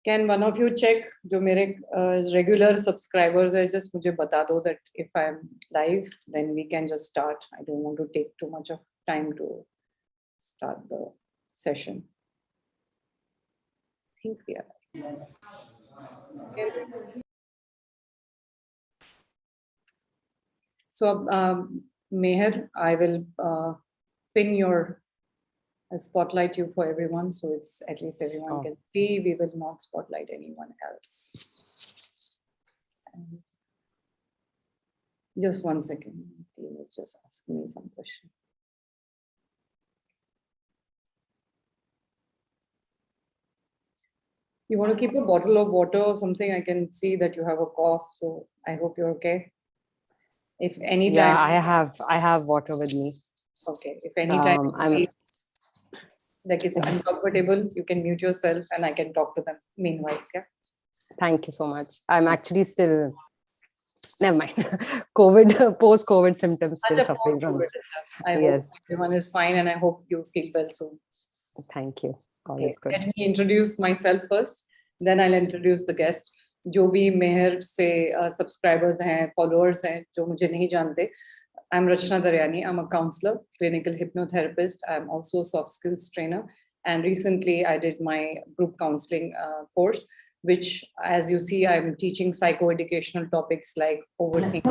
Can one of you check जो मेरे regular subscribers है, just मुझे बता दो that if I'm live, then we can just start. I don't want to take too much of time to start the session. I think we are. So, Mehar, I will pin your. I'll spotlight you for everyone, so it's at least everyone can see. We will not spotlight anyone else. And just one second. He was just asking me some question. You want to keep a bottle of water or something? I can see that you have a cough, so I hope you're okay. If any time, I have water with me. Okay. If any time like it's uncomfortable, you can mute yourself and I can talk to them meanwhile. Yeah. Thank you so much. I'm actually still, never mind. Post-COVID symptoms still suffering from. I hope everyone is fine and I hope you feel well soon. Thank you. All Okay. is good. Let me introduce myself first, then I'll introduce the guest. जो भी मेहर से subscribers हैं, followers हैं, जो मुझे नहीं जानते, I'm Rachna Daryani. I'm a counselor, clinical hypnotherapist. I'm also a soft skills trainer. And recently I did my group counseling course, which, as you see, I'm teaching psychoeducational topics like overthinking.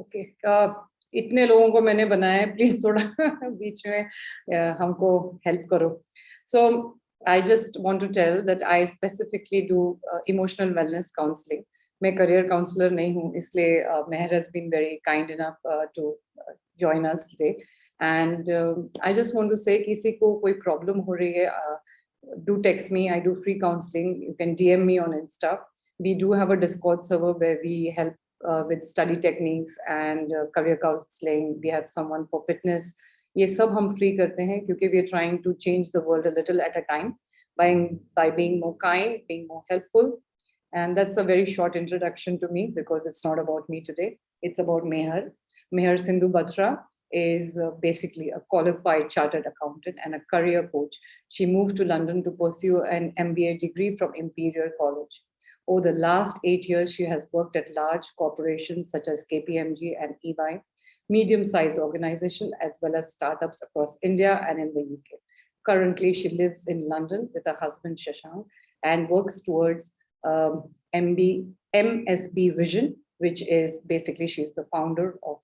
Okay. इतने लोगों को मैंने बनाया है, please थोड़ा बीच में हमको help करो. So I just want to tell that I specifically do emotional wellness counseling. मैं career counselor नहीं हूँ, इसलिए Mehar has been very kind enough to join us today. And I just want to say, किसी को कोई problem हो रही है, do text me. I do free counseling. You can DM me on Insta. We do have a Discord server where we help with study techniques and career counseling. We have someone for fitness. ये सब हम free करते हैं क्योंकि we are trying to change the world a little at a time by being more kind, being more helpful. And that's a very short introduction to me because it's not about me today. It's about Mehar. Mehar Sindhu Batra is basically a qualified chartered accountant and a career coach. She moved to London to pursue an MBA degree from Imperial College. Over the last 8 years, she has worked at large corporations such as KPMG and EY, medium-sized organizations, as well as startups across India and in the UK. Currently, she lives in London with her husband, Shashank, and works towards MSB Vision, which is basically, she's the founder of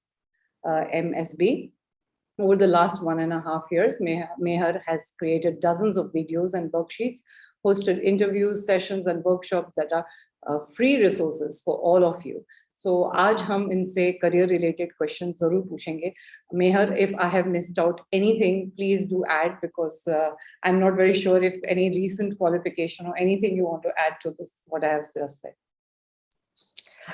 MSB. Over the last 1.5 years, Mehar has created dozens of videos and worksheets, hosted interviews, sessions, and workshops that are free resources for all of you. So, आज हम इनसे career related questions जरूर पूछेंगे. Mehar, if I have missed out anything, please do add because I'm not very sure if any recent qualification or anything you want to add to this, what I have just said.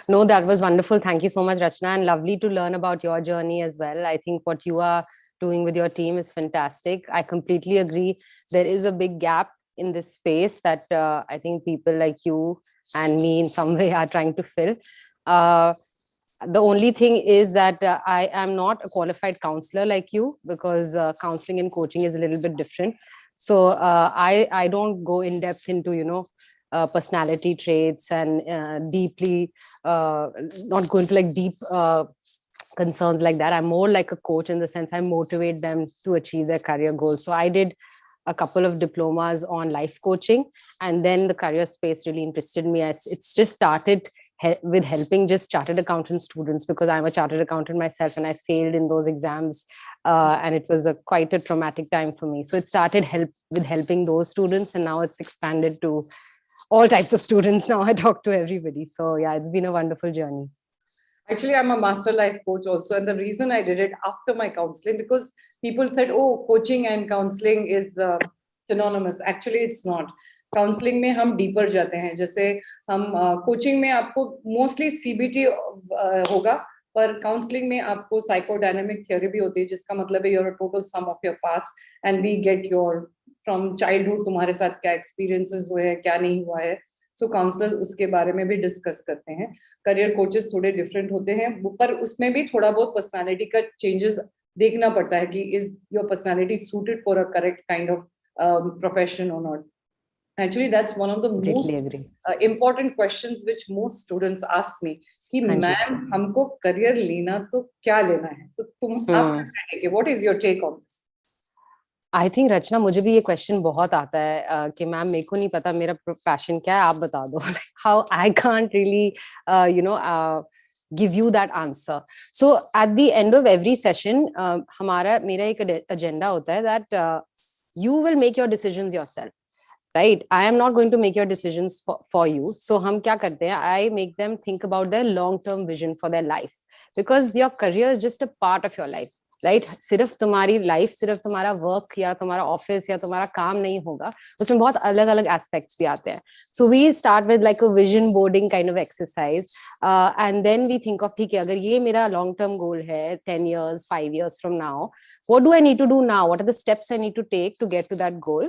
No, that was wonderful. Thank you so much, Rachna, and lovely to learn about your journey as well. I think what you are doing with your team is fantastic. I completely agree. There is a big gap in this space that I think people like you and me in some way are trying to fill. The only thing is that I am not a qualified counselor like you because counseling and coaching is a little bit different. So I don't go in depth into, personality traits and deeply, not going to like deep concerns like that. I'm more like a coach in the sense I motivate them to achieve their career goals. So I did a couple of diplomas on life coaching, and then the career space really interested me. It's just started with helping just chartered accountant students because I'm a chartered accountant myself and I failed in those exams, and it was quite a traumatic time for me. So it started with helping those students, and now it's expanded to all types of students. Now I talk to everybody. So yeah, it's been a wonderful journey. Actually, I'm a master life coach also. And the reason I did it after my counseling, because people said, oh, coaching and counseling is synonymous. Actually, it's not. Counseling में हम deeper जाते हैं. जैसे हम coaching में आपको mostly CBT होगा, पर counseling में आपको psychodynamic theory भी होती है, जिसका मतलब है you're a total sum of your past and we get your from childhood तुम्हारे साथ क्या experiences हुए हैं, क्या नहीं हुआ है. So counselors उसके बारे में भी डिस्कस करते हैं. करियर कोचेस थोड़े डिफरेंट होते हैं, पर उसमें भी थोड़ा बहुत पर्सनालिटी का चेंजेस देखना पड़ता है कि is your personality suited for a correct kind of profession or not. Actually, that's one of the most important questions which most students ask me कि मैम हमको करियर लेना तो क्या लेना है, तो तुम आप what is your take on this? I think Rachana, मुझे भी ये क्वेश्चन बहुत आता है कि मैम मेरे को नहीं पता मेरा पैशन क्या है, आप बता दो. How I can't really give you that answer. So at the end of every session, मेरा एक agenda होता है that you will make your decisions yourself. Right? I am not going to make your decisions for you. So हम क्या करते हैं? I make them think about their long-term vision for their life, because your career is just a part of your life. Right सिर्फ तुम्हारी life, सिर्फ तुम्हारा work या तुम्हारा ऑफिस या तुम्हारा काम नहीं होगा, उसमें बहुत अलग अलग एस्पेक्ट्स भी आते हैं. So we start with like a vision boarding kind of exercise, and then we think of ठीक है, अगर ये मेरा लॉन्ग टर्म गोल है 10 years 5 years from now, what do I need to do now, what are the steps I need to take to get to that goal,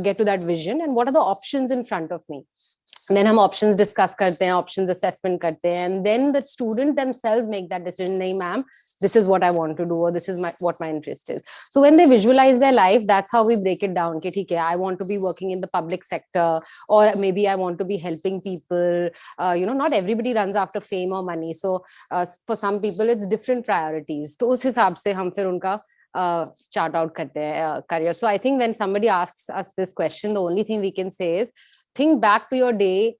get to that vision, and what are the options in front of me. then हम options discuss करते हैं, options assessment करते हैं, and then the student themselves make that decision. नहीं ma'am, this is what I want to do, or this is what my interest is. So when they visualize their life, that's how we break it down. कि ठीक है, I want to be working in the public sector, or maybe I want to be helping people. Not everybody runs after fame or money. So for some people it's different priorities. तो उस हिसाब से हम फिर उनका chart out करते हैं career. So I think when somebody asks us this question, the only thing we can say is think back to your day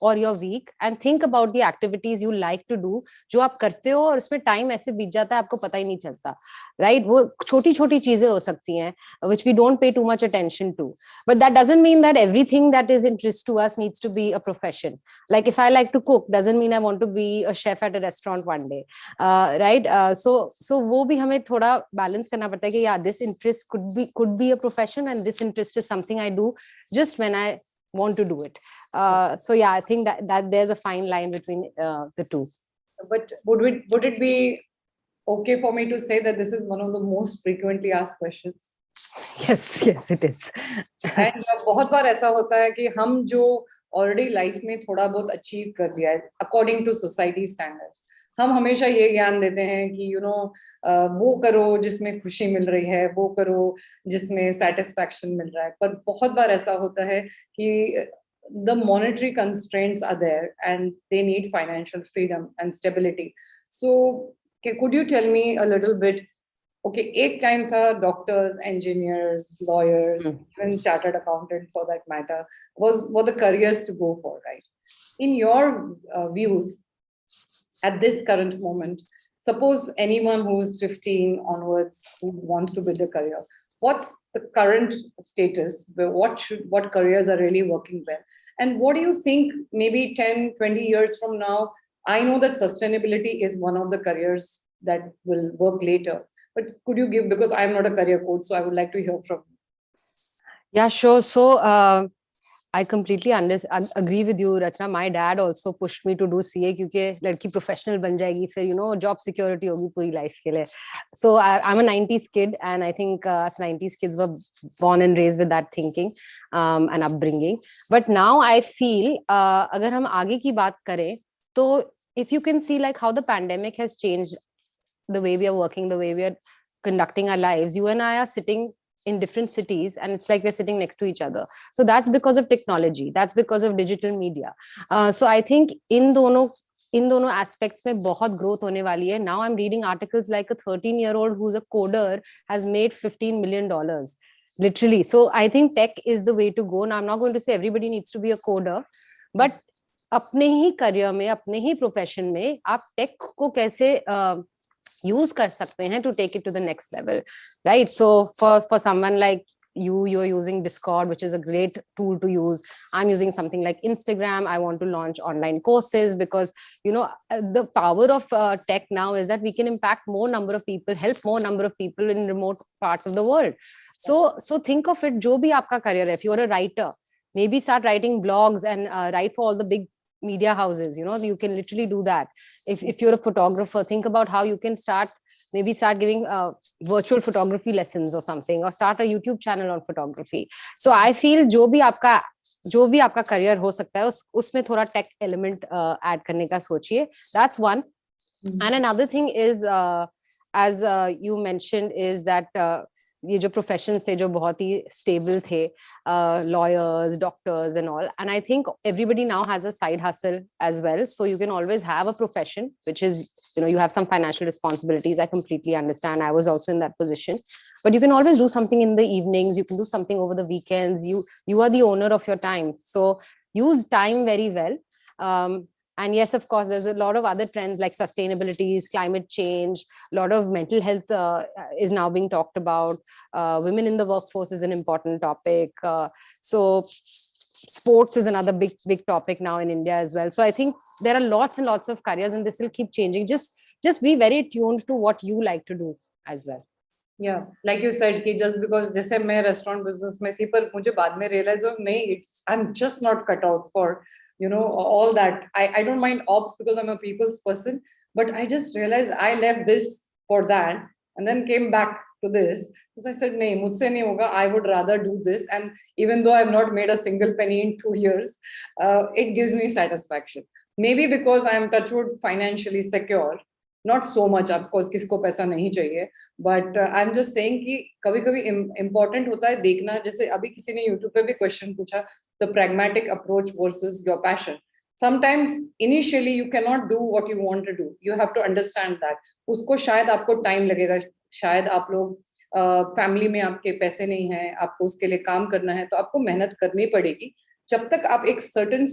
or your week and think about the activities you like to do, जो आप करते हो और उसमें time ऐसे बीत जाता है आपको पता ही नहीं चलता, राइट? वो छोटी छोटी चीजें हो सकती हैं which we don't pay too much attention to, but that doesn't mean that everything that is interest to us needs to be a profession. Like if I like to cook doesn't mean I want to be a chef at a restaurant one day, right? So वो भी हमें थोड़ा balance करना पड़ता है कि yeah, this interest could be a profession, and this interest is something I do just when I want to do it. So yeah, I think that there's a fine line between the two. But would it be okay for me to say that this is one of the most frequently asked questions? Yes it is. And बहुत बार ऐसा होता है कि हम जो already life में थोड़ा बहुत achieve कर लिया है according to society standards, हम हमेशा ये ज्ञान देते हैं कि वो करो जिसमें खुशी मिल रही है, वो करो जिसमें satisfaction मिल रहा है. पर बहुत बार ऐसा होता है कि the monetary constraints are there and they need financial freedom and stability. So could you tell me a little bit? Okay, एक time था doctors, engineers, lawyers, even chartered accountant for that matter were the careers to go for, right? In your views, at this current moment, suppose anyone who is 15 onwards who wants to build a career, what's the current status? What careers are really working well? And what do you think maybe 10, 20 years from now? I know that sustainability is one of the careers that will work later. But could you give, because I'm not a career coach, so I would like to hear from you. Yeah, sure. So I completely agree with you, Rachna. My dad also pushed me to do CA क्योंकि लड़की professional बन जाएगी, फिर job security होगी पूरी life के लिए. So I'm a 90s kid, and I think us 90s kids were born and raised with that thinking and upbringing. But now I feel अगर हम आगे की बात करें, तो if you can see like how the pandemic has changed the way we are working, the way we are conducting our lives, you and I are sitting in different cities and it's like we're sitting next to each other. So that's because of technology, that's because of digital media. So I think in दोनों aspects में बहुत growth होने वाली है. Now I'm reading articles like a 13-year-old who's a coder has made $15 million literally. So I think tech is the way to go. Now I'm not going to say everybody needs to be a coder, but अपने ही career में, अपने ही profession में आप tech को कैसे use कर सकते हैं to take it to the next level, right? So for someone like you're using Discord, which is a great tool to use. I'm using something like Instagram. I want to launch online courses because the power of tech now is that we can impact more number of people, help more number of people in remote parts of the world. So think of it, जो भी आपका career है. If you're a writer, maybe start writing blogs and write for all the big media houses. You can literally do that. If you're a photographer, think about how you can start giving virtual photography lessons or something, or start a YouTube channel on photography. So I feel जो भी आपका career हो सकता है उसमें थोड़ा tech element add करने का सोचिए. That's one. And another thing is as you mentioned, is that ये जो professions थे जो बहुत ही stable थे, lawyers, doctors and all, and I think everybody now has a side hustle as well, so you can always have a profession which is, you know, you have some financial responsibilities. I completely understand. I was also in that position, but you can always do something in the evenings, you can do something over the weekends. You are the owner of your time, so use time very well. And yes, of course, there's a lot of other trends like sustainability, climate change, a lot of mental health is now being talked about. Women in the workforce is an important topic. So sports is another big topic now in India as well. So I think there are lots and lots of careers, and this will keep changing. Just be very tuned to what you like to do as well. Yeah, like you said कि just because जैसे मैं restaurant business में थी, पर मुझे बाद में realize हो नहीं, I'm just not cut out for, you know, all that. I don't mind ops because I'm a people's person, but I just realized I left this for that and then came back to this because I said नहीं, मुझसे नहीं होगा. I would rather do this, and even though I've not made a single penny in 2 years, it gives me satisfaction. Maybe because I am touch wood financially secure. Not so much, of course, किसको पैसा नहीं चाहिए, but I'm just saying कि कभी-कभी important होता है देखना. जैसे अभी किसी ने YouTube पे भी question पूछा, the pragmatic approach versus your passion. Sometimes initially you cannot do what you want to do. You have to understand that. उसको शायद आपको time लगेगा, शायद आप लोग फैमिली में आपके पैसे नहीं हैं, आपको उसके लिए काम करना है, तो आपको मेहनत करनी पड़ेगी. जब तक आप एक certain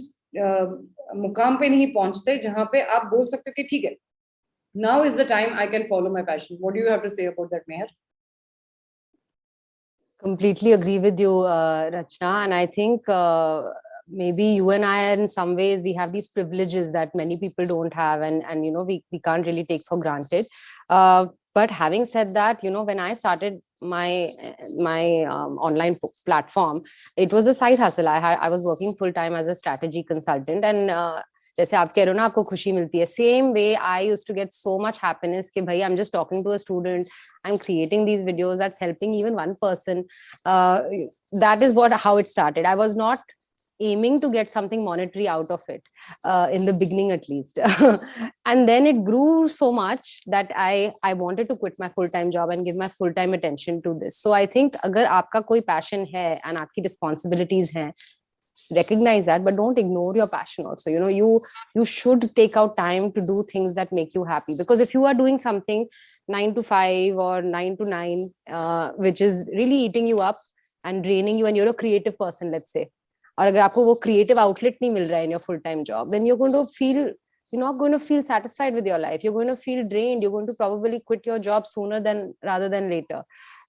मुकाम पे नहीं पहुंचते जहां पे आप बोल सकते हो कि ठीक है, now is the time I can follow my passion. What do you have to say about that, Mehar? Completely agree with you, Rachna. And I think maybe you and I, in some ways, we have these privileges that many people don't have, and you know, we can't really take for granted. But having said that, you know, when I started my online platform, it was a side hustle. I was working full time as a strategy consultant, and जैसे आप कह रहे हो ना, आपको खुशी मिलती है. Same way, I used to get so much happiness कि भाई, I'm just talking to a student, I'm creating these videos that's helping even one person. That is how it started. I was not aiming to get something monetary out of it in the beginning, at least. And then it grew so much that I wanted to quit my full-time job and give my full-time attention to this. So I think अगर आपका कोई passion है and आपकी responsibilities हैं, recognize that, but don't ignore your passion also. You know, you should take out time to do things that make you happy, because if you are doing something 9 to 5 or 9 to 9 which is really eating you up and draining you, and you're a creative person, let's say, और अगर आपको वो creative outlet नहीं मिल रहा है in your full-time job, then you're not going to feel satisfied with your life. You're going to feel drained. You're going to probably quit your job sooner rather than later.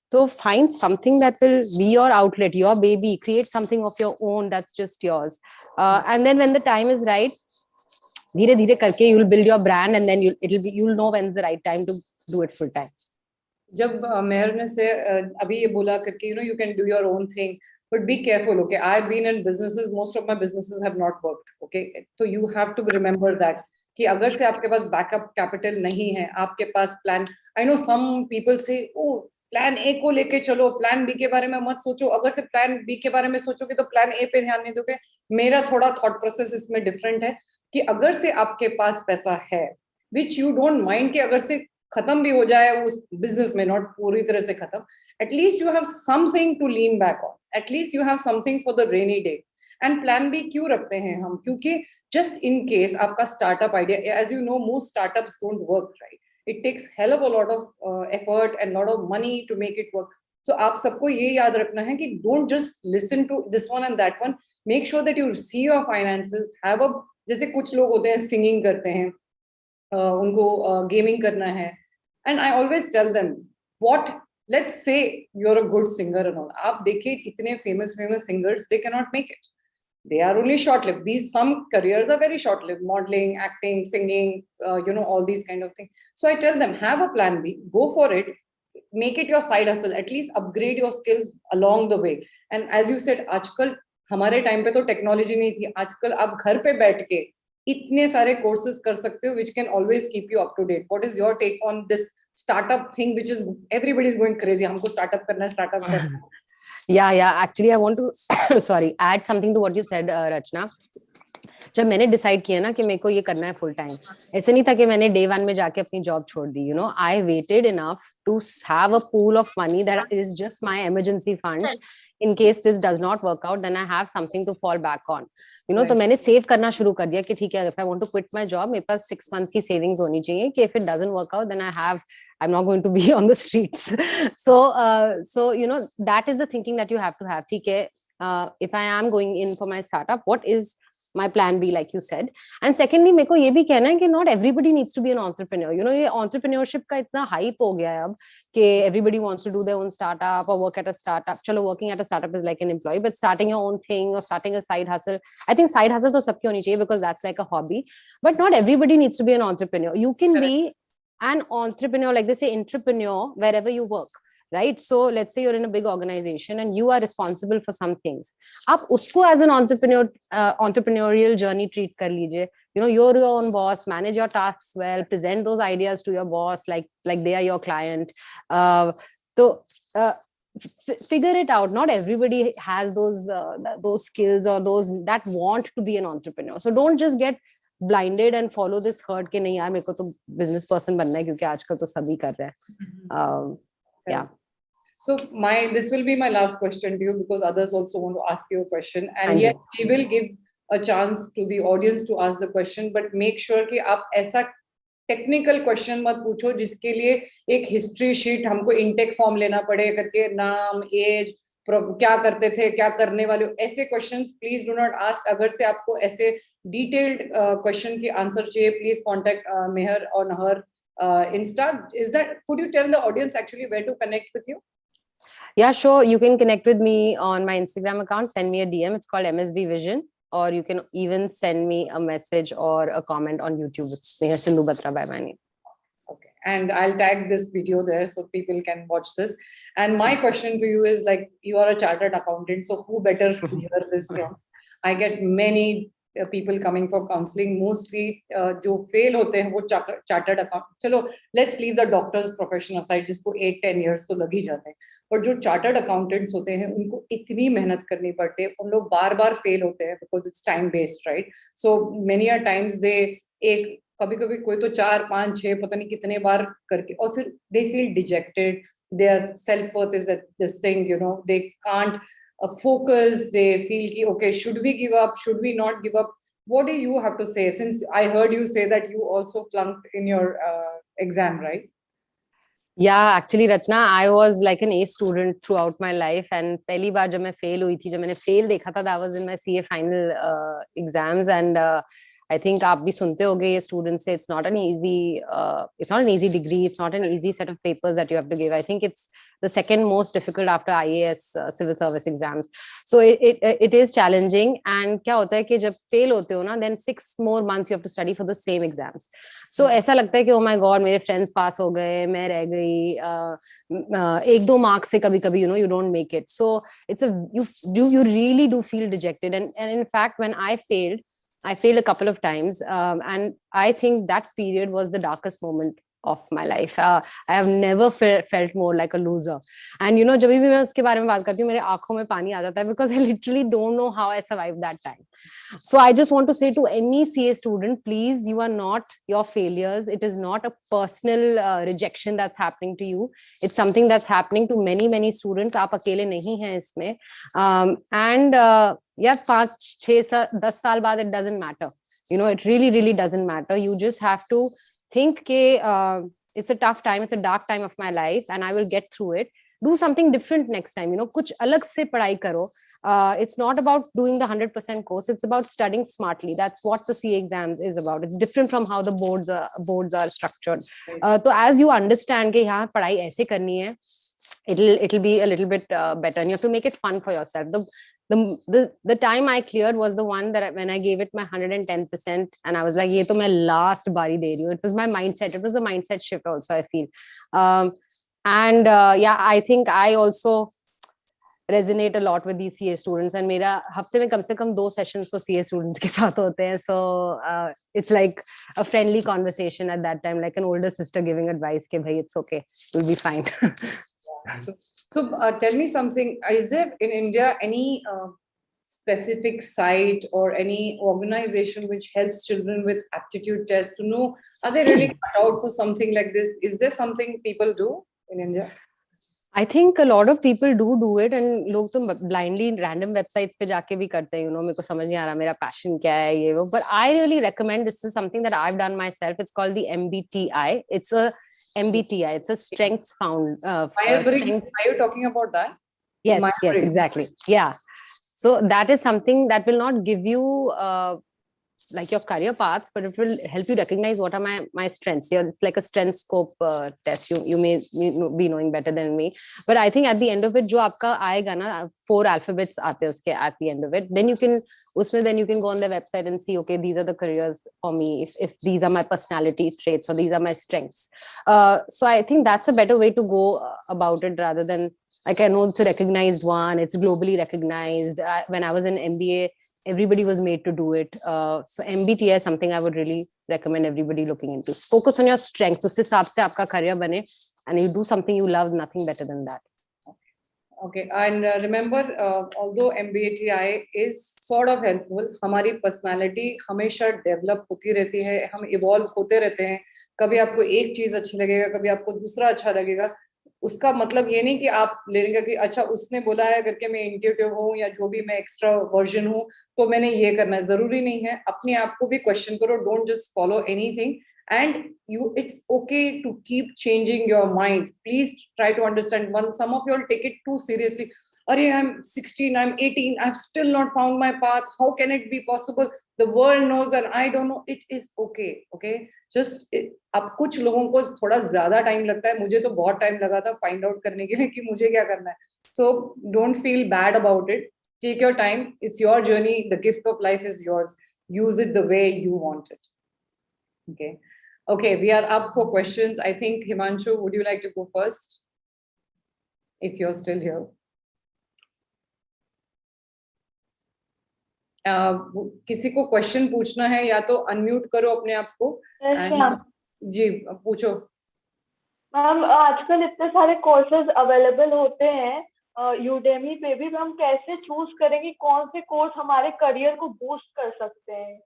So find something that will be your outlet, your baby. Create something of your own that's just yours. And then when the time is right, धीरे धीरे करके you'll build your brand, and then you'll know when's the right time to do it full time. जब मेहर ने से अभी ये बोला करके, you know, you can do your own thing, but be careful. Okay, I've been in businesses. Most of my businesses have not worked. Okay, so you have to remember that कि अगर से आपके पास backup capital नहीं है, आपके पास plan. I know some people say, oh, plan A को लेके चलो, प्लान बी के बारे में मत सोचो. अगर से प्लान बी के बारे में सोचोगे तो प्लान ए पे ध्यान नहीं दोगे. मेरा थोड़ा थॉट प्रोसेस इसमें डिफरेंट है कि अगर से आपके पास पैसा है, विच यू डोंट माइंड कि अगर से खत्म भी हो जाए उस बिजनेस में, नॉट पूरी तरह से खत्म, at least you have something to lean back on, at least you have something for the rainy day. And plan B क्यों रखते हैं हम? क्योंकि जस्ट इन केस आपका startup idea, as you know, most startups don't work, right? It takes hell of a lot of effort and lot of money to make it work. So आप सबको ये याद रखना है कि don't just listen to this one and that one. Make sure that you see your finances. Have a, जैसे कुछ लोग होते हैं singing करते हैं, उनको gaming करना है, and I always tell them, what, let's say you're a good singer and all. आप देखिए इतने famous singers, they cannot make it. They are only short-lived. Some careers are very short-lived: modeling, acting, singing, you know, all these kind of things. So I tell them, have a plan B, go for it, make it your side hustle, at least upgrade your skills along the way. And as you said, आजकल हमारे time पे तो technology नहीं थी. आजकल आप घर पे बैठ के इतने सारे कोर्सेज कर सकते हो, which can always keep you up to date. What is your take on this startup thing, which is everybody is going crazy? हमको startup करना है, startup करना है. Yeah. Actually, I want to, sorry, add something to what you said, Rachna. जब मैंने decide किया ना कि मेरे को ये करना है फुल टाइम, ऐसे नहीं था कि मैंने डे 1 में जाके अपनी जॉब छोड़ दी, I waited enough to have a pool of money that is just my emergency fund in case this does not work out, then I have something to fall back on. तो मैंने save करना शुरू कर दिया कि ठीक है, if I want to quit my job, मेरे पास 6 months की savings होनी चाहिए कि if it doesn't work out, then I'm not going to be on the streets. So that is the thinking that you have to have. ठीक है, if I am going in for my startup, what is my plan B, like you said. And secondly, मेरे को ये भी कहना है कि not everybody needs to be an entrepreneur. ये entrepreneurship का इतना hype हो गया है अब कि everybody wants to do their own startup or work at a startup. चलो, working at a startup is like an employee, but starting your own thing or starting a side hustle, I think side hustle तो सबकी होनी चाहिए because that's like a hobby. But not everybody needs to be an entrepreneur. You can be an entrepreneur, like they say, entrepreneur wherever you work. Right? So let's say you're in a big organization and you are responsible for some things. आप उसको as an entrepreneurial journey treat कर लीजिए. You're your own boss, manage your tasks well, present those ideas to your boss like they are your client. So figure it out. Not everybody has those skills or those that want to be an entrepreneur. So don't just get blinded and follow this herd कि नहीं यार मेरे को तो business person बनना है क्योंकि आजकल तो सभी कर रहे हैं. Yeah. So this will be my last question to you because others also want to ask you a question, and yes, we will give a chance to the audience to ask the question, but make sure कि आप ऐसा technical question मत पूछो जिसके लिए एक history sheet हमको intake form लेना पड़े करके नाम, एज, क्या करते थे, क्या करने वाले हो, ऐसे questions please do not ask. अगर से आपको ऐसे डिटेल्ड क्वेश्चन की आंसर चाहिए, प्लीज कॉन्टेक्ट मेहर और नहर Insta. Could you tell the audience actually where to connect with you? Yeah, sure. You can connect with me on my Instagram account. Send me a DM. It's called MSB Vision. Or you can even send me a message or a comment on YouTube. It's Mehar Sindhu Batra by my name. Okay. And I'll tag this video there so people can watch this. And my question to you is, like, you are a chartered accountant, so who better to hear this from? I get many people coming for counseling, mostly जो fail होते हैं वो chartered account. चलो, let's leave the doctor's profession aside, जिसको 8-10 years तो लग ही जाते हैं. और जो chartered accountants होते हैं उनको इतनी मेहनत करनी पड़ती है, उन लोग बार-बार fail होते हैं because it's time based, right? So many a times कभी-कभी कोई तो 4, 5, 6 पता नहीं कितने बार करके, और फिर they feel dejected. Their self-worth is at this thing, they can't focus. They feel ki, okay, should we give up, should we not give up? What do you have to say, since I heard you say that you also flunked in your exam, right? Yeah, actually Rachna, I was like an A student throughout my life, and पहली बार जब मैं fail हुई थी, जब मैंने fail देखा था, that was in my CA final exams. And I think आप भी सुनते होगे ये students say it's not an easy degree, it's not an easy set of papers that you have to give. I think it's the second most difficult after IAS civil service exams. So it is challenging. And क्या होता है कि जब fail होते हो ना, then 6 more months you have to study for the same exams. So ऐसा लगता है कि oh my god, मेरे friends pass हो गए, मैं रह गई, 1-2 marks से कभी-कभी you don't make it. So you really do feel dejected. And in fact, when I failed a couple of times, and I think that period was the darkest moment of my life. I have never felt more like a loser. And जब भी मैं उसके बारे में बात करती हूँ, मेरे आंखों में पानी आ जाता है because I literally don't know how I survived that time. So I just want to say to any CA student, please, you are not your failures. It is not a personal rejection that's happening to you. It's something that's happening to many students. आप अकेले नहीं हैं इसमें. And 5, 6, 10 साल बाद, it doesn't matter. It really doesn't matter. You just have to think that it's a tough time, it's a dark time of my life, and I will get through it. Do something different next time. कुछ अलग से पढ़ाई करो. It's not about doing the 100% course. It's about studying smartly. That's what the CA exams is about. It's different from how the boards are structured. So as you understand कि हाँ पढ़ाई ऐसे करनी है, it'll be a little bit better, and you have to make it fun for yourself. The time I cleared was the one that when I gave it my 110%, and I was like, ये तो मैं last बारी दे रही हूँ. It was my mindset. It was a mindset shift also, I feel. And I think I also resonate a lot with these CA students, and मेरा हफ्ते में कम से कम 2 sessions तो CA students के साथ होते हैं. So it's like a friendly conversation at that time, like an older sister giving advice कि भाई, it's okay, you'll be fine. So tell me something. Is there in India any specific site or any organization which helps children with aptitude tests to know, are they really cut out for something like this? Is there something people do in India? I think a lot of people do it, and लोग तो blindly random websites पे जाके भी करते हैं, you know, मेरे को समझ नहीं आ रहा मेरा passion क्या है ये वो. But I really recommend, this is something that I've done myself. It's called the MBTI. It's a MBTI. It's a strengths found. Myers-Briggs, are you talking about that? Yes, yes, Myers-Briggs. exactly. Yeah. So that is something that will not give you like your career paths, but it will help you recognize what are my strengths. Yeah, it's like a strength scope test. You may be knowing better than me, but I think at the end of it, जो आपका आएगा ना, 4 alphabets आते हैं उसके at the end of it. Then you can go on their website and see, okay, these are the careers for me. If these are my personality traits or these are my strengths. So I think that's a better way to go about it, rather than, like, I know it's a recognized one. It's globally recognized. When I was in MBA, everybody was made to do it. So MBTI is something I would really recommend everybody looking into. Focus on your strengths. उस हिसाब से आपका career बने, and you do something you love. Nothing better than that. Okay, and remember, although MBTI is sort of helpful, हमारी personality हमेशा develop होती रहती है, हम evolve होते रहते हैं. कभी आपको एक चीज अच्छी लगेगा, कभी आपको दूसरा अच्छा लगेगा. उसका मतलब ये नहीं कि आप ले लेंगे कि अच्छा उसने बोला है करके मैं इंट्यूटिव हूँ या जो भी मैं एक्स्ट्रा वर्जन हूँ तो मैंने ये करना है. जरूरी नहीं है. अपने आप को भी क्वेश्चन करो. Don't just follow anything. And it's okay to keep changing your mind. Please try to understand. Some of you all take it too seriously. Arey, I'm 16, I'm 18, I've still not found my path. How can it be possible? The world knows and I don't know. It is okay. Okay, just अब कुछ लोगों को थोड़ा ज्यादा time लगता है. मुझे तो बहुत टाइम लगा था फाइंड आउट करने के लिए कि मुझे क्या करना है. So don't feel bad about it. Take your time. It's your journey. The gift of life is yours. Use it the way you want it. Okay. Okay, we are up for questions. I think, Himanshu, would you like to go first? If you're still here. किसी को question पूछना है या तो unmute करो अपने आप को. जी पूछो. मैम, आजकल इतने सारे कोर्सेज अवेलेबल होते हैं यूडेमी पे भी. हम कैसे चूज करेंगे कौन से कोर्स हमारे करियर को बूस्ट कर सकते हैं,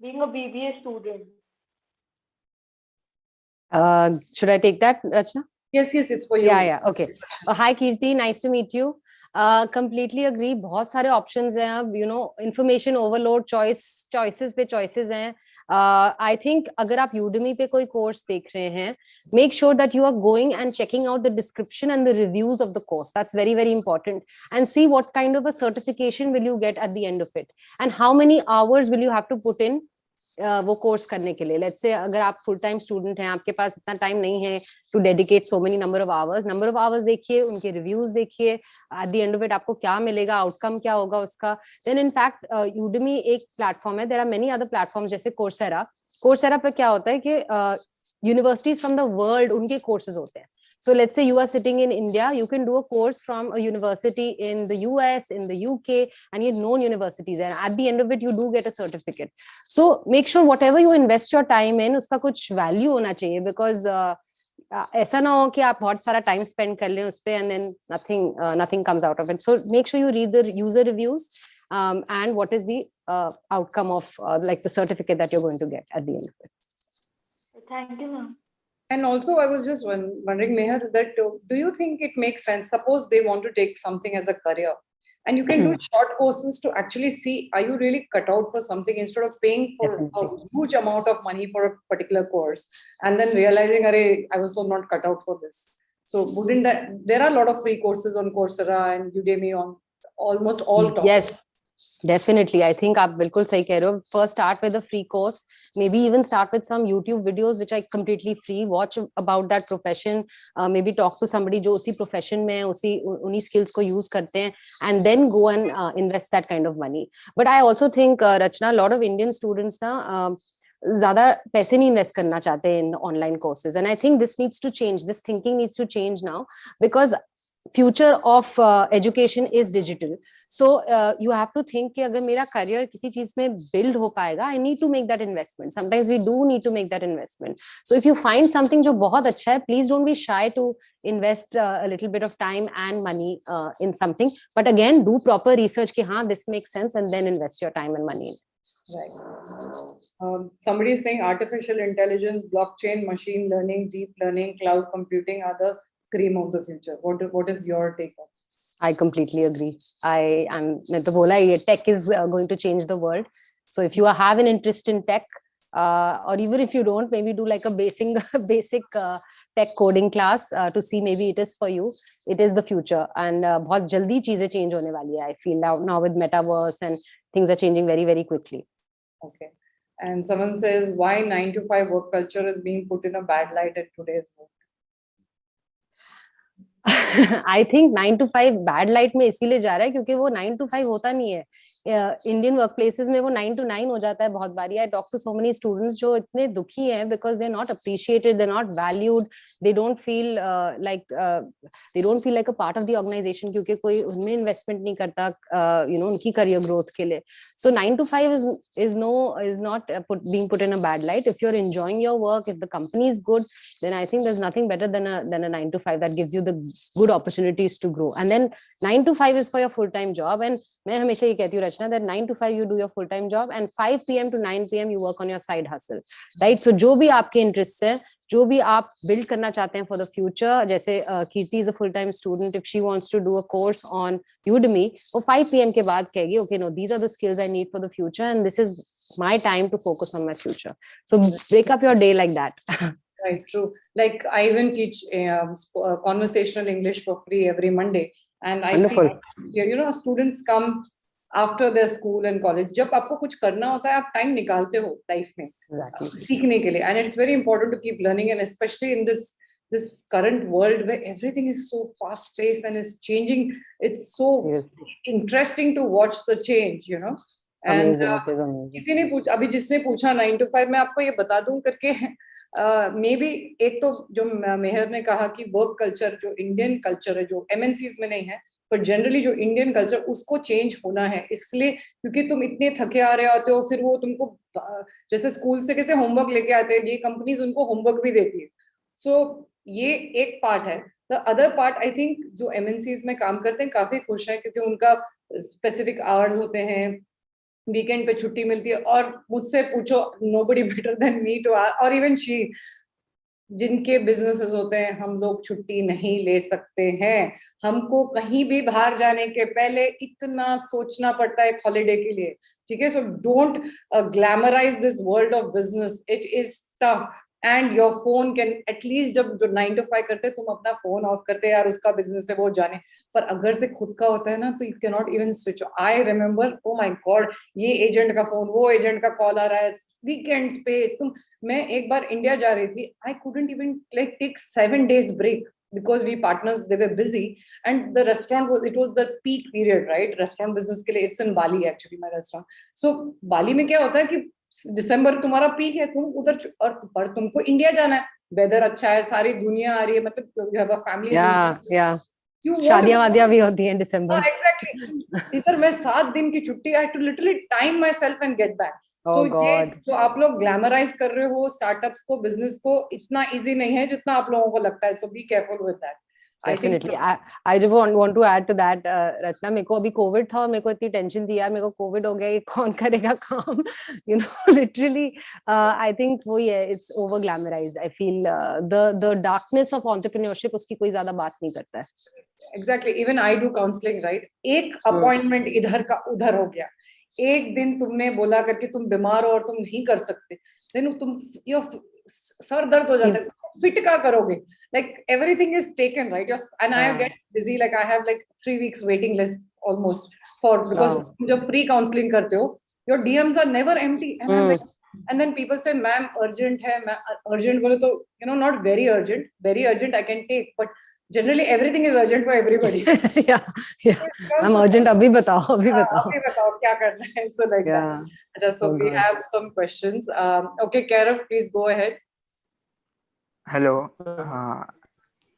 being a BBA student? Should I take that, Rachna? Yes, it's for you. Yeah. Okay. Hi, Kirti. Nice to meet you. Completely agree. बहुत सारे options हैं अब, you know, information overload, choices पे choices हैं. I think अगर आप Udemy पे कोई course देख रहे हैं, make sure that you are going and checking out the description and the reviews of the course. That's very, very important. And see what kind of a certification will you get at the end of it, and how many hours will you have to put in वो course करने के लिए. Let's say अगर आप full time student हैं, आपके पास इतना time नहीं है to dedicate so many number of hours देखिए, उनके रिव्यूज देखिए, at the end of it आपको क्या मिलेगा, आउटकम क्या होगा उसका. देन इन फैक्ट यूडेमी एक प्लेटफॉर्म है. There are many other platforms जैसे कोर्सेरा पे क्या होता है कि यूनिवर्सिटीज फ्रॉम द वर्ल्ड उनके कोर्सेज होते हैं. So let's say you are sitting in India, you can do a course from a university in the US, in the UK, and in known universities. And at the end of it, you do get a certificate. So make sure whatever you invest your time in, उसका कुछ value होना चाहिए, because ऐसा ना हो कि आप बहुत सारा time spend कर लें उस पे and then nothing comes out of it. So make sure you read the user reviews and what is the outcome of like the certificate that you're going to get at the end of it. Thank you, ma'am. And also, I was just wondering, Mehar, that do you think it makes sense? Suppose they want to take something as a career, and you can do short courses to actually see, are you really cut out for something, instead of paying for a huge amount of money for a particular course, and then realizing, I was not cut out for this. So wouldn't that, there are a lot of free courses on Coursera and Udemy on almost all topics. Yes. Definitely. I think आप बिल्कुल सही कह रहे हो. First start with a free course, maybe even start with some YouTube videos which are completely free. Watch about that profession, maybe talk to somebody जो उसी profession में उन्हीं skills को use करते हैं, and then go and invest that kind of money. But I also think, Rachna, a lot of Indian students ना ज़्यादा पैसे नहीं invest करना चाहते in online courses, and I think this needs to change. This thinking needs to change now, because future of education is digital. So you have to think कि अगर मेरा career किसी चीज में build हो पाएगा, I need to make that investment. Sometimes we do need to make that investment. So if you find something जो बहुत अच्छा है, please don't be shy to invest a little bit of time and money in something. But again, do proper research कि हाँ, this makes sense, and then invest your time and money in it. Right. Somebody is saying artificial intelligence, blockchain, machine learning, deep learning, cloud computing are the cream of the future. What is your take on? I completely agree. मैं तो बोला ये tech is going to change the world. So if you have an interest in tech, or even if you don't, maybe do like a basic tech coding class to see maybe it is for you. It is the future, and बहुत जल्दी चीजें change होने वाली है. I feel now with metaverse and things are changing very, very quickly. Okay. And someone says, why 9 to 5 work culture is being put in a bad light in today's world? I think 9 to 5 bad light में इसीलिए जा रहा है क्योंकि वो 9 to 5 होता नहीं है. Indian workplaces में वो 9 to 9 हो जाता है बहुत बारी. I talk to so many students जो इतने दुखी हैं because they're not appreciated, they're not valued, they don't feel like a part of the organization क्योंकि कोई उनमें investment नहीं करता, उनकी career growth के लिए. So 9 to 5 is not being put in a bad light. If you're enjoying your work, if the company is good, then I think there's nothing better than a 9 to 5 that gives you the good opportunities to grow. And then 9 to 5 is for your full-time job. And मैं हमेशा ये कहती हूँ Rachna, that 9 to 5 you do your full-time job and 5 p.m. to 9 p.m. you work on your side hustle, right? So जो भी आपके interests हैं, जो भी आप build करना चाहते हैं for the future, जैसे Kirti is a full-time student, if she wants to do a course on Udemy, वो 5 p.m. के बाद कहेगी, okay, no, these are the skills I need for the future and this is my time to focus on my future. So break up your day like that. Right, true. Like I even teach conversational English for free every Monday, and I see, students come after their school and college. जब आपको कुछ करना होता है, आप time निकालते हो life में सीखने के लिए, and it's very important to keep learning, and especially in this current world where everything is so fast paced and is changing. It's so interesting to watch the change, And किसी ने पूछा, अभी जिसने पूछा 9 to 5, मैं आपको ये बता दूं करके. मे बी एक तो जो मेहर ने कहा कि वर्क कल्चर जो इंडियन कल्चर है, जो एमएनसीज में नहीं है, पर जनरली जो इंडियन कल्चर, उसको चेंज होना है. इसलिए क्योंकि तुम इतने थके आ रहे होते हो, फिर वो तुमको जैसे स्कूल से कैसे होमवर्क लेके आते हैं, ये कंपनीज उनको होमवर्क भी देती है. सो ये एक पार्ट है. The other part, I think जो एमएनसीज में काम करते हैं काफी खुश हैं क्योंकि उनका स्पेसिफिक आवर्स होते हैं, वीकेंड पे छुट्टी मिलती है. और मुझसे पूछो, nobody better than me to, और इवन शी, जिनके बिजनेसेस होते हैं, हम लोग छुट्टी नहीं ले सकते हैं. हमको कहीं भी बाहर जाने के पहले इतना सोचना पड़ता है हॉलिडे के लिए. ठीक है, so don't glamorise this world of business. It is tough. And your phone can at least, जब जो 9 to 5 करते तुम अपना फोन ऑफ करते यार, उसका बिजनेस है वो जाने. पर अगर से खुद का होता है ना, तो you can not even switch. I remember, oh my God, ये एजेंट का फोन, वो एजेंट का कॉल आ रहा है वीकेंड्स पे. मैं एक बार इंडिया जा रही थी, I couldn't even like take 7 days break because we partners, they were busy, and the restaurant it was the peak period, right? Restaurant business के लिए, it's in Bali actually, my restaurant. So Bali में क्या होता है कि दिसंबर तुम्हारा peak है, तुम उधर, और पर तुमको इंडिया जाना है, वेदर अच्छा है, सारी दुनिया आ रही है, मतलब you have a family. शादियां वादियां भी होती हैं दिसंबर. एग्जैक्टली. इधर मैं 7 दिन की छुट्टी, I to literally time myself and get back. So ये जो आप लोग ग्लैमराइज कर रहे हो स्टार्टअप्स को, बिजनेस को, इतना इजी नहीं है जितना आप लोगों को लगता है. So be careful with that. Definitely. I just want to add to that, Rachna. मेरे को अभी कोविड था और मेरे को इतनी टेंशन थी यार, मेरे को कोविड हो गया, ये कौन करेगा काम, literally. I think वही है, it's over glamorized. I feel the darkness of entrepreneurship, उसकी कोई ज्यादा बात नहीं करता है. Exactly. Even I do counseling, right? एक अपॉइंटमेंट इधर का उधर हो गया, एक दिन तुमने बोला करके तुम बीमार हो और तुम नहीं कर सकते, then तुम सर दर्द हो जाता है, फिट का करोगे. Like everything is taken, right? And I get busy, like I have like 3 weeks waiting list almost because जब free counseling करते हो, your DMs are never empty, and I'm like, and then people say, ma'am, urgent है, urgent बोले तो not very urgent I can take, but generally everything is urgent for everybody. yeah. I'm urgent, अभी बताओ क्या करना है. So like that. So we have some questions. Okay, Kairav, please go ahead. Hello.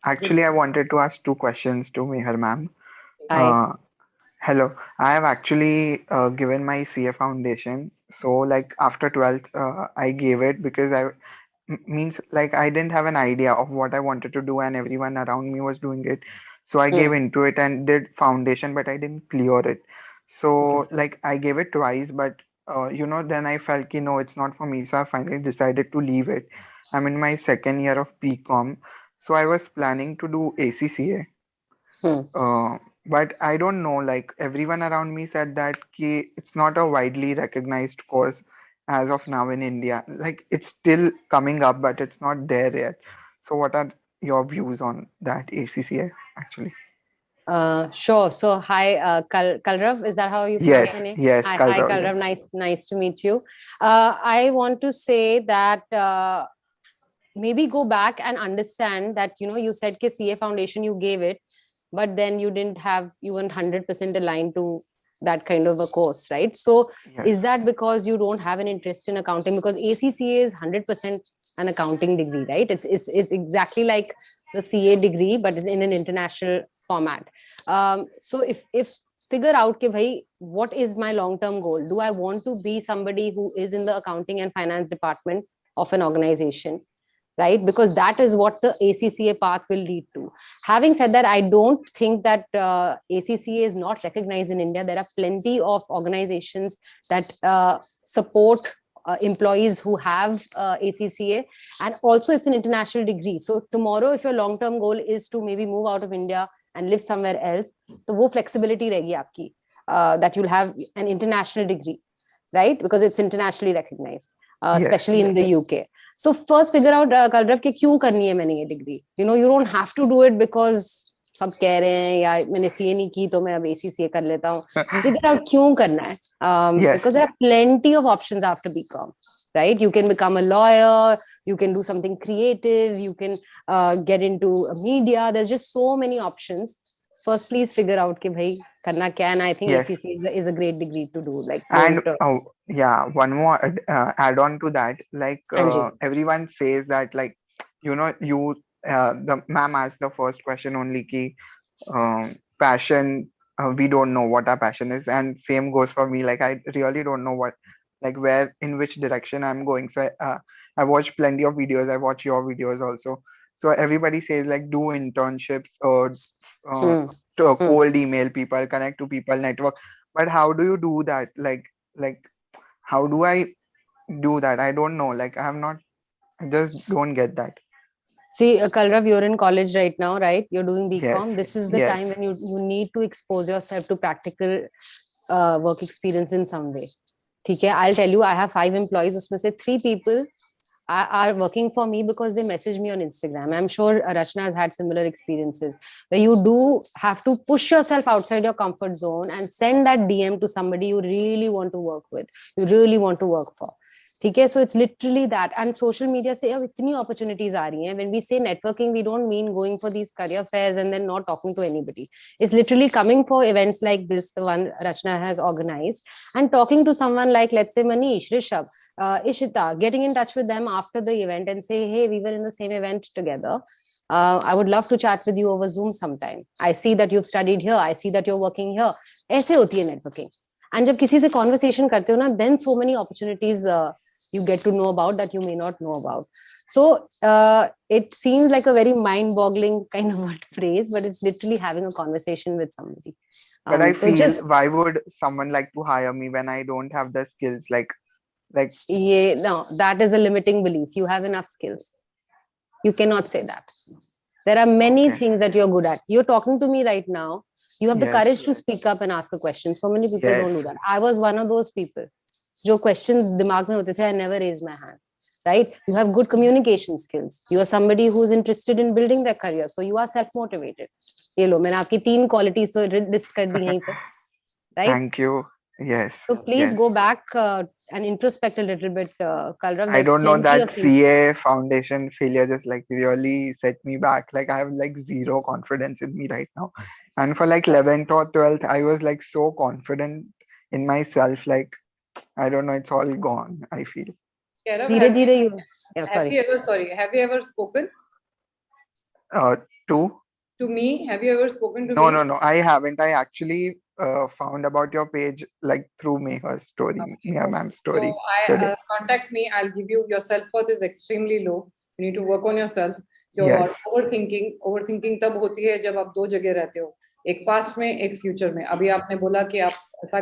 Actually, I wanted to ask two questions to Mehar ma'am. Hi. Hello, I have actually given my CA foundation. So, like after 12th, I gave it because means like I didn't have an idea of what I wanted to do, and everyone around me was doing it. So I gave Hmm. into it and did foundation, but I didn't clear it. Okay. So, like I gave it twice, but then I felt ki no, it's not for me. So I finally decided to leave it. I'm in my second year of BCom, so I was planning to do ACCA. Hmm. Uh, but I don't know, like everyone around me said that it's not a widely recognized course as of now in India. Like it's still coming up, but it's not there yet. So what are your views on that ACCA actually? Sure. So, hi, Kalrav. Is that how you pronounce Yes, your name? yes, Hi, Kalrav, Kalrav. yes. Nice to meet you. I want to say that maybe go back and understand that you said कि CA foundation you gave it, but then you weren't 100% aligned to that kind of a course, right? So Yes, is that because you don't have an interest in accounting? Because ACCA is 100% an accounting degree, right? It's exactly like the CA degree, but in an international format. So if figure out कि भाई what is my long term goal? Do I want to be somebody who is in the accounting and finance department of an organization, right? Because that is what the ACCA path will lead to. Having said that, I don't think that ACCA is not recognized in India. There are plenty of organizations that support employees who have ACCA, and also it's an international degree. So tomorrow, if your long-term goal is to maybe move out of India and live somewhere else, तो वो flexibility रहेगी आपकी, that you'll have an international degree, right? Because it's internationally recognized, yes, especially in the UK. So first figure out, Kalrav, कि क्यों करनी है मैंने ये degree. You don't have to do it because सब कह रहे हैं या मैंने CA नहीं की तो मैं अब ACCA कर लेता हूँ. Figure out क्यों करना है. yes, Because there are plenty of options after BCom, right? You can become a lawyer, you can do something creative, you can get into media. There's just so many options. First, please figure out कि भाई करना क्या है. And I think yes. ACCA is a great degree to do. Like, And don't. yeah, one more add on to that. Like हाँ जी. everyone says that, like you the ma'am asked the first question only ki passion. We don't know what our passion is, and same goes for me. Like I really don't know what, like where in which direction I'm going. So I watch plenty of videos. I watch your videos also. So everybody says like do internships or uh, Hmm. to Hmm. cold email people, connect to people, network. But how do you do that? Like how do I do that? I don't know. Like I just don't get that. See, Kalrav, you're in college right now, right? You're doing Yes, BCom. This is the yes, time when you need to expose yourself to practical work experience in some way. Okay, I'll tell you, I have 5 employees. उसमें से 3 people are working for me because they message me on Instagram. I'm sure Rachna has had similar experiences where you do have to push yourself outside your comfort zone and send that DM to somebody you really want to work with, you really want to work for. Okay, so it's literally that. And social media से अब इतनी opportunities आ रही हैं. When we say networking, we don't mean going for these career fairs and then not talking to anybody. It's literally coming for events like this, the one Rachna has organized, and talking to someone like, let's say, Manish, Rishabh, Ishita, getting in touch with them after the event and say, hey, we were in the same event together. I would love to chat with you over Zoom sometime. I see that you've studied here. I see that you're working here. ऐसे होती है networking. And जब किसी से conversation करते हो ना, then so many opportunities you get to know about that you may not know about. So it seems like a very mind-boggling kind of a phrase, but it's literally having a conversation with somebody. but I So feel just why would someone like to hire me when I don't have the skills? Like yeah, no, that is a limiting belief. You have enough skills. You cannot say that. There are many okay, things that you're good at. You're talking to me right now. You have the yes, courage to speak up and ask a question. So many people yes, don't do that. I was one of those people. जो questions दिमाग में होते थे, I never raised my hand. Right? You have good communication skills. You are somebody who is interested in building their career. So you are self-motivated. ये लो, मैंने आपकी 3 qualities तो list कर दी यहीं पे. Right? thank you. Yes, So please yes. go back and introspect a little bit, Kalrav. I There's don't know, plenty that of things. CA foundation failure just like really set me back. Like I have like zero confidence in me right now. And for like 11th or 12th, I was like so confident in myself. Like I don't know, it's all gone, I feel. Kairav, धीरे धीरे you. Yeah, have sorry. you ever, sorry, have you ever spoken? Uh, To? To me, have you ever spoken to No, me? no, I haven't. I actually found about your page like through Meher's story, Okay, Meher okay. ma'am's So story I today. contact me. I'll give you, your self-worth is extremely low. You need to work on yourself. Yes. Your overthinking तब होती है जब आप दो जगह रहते हो, एक पास्ट में एक फ्यूचर में. अभी आपने बोला कि आप ऐसा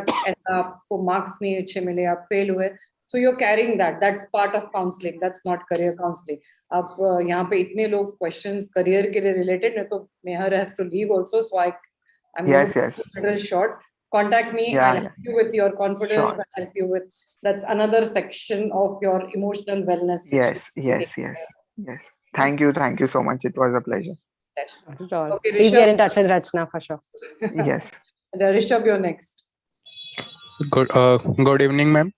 आपको मार्क्स नहीं अच्छे मिले, आप फेल हुए. So you're carrying that. That's part of counseling. That's not career counseling. अब यहाँ पे इतने लोग questions career के लिए related है, तो Mehar has to leave also. So I'm going Yes, to yes. keep it a little short. Contact me. Yeah, I'll yeah. help you with your confidence. Sure. I'll help you with, that's another section of your emotional wellness. Yes, yes, yes, yes. Thank you so much. It was a pleasure. Not at all. Okay, Please Rishabh. get in touch with Rachna for sure. Yes. Rishabh, you're next. Good evening, ma'am.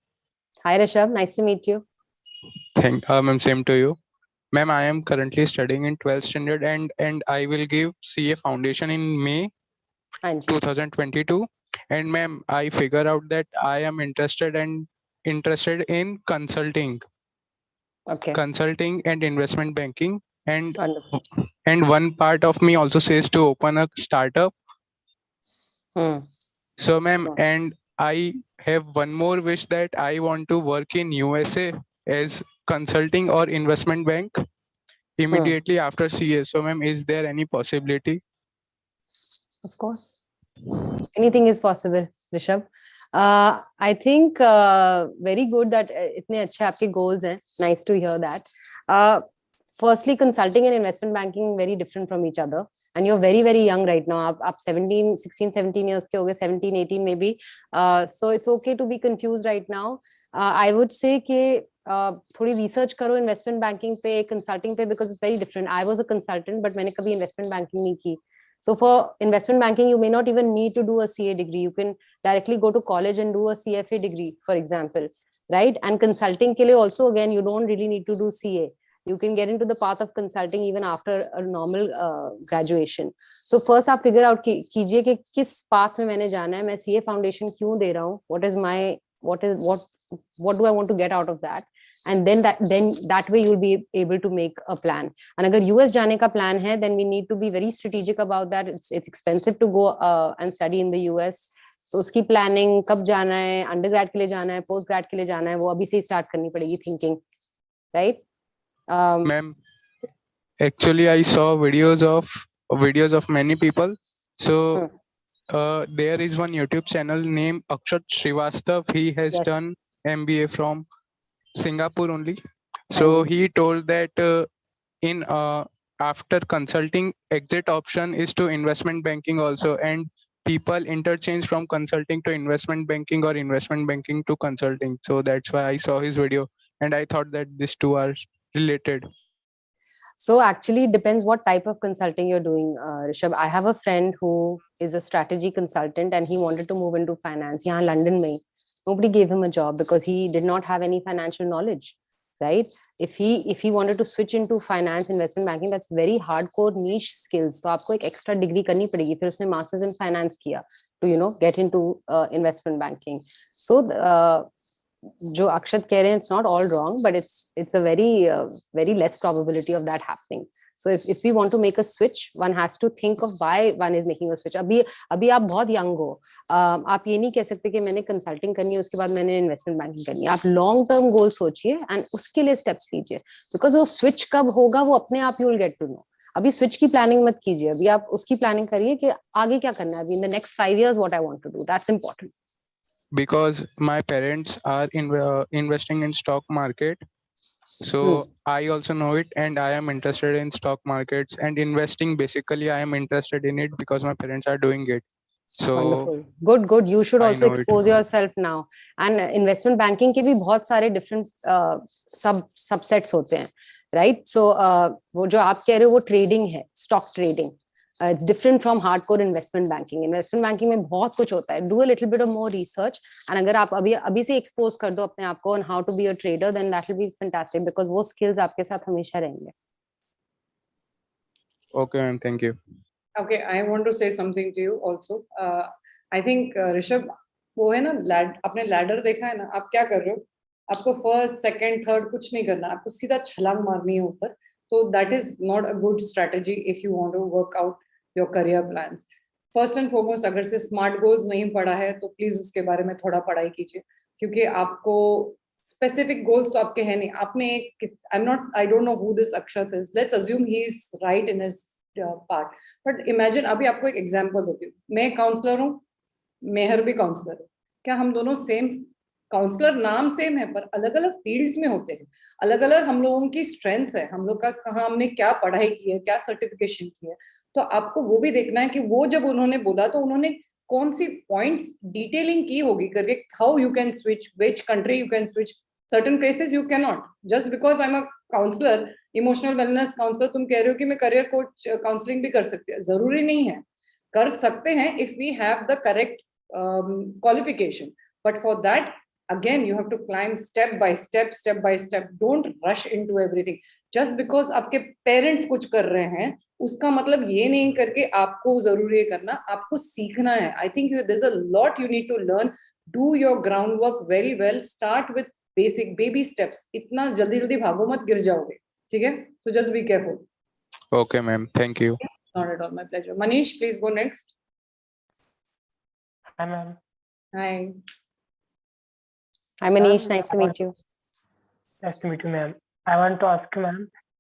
Hi Rishabh, nice to meet you. Ma'am, same to you. Ma'am, I am currently studying in 12th standard and I will give CA foundation in May Anji. 2022. And ma'am, I figure out that I am interested in consulting and investment banking. And Wonderful. and one part of me also says to open a startup. So ma'am, and I have one more wish that I want to work in USA as consulting or investment bank immediately after CA. So ma'am, is there any possibility? Of course. Anything is possible, Rishabh. I think very good that itne अच्छे आपके goals हैं. Nice to hear that. Firstly, consulting and investment banking very different from each other, and you're very very young right now. आप 16 17 years के हो गए, 17 18 maybe. So it's okay to be confused right now. I would say कि थोड़ी research करो investment banking पे, consulting पे, because it's very different. I was a consultant, but मैंने कभी investment banking नहीं की. So for investment banking, you may not even need to do a CA degree. You can directly go to college and do a CFA degree, for example, right? And consulting के लिए also, again, you don't really need to do CA. You can get into the path of consulting even after a normal graduation. So first आप figure out कीजिए कि किस path में मैंने जाना है, मैं CA foundation क्यों दे रहा हूँ, what do I want to get out of that, and then that way you'll be able to make a plan. And अगर US जाने का plan है, then we need to be very strategic about that. It's expensive to go and study in the US. तो उसकी planning, कब जाना है, undergrad के लिए जाना है, postgrad के लिए जाना है, वो अभी से ही start करनी पड़ेगी thinking, right? Ma'am, actually I saw videos of many people. So there is one YouTube channel named Akshat Srivastav. He has done MBA from Singapore only. So he told that in after consulting, exit option is to investment banking also, and people interchange from consulting to investment banking or investment banking to consulting. So that's why I saw his video and I thought that these two are related. So actually it depends what type of consulting you're doing, Rishabh. I have a friend who is a strategy consultant and he wanted to move into finance. Yahan London mein, nobody gave him a job because he did not have any financial knowledge, right? If he wanted to switch into finance, investment banking, that's very hardcore niche skills. So आपको एक extra degree करनी पड़ेगी. फिर उसने masters in finance किया to get into investment banking. So जो अक्षत कह रहे हैं, it's not all wrong, but it's a very less probability of that happening. So if we want to make a switch, one has to think of why one is making a switch. अभी आप बहुत young हो, आप ये नहीं कह सकते कि मैंने consulting करनी है उसके बाद मैंने investment banking करनी है. आप long term goal सोचिए and उसके लिए steps लीजिए, because वो switch कब होगा वो अपने आप you will get to know. अभी switch की planning मत कीजिए, अभी आप उसकी planning करिए कि आगे क्या करना है. अभी in the next 5 years what I want to do, that's important. Because my parents are investing in stock market, so I also know it, and I am interested in stock markets and investing. Basically I am interested in it because my parents are doing it. So wonderful, good. You should also expose yourself now. And investment banking के भी बहुत सारे different subsets होते हैं, right? So वो जो आप कह रहे हो वो trading है, stock trading. It's different from hardcore investment banking. Investment banking में बहुत कुछ होता है. Do a little bit of more research, and अगर आप अभी से expose कर दो अपने आप को on how to be a trader, then that will be fantastic, because वो skills आपके साथ हमेशा रहेंगे. Okay, ma'am, thank you. Okay, I want to say something to you also. I think Rishabh, वो है ना आपने ladder देखा है ना, आप क्या कर रहे हो? आपको first, second, third कुछ नहीं करना, आपको सीधा छलांग मारनी है ऊपर. So that is not a good strategy if you want to work out your career plans. First and foremost, अगर से स्मार्ट गोल्स नहीं पढ़ा है तो प्लीज उसके बारे में थोड़ा पढ़ाई कीजिए, क्योंकि आपको स्पेसिफिक गोल्स तो आपके हैं नहीं. आपने आई don't know who this Akshat is, let's assume he is right in his part, but imagine, अभी आपको एक एग्जांपल देती हूँ. मैं काउंसलर हूँ, मेहर भी काउंसलर है. क्या हम दोनों सेम काउंसलर? नाम सेम है पर अलग अलग फील्ड्स में होते हैं. अलग अलग हम लोगों की स्ट्रेंथ्स है, हम लोग का कहाँ हमने क्या पढ़ाई की है, क्या सर्टिफिकेशन की है. तो आपको वो भी देखना है कि वो जब उन्होंने बोला तो उन्होंने कौन सी पॉइंट्स डिटेलिंग की होगी करके, how you can switch, which country you can switch, certain places you can not. Just because I am a counsellor, emotional wellness counsellor, तुम कह रहे हो कि मैं करियर कोच काउंसलिंग भी कर सकती हूँ, जरूरी नहीं है. कर सकते हैं if we have the correct qualification, but for that again you have to climb step by step. Don't rush into everything just because आपके पेरेंट्स कुछ कर रहे हैं उसका मतलब ये नहीं करके आपको जरूरी है करना. आपको सीखना है. I think there's a lot you need to learn. Do your groundwork very well. Start with basic baby steps. इतना जल्दी जल्दी भागो मत, गिर जाओगे. ठीक है? So just be careful. Okay, ma'am. Thank you. Not at all. My pleasure. Manish, please go next. Hi, ma'am. Hi. Hi Manish, Ma'am, nice to meet you. Nice to meet you, ma'am. I want to ask you, ma'am,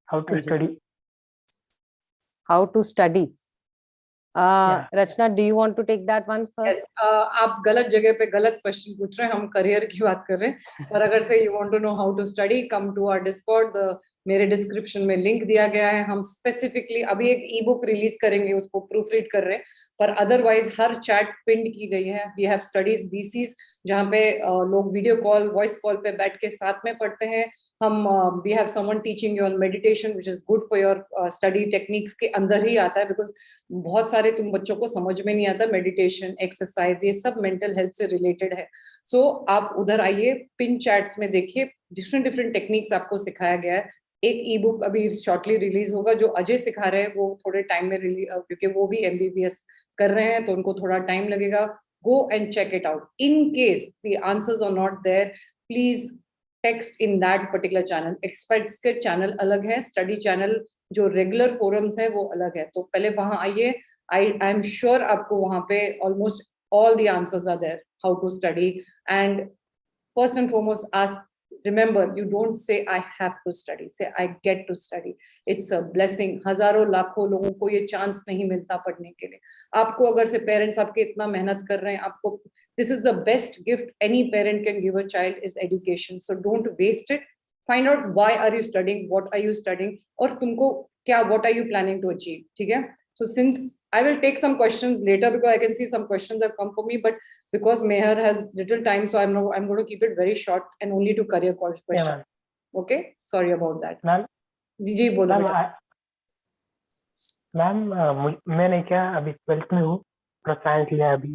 how to study. How to study? Yeah. Rachna, do you want to take that one first? Yes, आप गलत जगह पे गलत question पूछ रहे हैं. हम career की बात कर रहे हैं. पर अगर से you want to know how to study, come to our Discord. मेरे डिस्क्रिप्शन में लिंक दिया गया है. हम स्पेसिफिकली अभी एक ई बुक रिलीज करेंगे, उसको प्रूफ रीड कर रहे हैं, पर अदरवाइज हर चैट पिंड की गई है. वी हैव स्टडीज VCs जहाँ पे लोग वीडियो कॉल, वॉइस कॉल पे बैठ के साथ में पढ़ते हैं. हम we have someone teaching you on meditation which is good for your study techniques के अंदर ही आता है, बिकॉज बहुत सारे तुम बच्चों को समझ में नहीं आता. मेडिटेशन, एक्सरसाइज, ये सब मेंटल हेल्थ से रिलेटेड है. सो आप उधर आइए, पिन चैट्स में देखिए, डिफरेंट टेक्निक्स आपको सिखाया गया है. एक ई बुक अभी शॉर्टली रिलीज होगा जो अजय सिखा रहे हैं, वो थोड़े टाइम में रिलीज, क्योंकि वो भी MBBS कर रहे हैं तो उनको थोड़ा टाइम लगेगा. Go and check it out. In case the answers are not there, please text in that particular channel. Experts के चैनल अलग है, स्टडी चैनल जो रेगुलर फोरम्स है वो अलग है. तो पहले वहां आइए. आई एम श्योर आपको वहां पे almost all the answers are there, how to study. And first and foremost, remember, you don't say I have to study, say I get to study. It's a blessing. हजारों लाखों लोगों को ये chance नहीं मिलता पढ़ने के लिए. आपको अगर से पेरेंट्स आपके इतना मेहनत कर रहे हैं, आपको this is the best gift any parent can give a child is education. So don't waste it. Find out why are you studying, what are you studying, और तुमको क्या, what are you planning to achieve. ठीक है? So since I will take some questions later because I can see some questions have come for me, but because Mehar has little time, so I'm going to keep it very short and only to career questions. Yeah, ma'am. Okay, sorry about that. Ma'am, जी बोलो. Ma'am मैंने क्या अभी 12th में हूँ और science लिया अभी,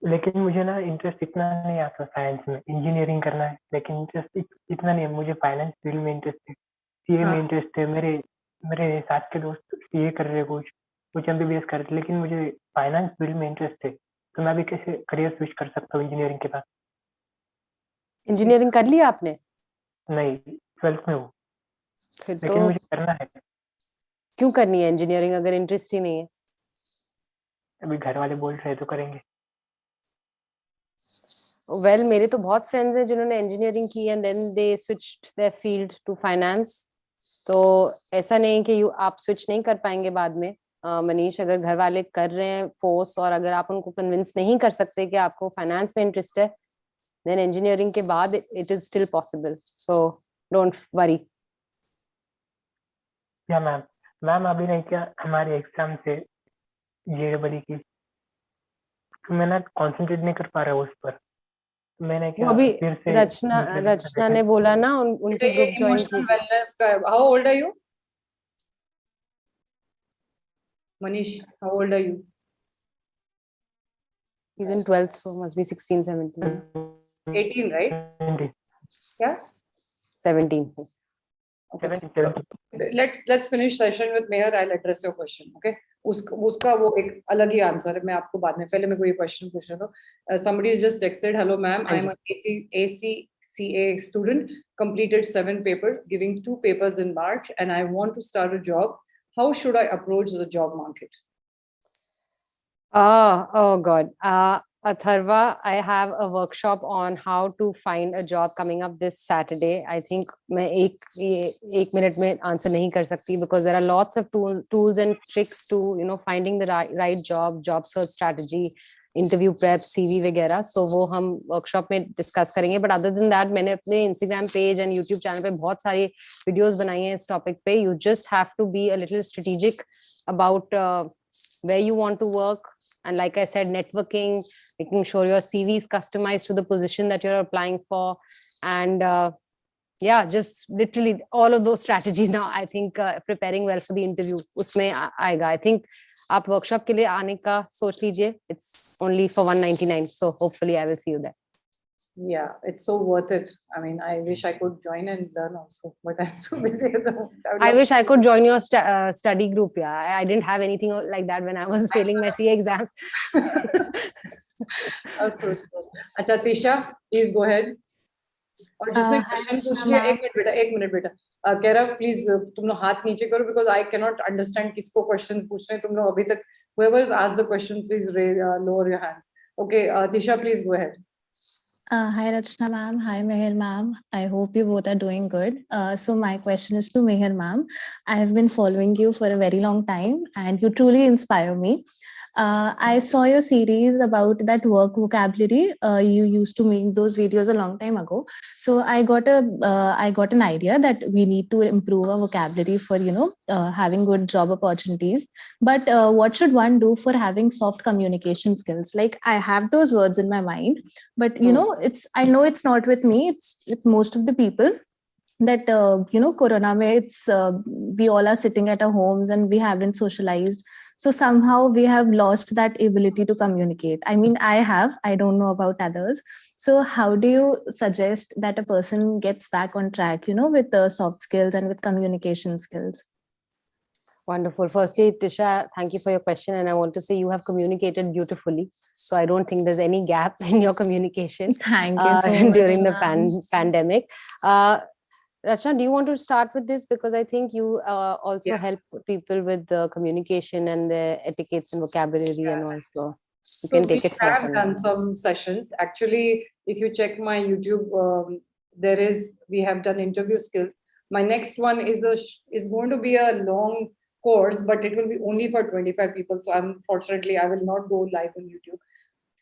लेकिन मुझे ना इंटरेस्ट इतना नहीं आता साइंस में. इंजीनियरिंग करना है लेकिन इंटरेस्ट इतना नहीं है. मुझे फाइनेंस फील्ड में इंटरेस्ट है, CA में इंटरेस्ट है. मेरे साथ के दोस्त CA कर रहे, कुछ MBBS कर रहे, लेकिन मुझे फाइनेंस फील्ड में इंटरेस्ट है. तो मैं अभी कैसे करियर स्विच कर सकता हूँ इंजीनियरिंग के बाद? इंजीनियरिंग कर लिया आपने? नहीं, 12th में हूँ, फिर लेकिन तो मुझे करना है. क्यों करनी है इंजीनियरिंग अगर इंटरेस्ट ही नहीं है? अभी घर वाले बोल रहे तो करेंगे. वेल, मेरे तो बहुत फ्रेंड्स हैं जिन्होंने इंजीनियरिंग की and then they switched their field to finance. तो ऐसा नहीं कि आप स्विच नहीं कर पाएंगे बाद में. मनीष, अगर घर वाले कर रहे हैं फोर्स और अगर आप उनको कन्विंस नहीं कर सकते कि आपको फाइनेंस में इंटरेस्ट है, देन इंजीनियरिंग के बाद it is still possible. So don't worry. या मैम अभी नहीं क्या हमारे एग्जाम से JEE की, तो मैं ना कॉन्सेंट्रेट नहीं कर पा रहा हूँ उस पर. मैंने क्या अभी फिर से रचना ने बोला ना उनकी ग्रुप ज्वाइन इमोशनल वेलनेस का. How old are you Manish? How old are you? He's in 12th, so must be 16, 17. 18, right? Yeah. 17. Let's finish session with Mehar. I'll address your question. Okay. उसका वो एक अलग ही answer है. मैं आपको बाद में, पहले मैं कोई क्वेश्चन पूछ रहा था. Somebody has just texted, hello ma'am, I'm a CA student, completed 7 papers, giving 2 papers in March, and I want to start a job. How should I approach the job market? Oh God. Atharva, I have a workshop on how to find a job coming up this Saturday. I think मैं एक minute में answer नहीं कर सकती because there are lots of tools and tricks to finding the right job search strategy, interview prep, CV वगैरह. So वो हम workshop में discuss करेंगे. But other than that, मैंने अपने Instagram page and YouTube channel पे बहुत सारी videos बनाई हैं इस topic पे. You just have to be a little strategic about where you want to work. And like I said, networking, making sure your CV is customized to the position that you're applying for. And just literally all of those strategies now, I think preparing well for the interview. Usme aayega. I think aap workshop ke liye aane ka soch lijiye. It's only for 199. So hopefully I will see you there. Yeah, it's so worth it. I mean, I wish I could join and learn also, but I'm so busy at the moment. I wish I could join your study group. Yeah, I didn't have anything like that when I was failing my CA exams. अच्छा Tisha, please go ahead. और जिसने question पूछ लिया, एक minute बेटा, कह रहा please तुम लोग हाथ नीचे करो because I cannot understand किसको क्वेश्चन पूछ रहे हैं तुम लोग अभी तक. Whoever has asked the question, please lower your hands. Okay, Tisha, please go ahead. Hi Rachna ma'am, hi Mehar ma'am. I hope you both are doing good. So my question is to Mehar ma'am. I have been following you for a very long time and you truly inspire me. I saw your series about that work vocabulary. You used to make those videos a long time ago. So I got an idea that we need to improve our vocabulary for having good job opportunities. But what should one do for having soft communication skills? Like I have those words in my mind, but I know it's not with me. It's with most of the people. That corona mein it's we all are sitting at our homes and we haven't socialized, so somehow we have lost that ability to communicate. I mean, I don't know about others. So how do you suggest that a person gets back on track with the soft skills and with communication skills? Wonderful. Firstly, Tisha, thank you for your question. And I want to say you have communicated beautifully. So I don't think there's any gap in your communication. Thank you so much, during the pandemic. Rachna, do you want to start with this? Because I think you also help people with the communication and the etiquettes and vocabulary and also you can take it further. We have done some sessions. Actually, if you check my YouTube, we have done interview skills. My next one is going to be a long course, but it will be only for 25 people. So unfortunately, I will not go live on YouTube.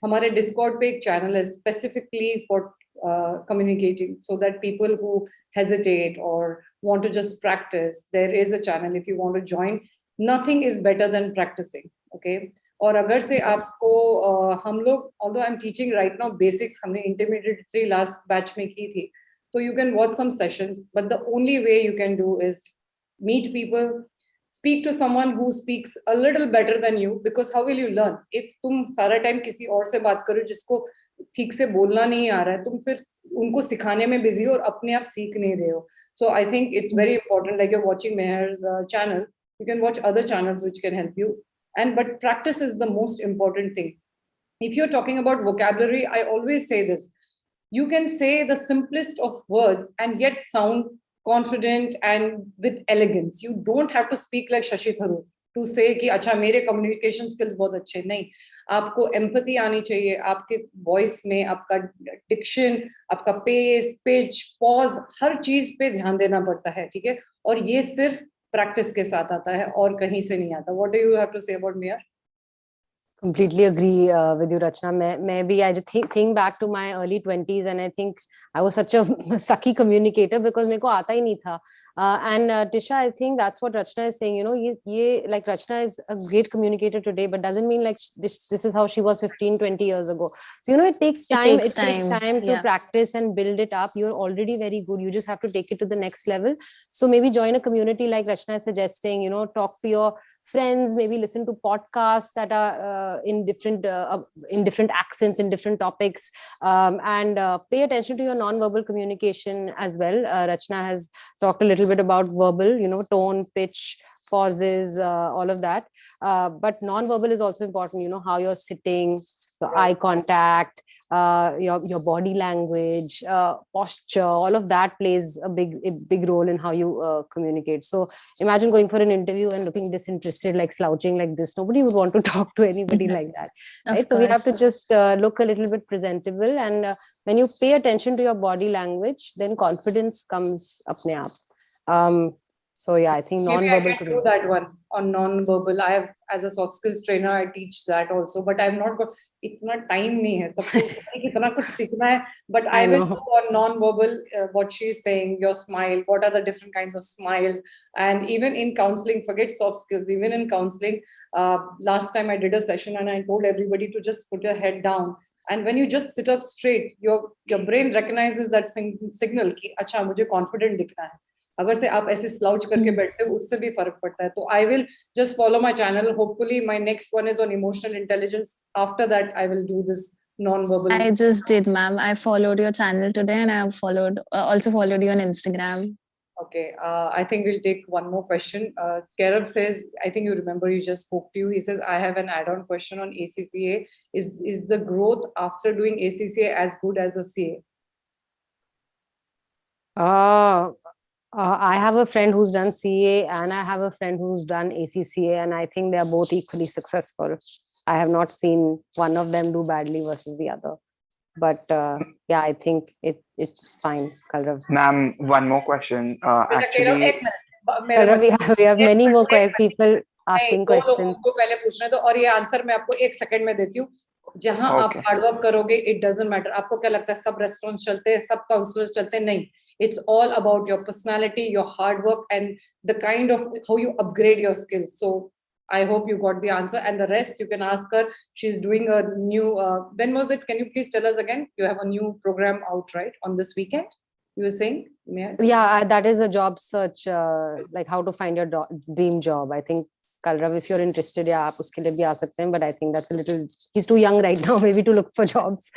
हमारे Discord पे एक channel is specifically for communicating, so that people who hesitate or want to just practice, there is a channel if you want to join. Nothing is better than practicing. Okay. और अगर से आपको हम लोग, although I'm teaching right now basics, हमने intermediate last batch में की थी, so you can watch some sessions, but the only way you can do is meet people, speak to someone who speaks a little better than you, because how will you learn? If तुम सारा time किसी और से बात करो जिसको ठीक से बोलना नहीं आ रहा है, तुम फिर उनको सिखाने में बिजी हो और अपने आप सीख नहीं रहे हो. So I think it's very important, like you're watching Mehar's channel, you can watch other channels which can help you. But practice is the most important thing. If you're talking about vocabulary, I always say this. You can say the simplest of words and yet sound confident and with elegance. You don't have to speak like Shashi Tharoor to say कि अच्छा मेरे communication skills बहुत अच्छे. नहीं, आपको empathy आनी चाहिए, आपके voice में, आपका diction, आपका pace, pitch, pause, हर चीज पे ध्यान देना पड़ता है, ठीक है? और ये सिर्फ practice के साथ आता है और कहीं से नहीं आता. What do you have to say about Mehar? Completely agree with you, Rachna. Maybe I just think back to my early 20s and I think I was such a sucky communicator because मेरे को आता ही नहीं था. And Tisha, I think that's what Rachna is saying. Like Rachna is a great communicator today, but doesn't mean like this is how she was 15, 20 years ago. So, it takes time. It takes time to practice and build it up. You're already very good. You just have to take it to the next level. So maybe join a community like Rachna is suggesting, talk to your friends, maybe listen to podcasts that are in different accents, in different topics, and pay attention to your non-verbal communication as well. Rachna has talked a little bit about verbal, tone, pitch, pauses, all of that. But non-verbal is also important, how you're sitting, your eye contact, your body language, posture, all of that plays a big role in how you communicate. So imagine going for an interview and looking disinterested, like slouching like this. Nobody would want to talk to anybody like that, right? So we have to just look a little bit presentable, and when you pay attention to your body language, then confidence comes apne aap. So yeah, I think Maybe I non-verbal. can do that one on non-verbal. I have, as a soft skills trainer, I teach that also. But I'm not got इतना time नहीं है सबको इतना कुछ सीखना है. But I will do on non-verbal what she's saying, your smile, what are the different kinds of smiles, and even in counseling, forget soft skills. Even in counseling, last time I did a session and I told everybody to just put your head down. And when you just sit up straight, your brain recognizes that signal कि अच्छा मुझे confident दिखना है. अगर से आप ऐसे slouch करके बैठते हो उससे भी फर्क पड़ता है. तो I will just follow my channel. Hopefully my next one is on emotional intelligence. After that I will do this non-verbal. I just did, ma'am. I followed your channel today, and I have also followed you on Instagram. Okay, I think we'll take one more question. Kairav says, I think you remember, you just spoke to you. He says, I have an add-on question on ACCA. Is the growth after doing ACCA as good as a CA? I have a friend who's done CA, and I have a friend who's done ACCA, and I think they're both equally successful. I have not seen one of them do badly versus the other. But yeah, I think it's fine. Kalrav. Ma'am, one more question. Actually, Kalrav, we have many more people asking questions. को पहले पूछना है तो, और ये answer मैं आपको 1 second में देती हूँ. जहां आप हार्ड वर्क करोगे, इट डजंट मैटर. आपको क्या लगता है सब रेस्टोरेंट्स चलते हैं, सब काउंसलर्स चलते हैं? नहीं. It's all about your personality, your hard work, and the kind of how you upgrade your skills. So I hope you got the answer, and the rest you can ask her. She's doing a new, when was it? Can you please tell us again? You have a new program out, right? On this weekend, you were saying, Mehar? Yeah, that is a job search, like how to find your dream job. I think, Kalrav, if you're interested, yeah, आप उसके लिए भी आ सकते हैं, but I think that's a little, he's too young right now maybe to look for jobs.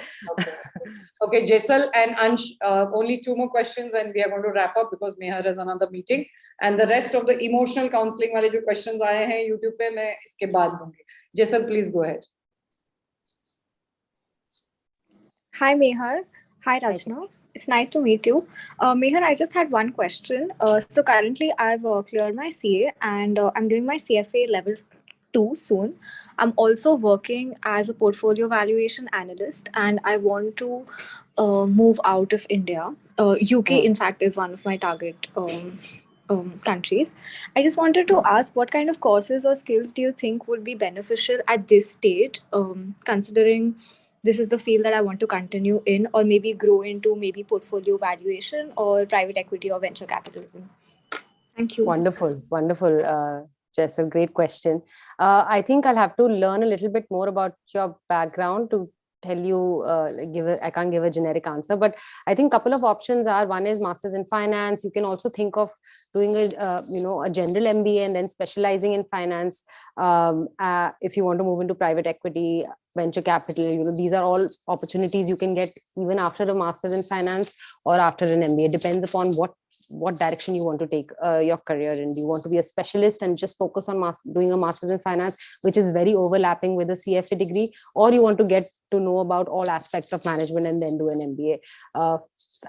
Okay, Jaisal and Ansh, only 2 more questions and we are going to wrap up because Mehar has another meeting, and the rest of the emotional counseling वाले जो questions आए हैं YouTube पे, मैं इसके बाद दूंगी. Jaisal, please go ahead. Hi Mehar. Hi Rachna. It's nice to meet you. Mehar, I just had one question. So currently I've cleared my CA and I'm doing my CFA level 2 soon. I'm also working as a portfolio valuation analyst, and I want to move out of India. UK, in fact, is one of my target countries. I just wanted to ask, what kind of courses or skills do you think would be beneficial at this stage, considering this is the field that I want to continue in, or maybe grow into maybe portfolio valuation or private equity or venture capitalism? Thank you. Wonderful. Jaisal, great question. I think I'll have to learn a little bit more about your background to tell you, I can't give a generic answer, but I think a couple of options are, one is masters in finance. You can also think of doing a general MBA and then specializing in finance. If you want to move into private equity, venture capital, these are all opportunities you can get even after a master's in finance or after an MBA. It depends upon what direction you want to take your career in. Do you want to be a specialist and just focus on doing a master's in finance, which is very overlapping with a CFA degree, or you want to get to know about all aspects of management and then do an MBA?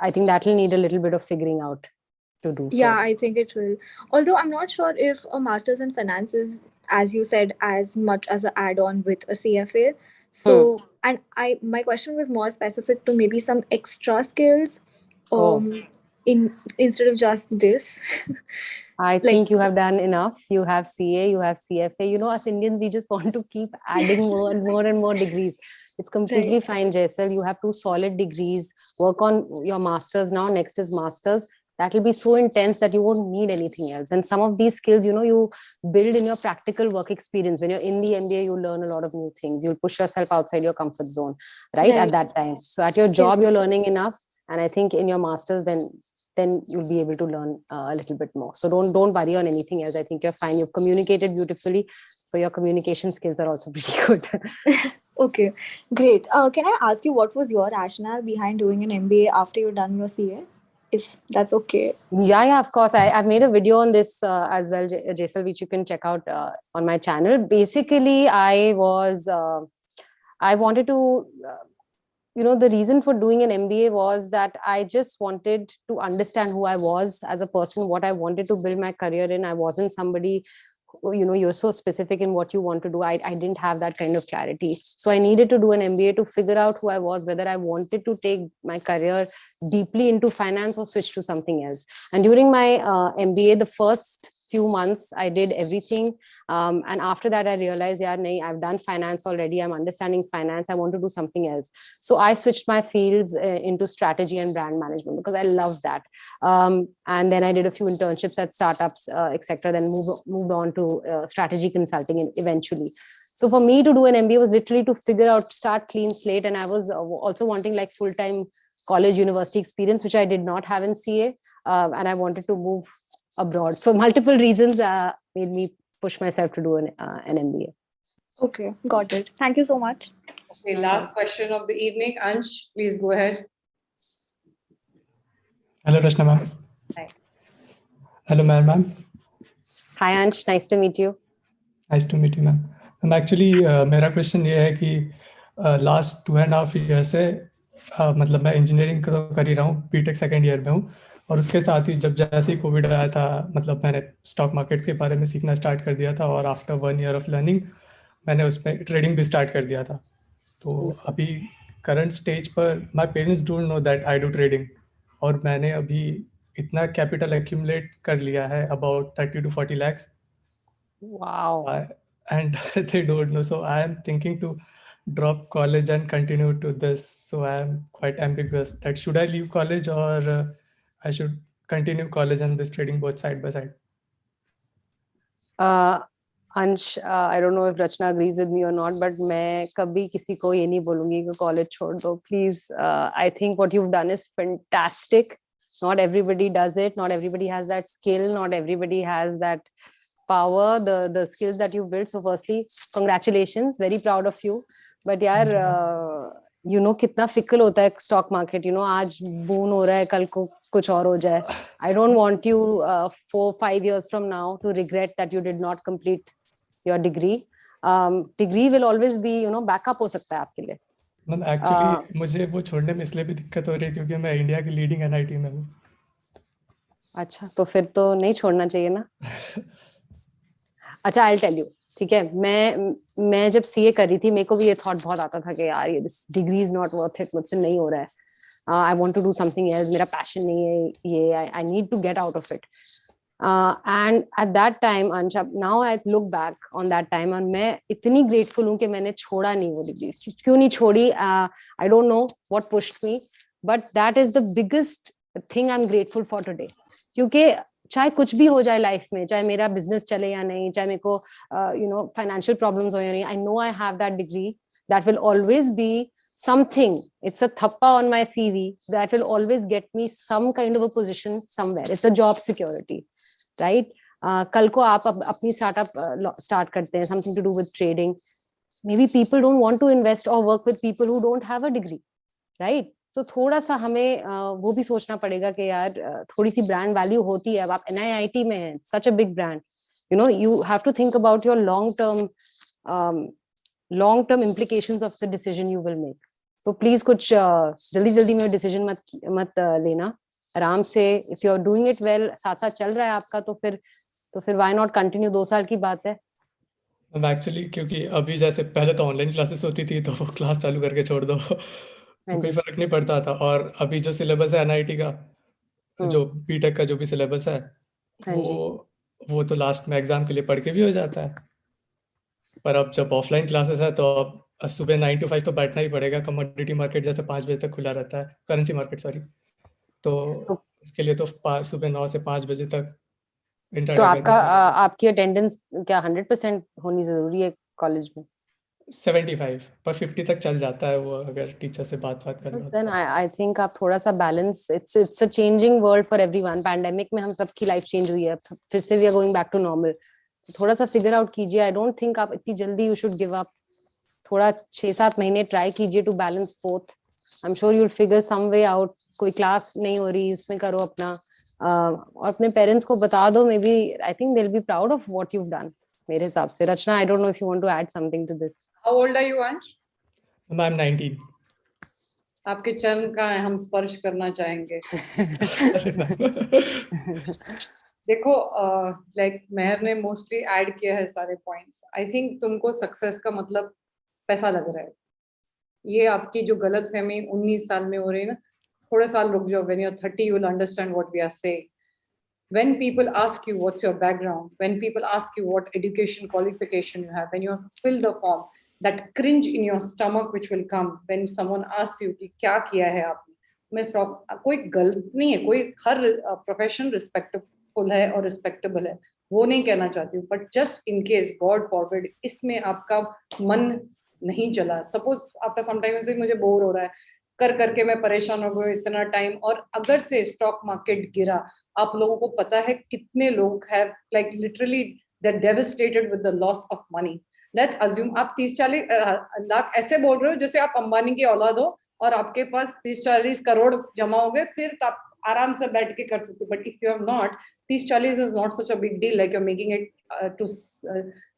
I think that will need a little bit of figuring out to do. Yeah, first. I think it will. Although I'm not sure if a master's in finance is, as you said, as much as an add-on with a CFA. So, and my question was more specific to maybe some extra skills instead of just this. I think you have done enough. You have CA, you have CFA. Us Indians, we just want to keep adding more and more and more degrees. It's completely fine, Jaisal. You have 2 solid degrees. Work on your masters now. Next is masters. That will be so intense that you won't need anything else. And some of these skills, you build in your practical work experience. When you're in the MBA, you learn a lot of new things. You'll push yourself outside your comfort zone, right? At that time. So at your job, you're learning enough. And I think in your masters, then you'll be able to learn a little bit more. So don't worry on anything else. I think you're fine. You've communicated beautifully. So your communication skills are also pretty good. Okay, great. Can I ask you, what was your rationale behind doing an MBA after you've done your CA? if that's okay. Yeah, of course. I've made a video on this as well, Jaisal, which you can check out on my channel. Basically, I wanted to, the reason for doing an MBA was that I just wanted to understand who I was as a person, what I wanted to build my career in. I wasn't somebody, you're so specific in what you want to do. I didn't have that kind of clarity. So I needed to do an MBA to figure out who I was, whether I wanted to take my career deeply into finance or switch to something else. And during my MBA, the first few months, I did everything. And after that, I realized, yeah, I've done finance already. I'm understanding finance. I want to do something else. So I switched my fields into strategy and brand management because I love that. And then I did a few internships at startups, etc. Then moved on to strategy consulting eventually. So for me to do an MBA was literally to figure out, start clean slate. And I was also wanting like full-time college university experience, which I did not have in CA. And I wanted to move abroad. So multiple reasons made me push myself to do an MBA. Okay, got it. Thank you so much. Okay, last question of the evening. Ansh, please go ahead. Hello, Rachna ma'am. Hi. Hello, ma'am. Hi, Ansh. Nice to meet you. Nice to meet you, ma'am. Actually, मेरा question ये है कि last 2.5 year से मतलब मैं engineering कर ही रहा हूँ, बीटेक सेकेंड ईयर में हूँ, और उसके साथ ही जब जैसे ही कोविड आया था, मतलब मैंने स्टॉक मार्केट के बारे में सीखना स्टार्ट कर दिया था, और आफ्टर 1 ईयर ऑफ लर्निंग मैंने उसमें ट्रेडिंग भी स्टार्ट कर दिया था. तो अभी करंट स्टेज पर my parents don't know that I do trading, और मैंने अभी इतना कैपिटल एक्यूमुलेट कर लिया है, about 30 to 40 lakhs. Wow. And they don't know. So I am thinking to drop college and continue to this. So I am quite ambiguous that should I leave college or I should continue college and this trading both side by side. Ansh, I don't know if Rachna agrees with me or not, but मैं कभी किसी को ये नहीं बोलूँगी कि college छोड़ दो. Please, I think what you've done is fantastic. Not everybody does it. Not everybody has that skill. Not everybody has that power, the skills that you've built. So firstly, congratulations. Very proud of you. But यार, कितना fickle होता है stock market. आज boon हो रहा है, कल को कुछ और हो जाए. I don't want you 4-5 years from now to regret that you did not complete your degree. Degree will always be, backup हो सकता है आपके लिए. Actually, मुझे वो छोड़ने में इसलिए भी दिक्कत हो रही है क्योंकि मैं इंडिया की लीडिंग NIT में हूँ. अच्छा, तो फिर तो नहीं छोड़ना चाहिए ना. अच्छा, I'll tell you. ठीक है, मैं जब CA कर रही थी, मेरे को भी ये थॉट बहुत आता था कि यार ये this degree is not worth it, मुझसे नहीं हो रहा है. I want to do something else. मेरा passion नहीं है ये. I need to get out of it. And at that time, Ansha, now I look back on that time और मैं इतनी grateful हूँ कि मैंने छोड़ा नहीं वो डिग्री. क्यों नहीं छोड़ी? I don't know what pushed me, but that is the biggest thing I'm grateful for today. क्योंकि चाहे कुछ भी हो जाए लाइफ में, चाहे मेरा बिजनेस चले या नहीं, चाहे मेरे को फाइनेंशियल प्रॉब्लम्स हो या नहीं, I know I have that degree that will always be something. It's a thappa on my CV that will always get me some kind of a position somewhere. It's a job security, right? कल को आप अपनी startup start करते हैं, something to do with trading. Maybe people don't want to invest or work with people who don't have a degree, right? So थोड़ा सा हमें वो भी सोचना पड़ेगा कि यार थोड़ी सी ब्रांड वैल्यू होती है. अब आप NIIT में हैं, such a big brand, you have to think about your long term implications of the decision you will make. तो प्लीज कुछ जल्दी में डिसीजन मत लेना, आराम से. If you are doing it well, साथ साथ चल रहा है आपका, तो फिर व्हाई नॉट कंटिन्यू. 2 साल की बात है. एक्चुअली क्योंकि अभी जैसे पहले तो ऑनलाइन क्लासेस होती थी, तो वो क्लास चालू करके छोड़ दो तो कोई फर्क नहीं पड़ता था. और अभी जो सिलेबस है NIT का, जो बीटेक का जो भी सिलेबस है, वो तो लास्ट में एग्जाम के लिए पढ़ के भी हो जाता है. पर अब जब ऑफलाइन क्लासेस है तो अब सुबह 9 to 5 तो बैठना ही पड़ेगा. कमोडिटी मार्केट जैसे 5 बजे तक खुला रहता है, करेंसी मार्केट सॉरी, तो उसके लिए तो सुबह 9 से 5 बजे तक. तो आपकी अटेंडेंस क्या 100% होनी जरूरी है कॉलेज में? 75 पर 50 तक चल जाता है वो, अगर टीचर से बात कर लो. Then I think आप थोड़ा सा balance. It's a changing world for everyone. Pandemic में हम सबकी लाइफ चेंज हुई है, फिर से we are going back to normal. थोड़ा सा फिगर आउट कीजिए. आई डोंट थिंक आप इतनी जल्दी यू शुड गिव अप. थोड़ा 6-7 महीने ट्राई कीजिए to balance both. I'm sure you'll figure some way out. कोई class नहीं हो रही, इसमें करो अपना, और अपने parents को बता दो. Maybe I think they'll be proud of what you've done. मेरे हिसाब से. Rachna, I don't know if you want to add something to this. How old are you, Ansh? I'm 19. आपके चरण का हम स्पर्श करना चाहेंगे. देखो, लाइक मेहर ने मोस्टली ऐड किया है सारे पॉइंट्स. आई थिंक तुमको सक्सेस का मतलब पैसा लग रहा है. ये आपकी जो गलत फहमी 19 साल में हो रही है ना, थोड़े साल रुक जाओ. When you are 30 you will understand what we are saying. When people ask you what's your background, when people ask you what education qualification you have, when you have to fill the form, that cringe in your stomach which will come when someone asks you कि क्या किया है आपने. मैं stop, कोई गलत नहीं है, कोई हर प्रोफेशन रिस्पेक्टफुल है और रिस्पेक्टेबल है, वो नहीं कहना चाहती हूँ. But just in case God forbid इसमें आपका मन नहीं चला, सपोज आफ्टर सम टाइम से मुझे बोर हो रहा है, कर करके मैं परेशान हो गई इतना टाइम, और अगर से स्टॉक मार्केट गिरा, आप लोगों को पता है कितने लोग हैं like literally they are devastated with the loss of money. Let's assume आप 30-40 लाख ऐसे बोल रहे हो जैसे आप अंबानी की औलाद हो और आपके पास 30-40 करोड़ जमा हो गए, फिर तो आप आराम से बैठ के कर सकते हो. But if you have not, 30-40 is not such a big deal like you are making it to.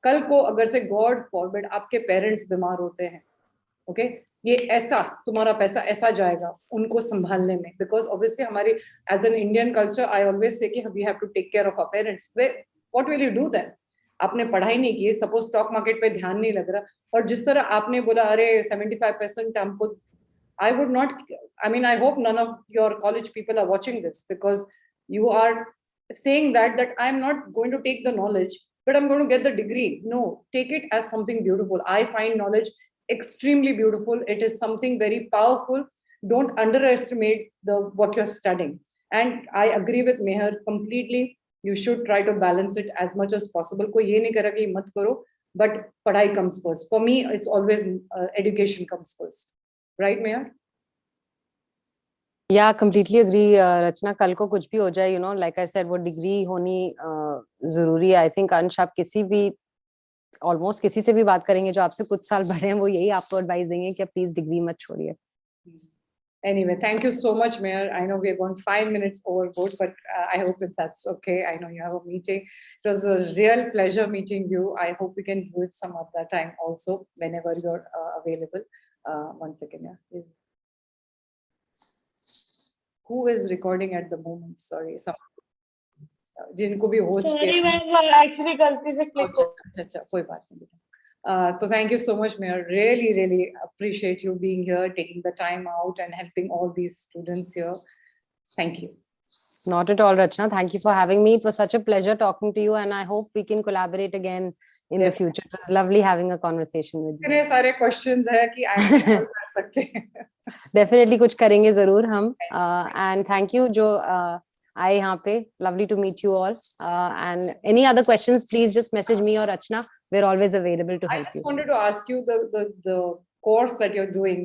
कल को अगर से गॉड फॉरबिड आपके पेरेंट्स बीमार होते हैं, ओके, ये ऐसा तुम्हारा पैसा ऐसा जाएगा उनको संभालने में. बिकॉज ऑब्वियसली हमारी as an Indian culture I always say कि we have to take care of our parents. What will you do then? आपने पढ़ाई नहीं की, सपोज स्टॉक मार्केट पे ध्यान नहीं लग रहा, और जिस तरह आपने बोला अरे 75% हमको, I would not, I mean, I hope none of your college people are watching this, because you are saying that I'm not going to take the knowledge, but I'm going to get the degree. No, take it as something beautiful. I find knowledge extremely beautiful. It is something very powerful. Don't underestimate what you're studying. And I agree with Mehar completely. You should try to balance it as much as possible. कोई ये नहीं करा कि मत करो, but पढ़ाई comes first. For me, it's always education comes first. Right, Mehar? Yeah, completely agree, Rachna. कल को कुछ भी हो जाए, you know, like I said, वो डिग्री होनी जरूरी है. I think अंश आप किसी भी ऑलमोस्ट किसी से भी बात करेंगे जो आपसे कुछ साल बड़े हैं, वो यही आपको एडवाइस देंगे कि आप प्लीज डिग्री मत छोड़िए. Anyway, thank you so much, Mehar. I know we are going 5 minutes overboard, but I hope if that's okay. I know you have a meeting. It was a real pleasure meeting you. I hope we can do it some other time also, whenever you're available. One second, yeah. Who is recording at the moment? Sorry, जिनको भी host Sorry, मैं actually गलती से click हो. अच्छा, कोई बात नहीं. So thank you so much, Mehar. Really appreciate you being here, taking the time out and helping all these students here. Thank you. Not at all, Rachna. Thank you for having me. It was such a pleasure talking to you, and I hope we can collaborate again in the future. It was lovely having a conversation with you. इतने सारे questions है कि answer कर सकते हैं. Definitely कुछ करेंगे जरूर हम. And thank you जो आए यहाँ पे. Lovely to meet you all. And any other questions, please just message me or Rachna. We're always available to help you. I just wanted to ask you the course that you're doing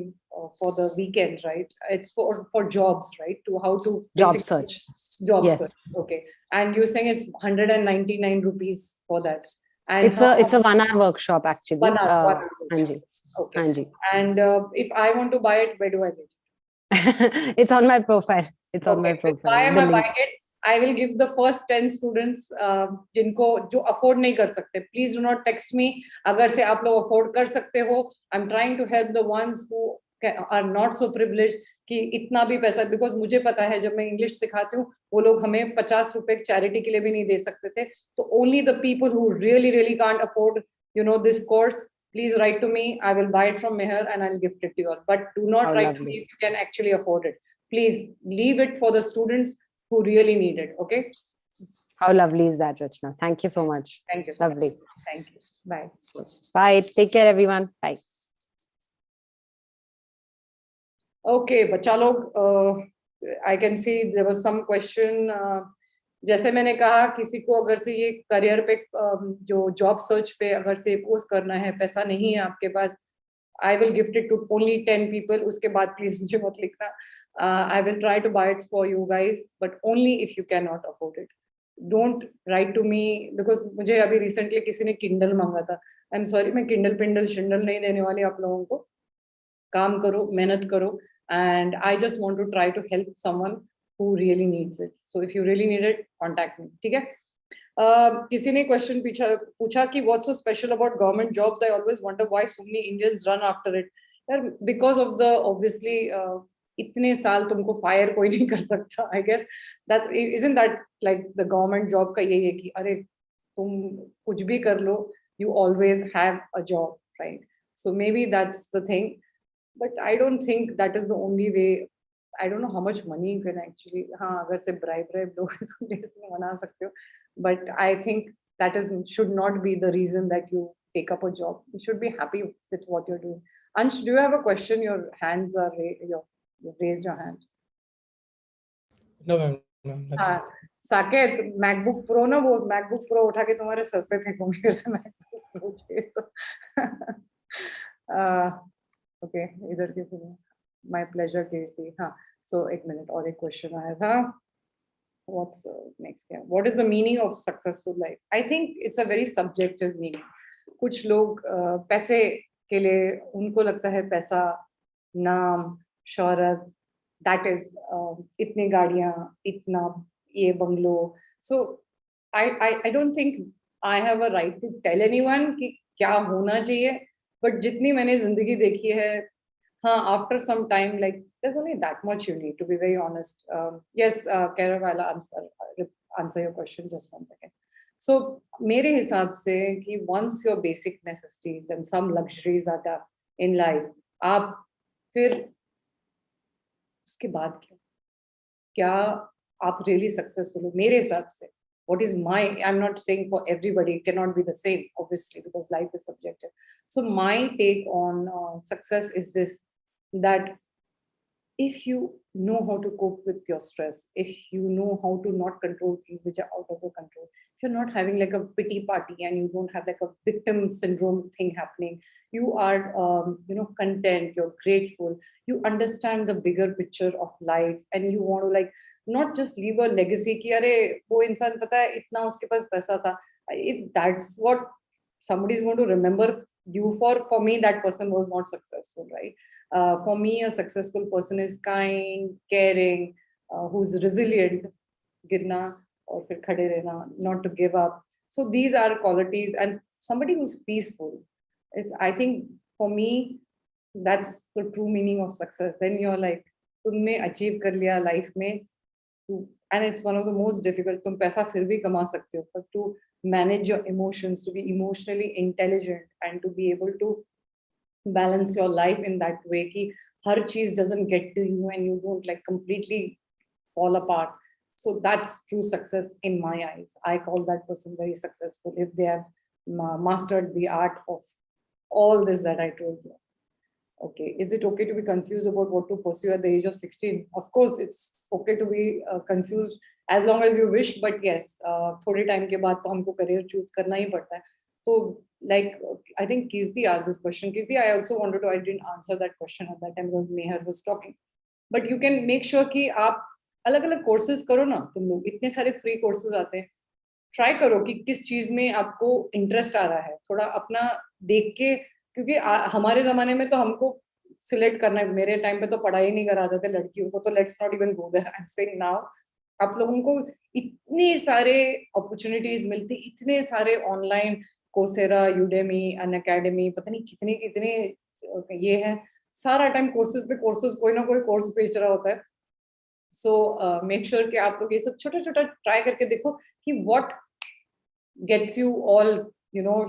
for the weekend, right? It's for jobs, right? To how to job search. Job yes. search. Okay. And you're saying it's 199 rupees for that. And it's a 1 hour workshop actually. 1 hour. Hanji. Okay. Hanji. And if I want to buy it, where do I get it? It's on my profile. It's on my profile. Why am I buying it? I will give the first 10 students जिनको जो afford नहीं कर सकते. Please do not text me. अगर से आप लोग afford कर सकते हो, I'm trying to help the ones who are not so privileged कि इतना भी पैसा, because मुझे पता है जब मैं English सिखाती हूँ वो लोग हमें 50 रुपए charity के लिए भी नहीं दे सकते थे. So only the people who really can't afford, you know, this course, please write to me. I will buy it from Mehar and I'll gift it to you all. But do not write to me if you can actually afford it. Please leave it for the students who really need it. Okay. How lovely is that, Rachna? Thank you so much. Thank you. Lovely. Thank you. Bye. Bye. Take care, everyone. Bye. Okay, बच्चा लोग, I can see there was some question. जैसे मैंने कहा किसी को अगर से ये करियर पे जो जॉब सर्च पे अगर से पोस्ट करना है, पैसा नहीं है आपके पास, I will gift it to only 10 people. उसके बाद प्लीज मुझे मत लिखना. I will try to buy it for you guys, but only if you cannot afford it. Don't write to me because मुझे अभी recently किसी ने Kindle मांगा था. I'm sorry, मैं Kindle पिंडल शिंडल नहीं देने वाली आप लोगों को. काम करो, मेहनत करो. and I just want to try to help someone who really needs it. So if you really need it, contact me. ठीक है? किसी ने क्वेश्चन पूछा कि what's so special about government jobs? I always wonder why so many Indians run after it. Because of the obviously इतने साल तुमको fire कोई नहीं कर सकता. I guess that isn't that like the government job का यही है कि अरे तुम कुछ भी कर लो, you always have a job, right? So maybe that's the thing, but I don't think that is the only way. I don't know how much money you can actually, हाँ अगर से bribe लोगे तो इसमें बना सकते हो, but I think that should not be the reason that you take up a job. You should be happy with what you're doing. Ansh, do you have a question? Your hands are you raised your hand. No, ma'am. हाँ, Saket MacBook Pro ना, वो MacBook Pro उठा के तुम्हारे sir पे फेंकूंगी ऐसे MacBook Pro चाहिए तो. Okay, इधर किसी ने. My pleasure, Kirti. हाँ, so एक मिनट और एक क्वेश्चन आया था. What's next? Yeah. What is the meaning of successful life? I think it's a very subjective meaning. कुछ लोग पैसे के लिए उनको लगता है पैसा, नाम, शोहरत, that is इतनी गाड़ियाँ, इतना ये bungalow. So I don't think I have a right to tell anyone कि क्या होना चाहिए. But जितनी मैंने जिंदगी देखी है, हाँ, after some time, like there's only that much you need, to be very honest. Yes, Kairav, I'll answer your question, just 1 second. So मेरे हिसाब से कि once your basic necessities and some luxuries are done in life, आप फिर उसके बाद क्या आप really successful हो? मेरे हिसाब से, what is my, I'm not saying for everybody, it cannot be the same, obviously, because life is subjective. So my take on success is this, that if you know how to cope with your stress, if you know how to not control things which are out of your control, if you're not having like a pity party and you don't have like a victim syndrome thing happening, you are content, you're grateful, you understand the bigger picture of life, and you want to like not just leave a legacy कि अरे वो इंसान पता है इतना उसके पास पैसा था. If that's what somebody is going to remember you for me, that person was not successful, right? For me, a successful person is kind, caring, who's resilient, गिरना और फिर खड़े रहना, not to give up. So these are qualities, and somebody who's peaceful. I think for me, that's the true meaning of success. Then you're like, तुमने achieve कर लिया life में, and it's one of the most difficult. तुम पैसा फिर भी कमा सकते हो, but to manage your emotions, to be emotionally intelligent, and to be able to balance your life in that way कि हर चीज doesn't get to you and you don't like completely fall apart. So that's true success in my eyes. I call that person very successful if they have mastered the art of all this that I told you. Okay, is it okay to be confused about what to pursue at the age of 16? Of course, it's okay to be confused as long as you wish, but yes, थोड़े time के बाद तो हमको career choose करना ही पड़ता है. So, like, I think Kirti asked this question. Kirti, I also wanted to, I didn't answer that question at that time when Mehar was talking. But you can make sure कि आप अलग-अलग courses करो ना, तुम लोग इतने सारे free courses आते हैं. Try करो कि किस चीज में आपको interest आ रहा है. थोड़ा अपना देख के, क्योंकि हमारे जमाने में तो हमको सिलेक्ट करना है. मेरे टाइम पे तो पढ़ाई नहीं कराते थे लड़कियों को, तो let's not even go there. I am saying now आप लोगों को इतने सारे अपॉर्चुनिटीज मिलती, इतने सारे online Coursera, Udemy, Unacademy, पता नहीं कितने कितने ये है. सारा टाइम कोर्सेज पे कोर्सेज, कोई ना कोई कोर्स बेच रहा होता है. सो मेक श्योर कि आप लोग ये सब छोटा छोटा ट्राई करके देखो कि what gets you all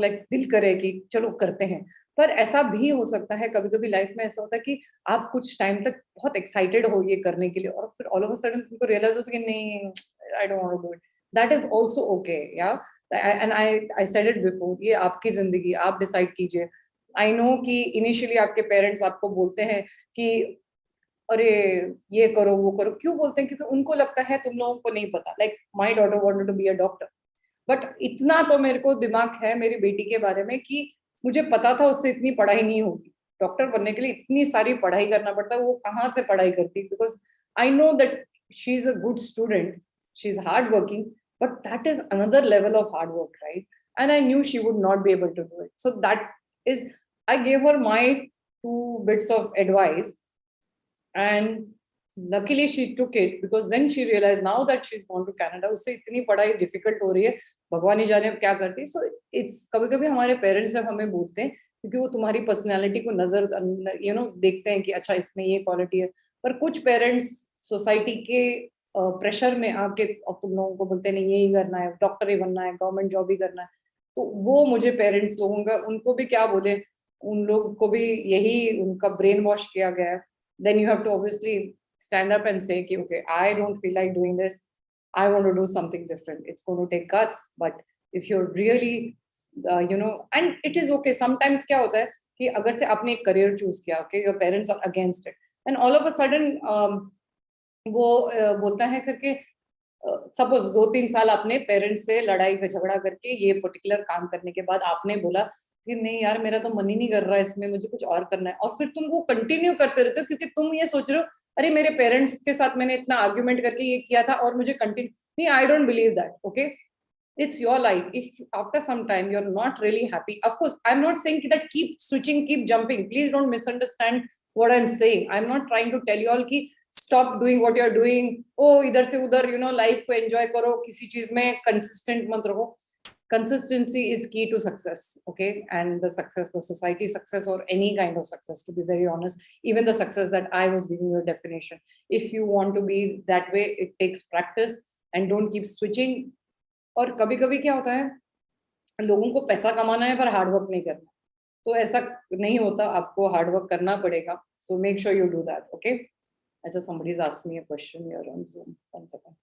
like दिल करे कि चलो करते हैं. पर ऐसा भी हो सकता है कभी कभी लाइफ में, ऐसा होता है कि आप कुछ टाइम तक बहुत एक्साइटेड हो ये करने के लिए और फिर ऑल ऑफ अ सडन तुमको रियलाइज होता है कि नहीं, I don't want to do it. That is also okay. या and I said it before, ये आपकी जिंदगी, आप डिसाइड कीजिए. आई नो कि इनिशियली आपके पेरेंट्स आपको बोलते हैं कि अरे ये करो वो करो. क्यों बोलते हैं? क्योंकि उनको लगता है तुम लोगों को नहीं पता. Like my daughter wanted to be a doctor, but इतना तो मेरे को दिमाग है मेरी बेटी के बारे में कि मुझे पता था उससे इतनी पढ़ाई नहीं होगी. डॉक्टर बनने के लिए इतनी सारी पढ़ाई करना पड़ता है, वो कहाँ से पढ़ाई करती? Because I know that she is a good student, she is hard working, but that is another level of hard work, right? And I knew she would not be able to do it. So that is, I gave her my 2 bits of advice and luckily she took it, because then she realized now that she's gone to Canada, उससे इतनी पढ़ाई difficult हो रही है, भगवान ही जाने अब क्या करती है. So it's कभी-कभी हमारे parents जब हमें बोलते हैं, क्योंकि वो तुम्हारी personality को नजर देखते हैं कि अच्छा इसमें ये quality है, पर कुछ parents society के प्रेशर में आके अब तुम लोगों को बोलते नहीं यही करना है, डॉक्टर ही बनना है, गवर्नमेंट जॉब ही करना है. तो वो मुझे पेरेंट्स लोगों का, उनको भी क्या बोले, उन लोग को भी यही उनका ब्रेन वॉश किया गया है. Then you have to obviously stand up and say कि okay, I don't feel like doing this, I want to do something different. It's going to take guts, but if you're really and it is okay. Sometimes क्या होता है कि अगर से आपने एक career choose किया, okay, your parents are against it, and all of a sudden वो बोलता है करके सपोज 2-3 साल आपने पेरेंट्स से लड़ाई झगड़ा करके ये पर्टिकुलर काम करने के बाद आपने बोला कि नहीं यार मेरा तो मन ही नहीं कर रहा है इसमें, मुझे कुछ और करना है, और फिर तुम वो कंटिन्यू करते रहते हो क्योंकि तुम ये सोच रहे हो अरे मेरे पेरेंट्स के साथ मैंने इतना आर्ग्यूमेंट करके ये किया था और मुझे कंटिन्यू नहीं. I don't believe that. Okay, it's your life. If after some time you're not really happy, of course I'm not saying that keep switching, keep jumping, please don't misunderstand what I'm saying. I'm not trying to tell you all ki stop doing what you're doing, oh idhar se udhar, life ko enjoy karo, kisi cheez mein consistent mat raho. Consistency is key to success, okay, and the success, the society success, or any kind of success, to be very honest, even the success that I was giving you a definition, if you want to be that way, it takes practice, and don't keep switching. और कभी कभी क्या होता है, लोगों को पैसा कमाना है पर हार्ड वर्क नहीं करना, तो ऐसा नहीं होता, आपको हार्ड वर्क करना पड़ेगा. So make sure you do that. Okay, अच्छा, somebody's asked me a question here on Zoom. 1 second.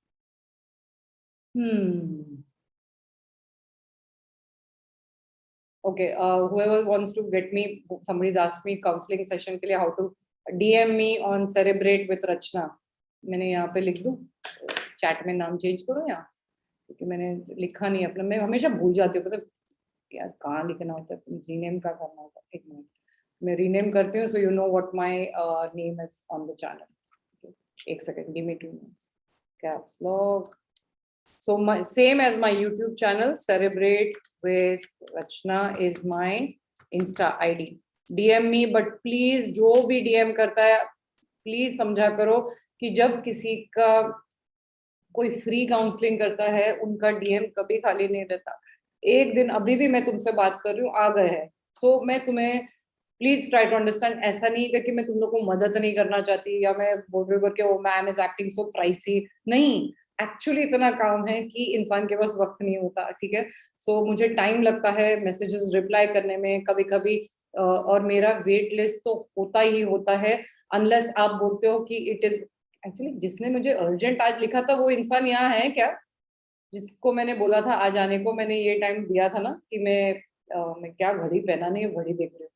Okay, whoever wants to get me, somebody's asked me counseling session के लिए how to DM me on Cerebrate with Rachna. मैंने यहाँ पे लिख दूँ, chat में नाम चेंज करो यहाँ, क्योंकि मैंने लिखा नहीं अपना, मैं हमेशा भूल जाती हूँ, पता यार कहाँ लिखना होता है, रीनेम का करना होता है. 1 मिनट, मैं रीनेम करती हूँ, so you know what my name is on the channel. 1 second, give me 2 minutes. Caps lock. So my same as my YouTube channel, Cerebrate with Rachna is my Insta ID. DM me, but please जो भी DM करता है please समझा करो कि जब किसी का कोई फ्री काउंसलिंग करता है उनका DM कभी खाली नहीं रहता. एक दिन अभी भी मैं तुमसे बात कर रही हूँ, आ गए हैं. सो मैं तुम्हें प्लीज ट्राई टू अंडरस्टैंड, ऐसा नहीं है कि मैं तुम लोग को मदद नहीं करना चाहती या मैं बोल रही हूँ कि वो ma'am is acting so pricey. नहीं, एक्चुअली इतना काम है कि इंसान के पास वक्त नहीं होता. ठीक है, सो मुझे टाइम लगता है मैसेजेस रिप्लाई करने में कभी कभी, और मेरा वेट लिस्ट तो होता ही होता है, अनलेस आप बोलते हो कि इट इज एक्चुअली, जिसने मुझे अर्जेंट आज लिखा था वो इंसान यहाँ है क्या, जिसको मैंने बोला था आज आने को, मैंने ये टाइम दिया था ना कि मैं क्या घड़ी पहना नहीं, घड़ी देख रही हूँ.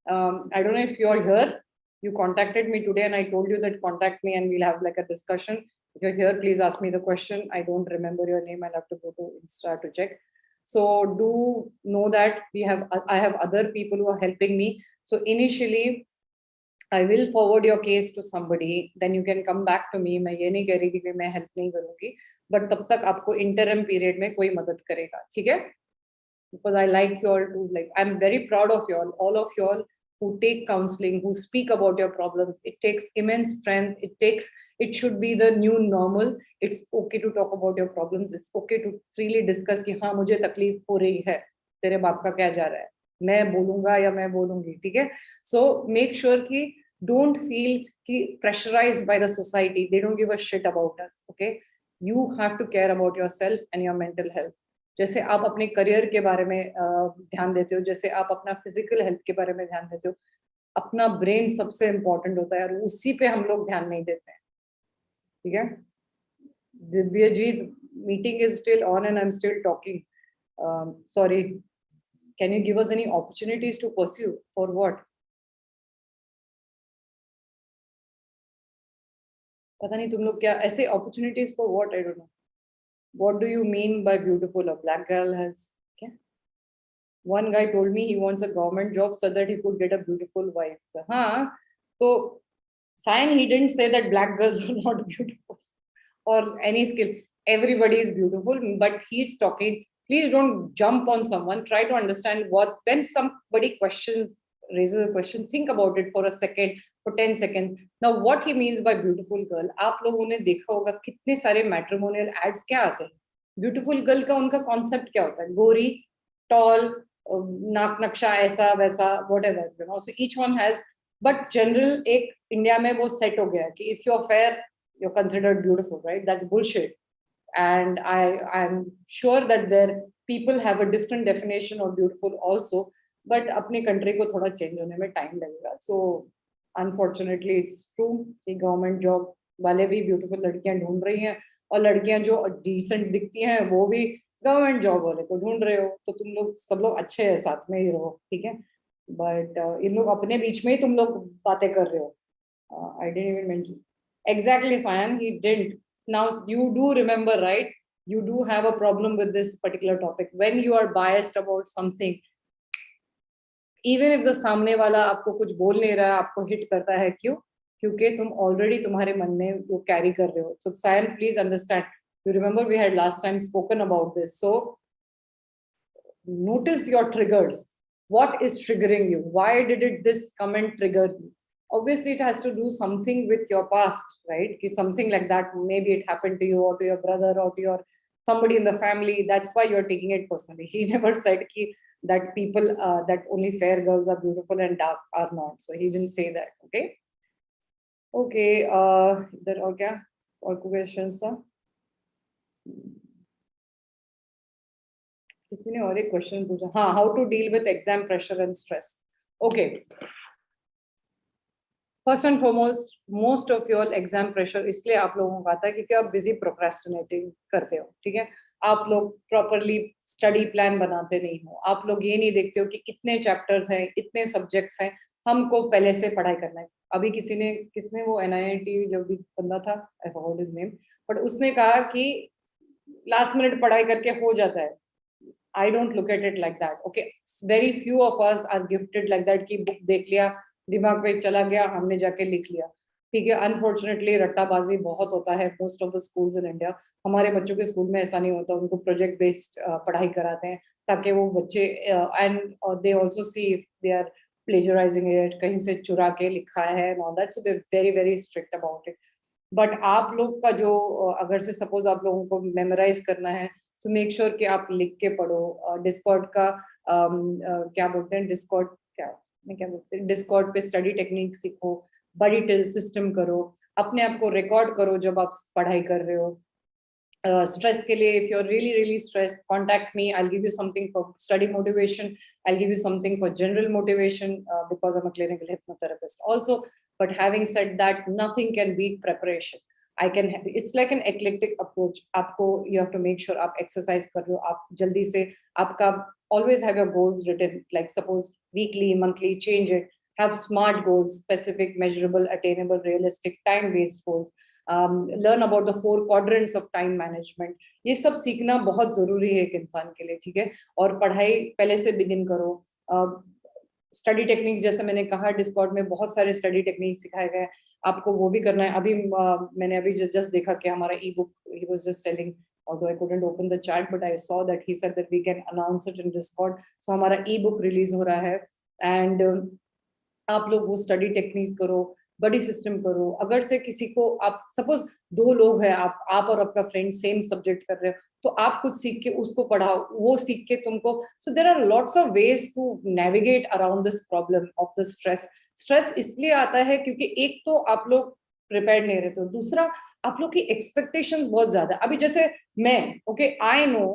I don't know if you're here. You contacted me today and I told you that contact me and we'll have like a discussion. If you're here, please ask me the question. I don't remember your name. I'll have to go to Insta to check. So do know that I have other people who are helping me. So initially, I will forward your case to somebody. Then you can come back to me. मैं ये नहीं कह रही कि मैं help नहीं करूँगी, but तब तक आपको interim period में कोई मदद करेगा, ठीक है? Because I like you all to I'm very proud of you all of you all who take counseling, who speak about your problems. It takes immense strength. It should be the new normal. It's okay to talk about your problems. It's okay to freely discuss कि हाँ मुझे तकलीफ हो रही है, तेरे बाप का क्या जा रहा है, मैं बोलूँगा या मैं बोलूँगी, ठीक है? So make sure कि don't feel कि pressurized by the society. They don't give a shit about us. Okay, you have to care about yourself and your mental health. जैसे आप अपने करियर के बारे में ध्यान देते हो, जैसे आप अपना फिजिकल हेल्थ के बारे में ध्यान देते हो, अपना ब्रेन सबसे इम्पोर्टेंट होता है और उसी पे हम लोग ध्यान नहीं देते हैं. ठीक है, Divyajeet, meeting is still on and I am still talking. Sorry, can you give us any opportunities to pursue for what? पता नहीं तुम लोग क्या ऐसे opportunities for what, I don't know. What do you mean by beautiful? A black girl has, okay? One guy told me he wants a government job so that he could get a beautiful wife. Haan, so Sayan, he didn't say that black girls are not beautiful or any skill. Everybody is beautiful, but he's talking. Please don't jump on someone. Try to understand when somebody questions raises a question, think about it for a second, for 10 seconds. Now, what he means by beautiful girl, आप लोगों ने देखा होगा कितने सारे matrimonial ads क्या आते हैं. Beautiful girl का उनका concept क्या होता है? गोरी, tall, नाक नक्शा ऐसा वैसा, whatever, you know. So each one has, but general एक इंडिया में वो set हो गया कि if you're fair, you're considered beautiful, right? That's bullshit. And I'm sure that there people have a different definition of beautiful also, but अपने country को थोड़ा change होने में time लगेगा. So unfortunately it's true कि government job वाले भी beautiful लड़कियां ढूंढ रही हैं, और लड़कियां जो decent दिखती हैं वो भी government job वाले को ढूंढ रहे हो. तो तुम लोग सब लोग अच्छे हैं, साथ में ही रहो, ठीक है. But इन लोग अपने बीच में ही तुम लोग बातें कर रहे हो. I didn't even mention. Exactly, Sayan, he didn't. Now you do remember, right? You do have a problem with this particular topic. When you are biased about something, even if the सामने वाला आपको कुछ बोल नहीं रहा है, आपको hit करता है, क्यों? क्योंकि तुम already तुम्हारे मन में वो carry कर रहे हो. So Sayan, please understand. You remember we had last time spoken about this. So notice your triggers. What is triggering you? Why did this comment trigger you? Obviously it has to do something with your past, right? Something like that, maybe it happened to you or to your brother or to your somebody in the family. That's why you're taking it personally. He never said that people that only fair girls are beautiful and dark are not. So he didn't say that. Okay. There are क्या और questions था? किसी ने और एक question पूछा. हाँ, how to deal with exam pressure and stress. Okay. First and foremost, most of your exam pressure इसलिए आप लोगों को आता है क्योंकि आप busy procrastinating करते हो, ठीक है. आप लोग properly study plan बनाते नहीं हो. आप लोग ये नहीं देखते हो कि इतने chapters हैं, इतने subjects हैं, हमको पहले से पढ़ाई करना है. अभी किसने वो NIT जो भी बंदा था, I forgot his name, but उसने कहा कि last minute पढ़ाई करके हो जाता है. I don't look at it like that. Okay, very few of us are gifted like that कि book देख लिया, दिमाग पे चला गया, हमने जाके लिख लिया, ठीक है. अनफॉर्चुनेटली रट्टाबाजी बहुत होता है most of the schools in India. हमारे बच्चों के स्कूल में ऐसा नहीं होता, उनको प्रोजेक्ट बेस्ड पढ़ाई कराते हैं ताकि वो बच्चे and they also see if they are plagiarising it, कहीं से चुरा के लिखा है and all that. So they are very very strict about it. But आप लोग का जो अगर से सपोज आप लोगों को मेमोराइज करना है तो मेक श्योर कि आप लिख के पढ़ो. डिस्कॉर्ड का क्या बोलते हैं, डिस्कॉर्ड पे स्टडी टेक्निक सीखो, बड़ी सिस्टम करो, अपने आप को रिकॉर्ड करो जब आप पढ़ाई कर रहे हो. स्ट्रेस के लिए if you are really stress, contact me. I will give you something for study motivation, I will give you something for general motivation because I am a clinical hypnotherapist also. But having said that, nothing can beat preparation. It's like an eclectic approach. आपको you have to make sure आप exercise कर रहे हो, आप जल्दी से आपका always have your goals written, like suppose weekly, monthly, change it. Have SMART goals, specific, measurable, attainable, realistic, time-based goals. Learn about the 4 quadrants of time management. ये सब सीखना बहुत जरूरी है एक इंसान के लिए, ठीक है. और पढ़ाई पहले से begin करो. स्टडी टेक्निक्स जैसे मैंने कहा, डिस्कॉर्ड में बहुत सारे स्टडी टेक्निक्स सिखाए गए, आपको वो भी करना है. अभी मैंने अभी जस्ट देखा कि हमारा ई book, he was just telling, although I couldn't open the chat, but I saw that he said that we can announce it in Discord. So हमारा ई बुक रिलीज हो रहा है एंड आप लोग वो स्टडी टेक्निक्स करो, बड़ी सिस्टम करो. अगर से किसी को आप सपोज 2 लोग हैं, आप और आपका फ्रेंड सेम सब्जेक्ट कर रहे हो, तो आप कुछ सीख के उसको पढ़ाओ, वो सीख के तुमको. So there are lots of ways to navigate around this problem of the stress. Stress इसलिए आता है क्योंकि एक तो आप लोग प्रिपेयर्ड नहीं रहते हो, दूसरा आप लोग की एक्सपेक्टेशंस बहुत ज्यादा. अभी जैसे मैं, okay, I know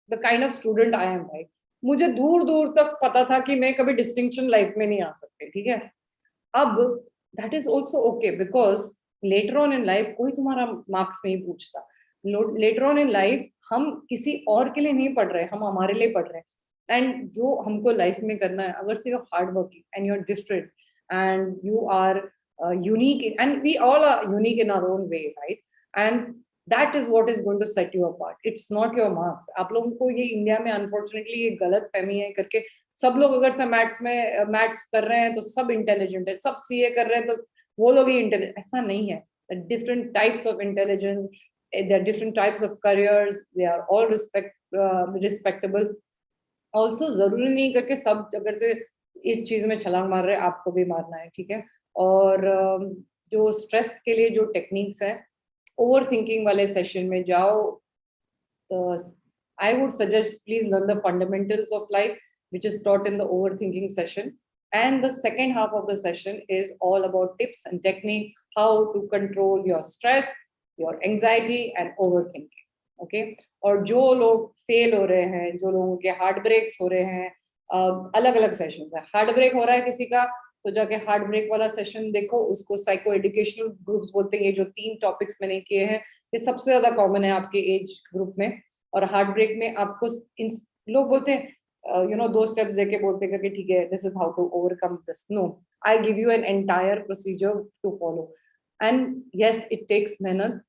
the kind of student I am, right. मुझे दूर दूर तक पता था कि मैं कभी डिस्टिंक्शन लाइफ में नहीं आ सकती, ठीक है. अब that is also okay because later on in life कोई तुम्हारा मार्क्स नहीं पूछता. लेटर ऑन इन लाइफ हम किसी और के लिए नहीं पढ़ रहे, हम हमारे लिए पढ़ रहे हैं. एंड जो हमको लाइफ में करना है, अगर से hard working and you are different and you are unique, and we all are unique in our own way, right? And that is what is going to set you apart. It's not your marks. आप लोगों को ये India में unfortunately ये गलत फहमी है करके सब लोग अगर से मैथ्स कर रहे हैं तो सब इंटेलिजेंट है, सब सीए कर रहे हैं तो वो लोग ही इंटेलिजेंट. ऐसा नहीं है. Different types of intelligence, there are different types of careers, they are all respectable. Also जरूरी नहीं करके सब अगर से इस चीज में छलांग मार रहे हैं, आपको भी मारना है, ठीक है। और जो स्ट्रेस के लिए जो टेक्निक्स है, ओवर थिंकिंग वाले सेशन में जाओ। I would suggest please learn the fundamentals of life, which is taught in the overthinking session. And the second half of the session is all about tips and techniques, how to control your stress, your anxiety, and overthinking. Okay. और जो लोग fail हो रहे हैं, जो लोगों के heart breaks हो रहे हैं, अलग अलग सेशन है। हार्ट ब्रेक हो रहा है किसी का, तो जाके हार्ट ब्रेक वाला सेशन देखो, उसको साइको एजुकेशनल ग्रुप्स बोलते हैं। ये जो 3 टॉपिक्स मैंने किए हैं, ये सबसे ज्यादा कॉमन है आपके एज ग्रुप में। और हार्ट ब्रेक में आपको लोग बोलते हैं 2 स्टेप्स देके बोलते हैं कि ठीक है, this is how to overcome this. No, I give you an entire procedure to follow, and yes it takes मेहनत।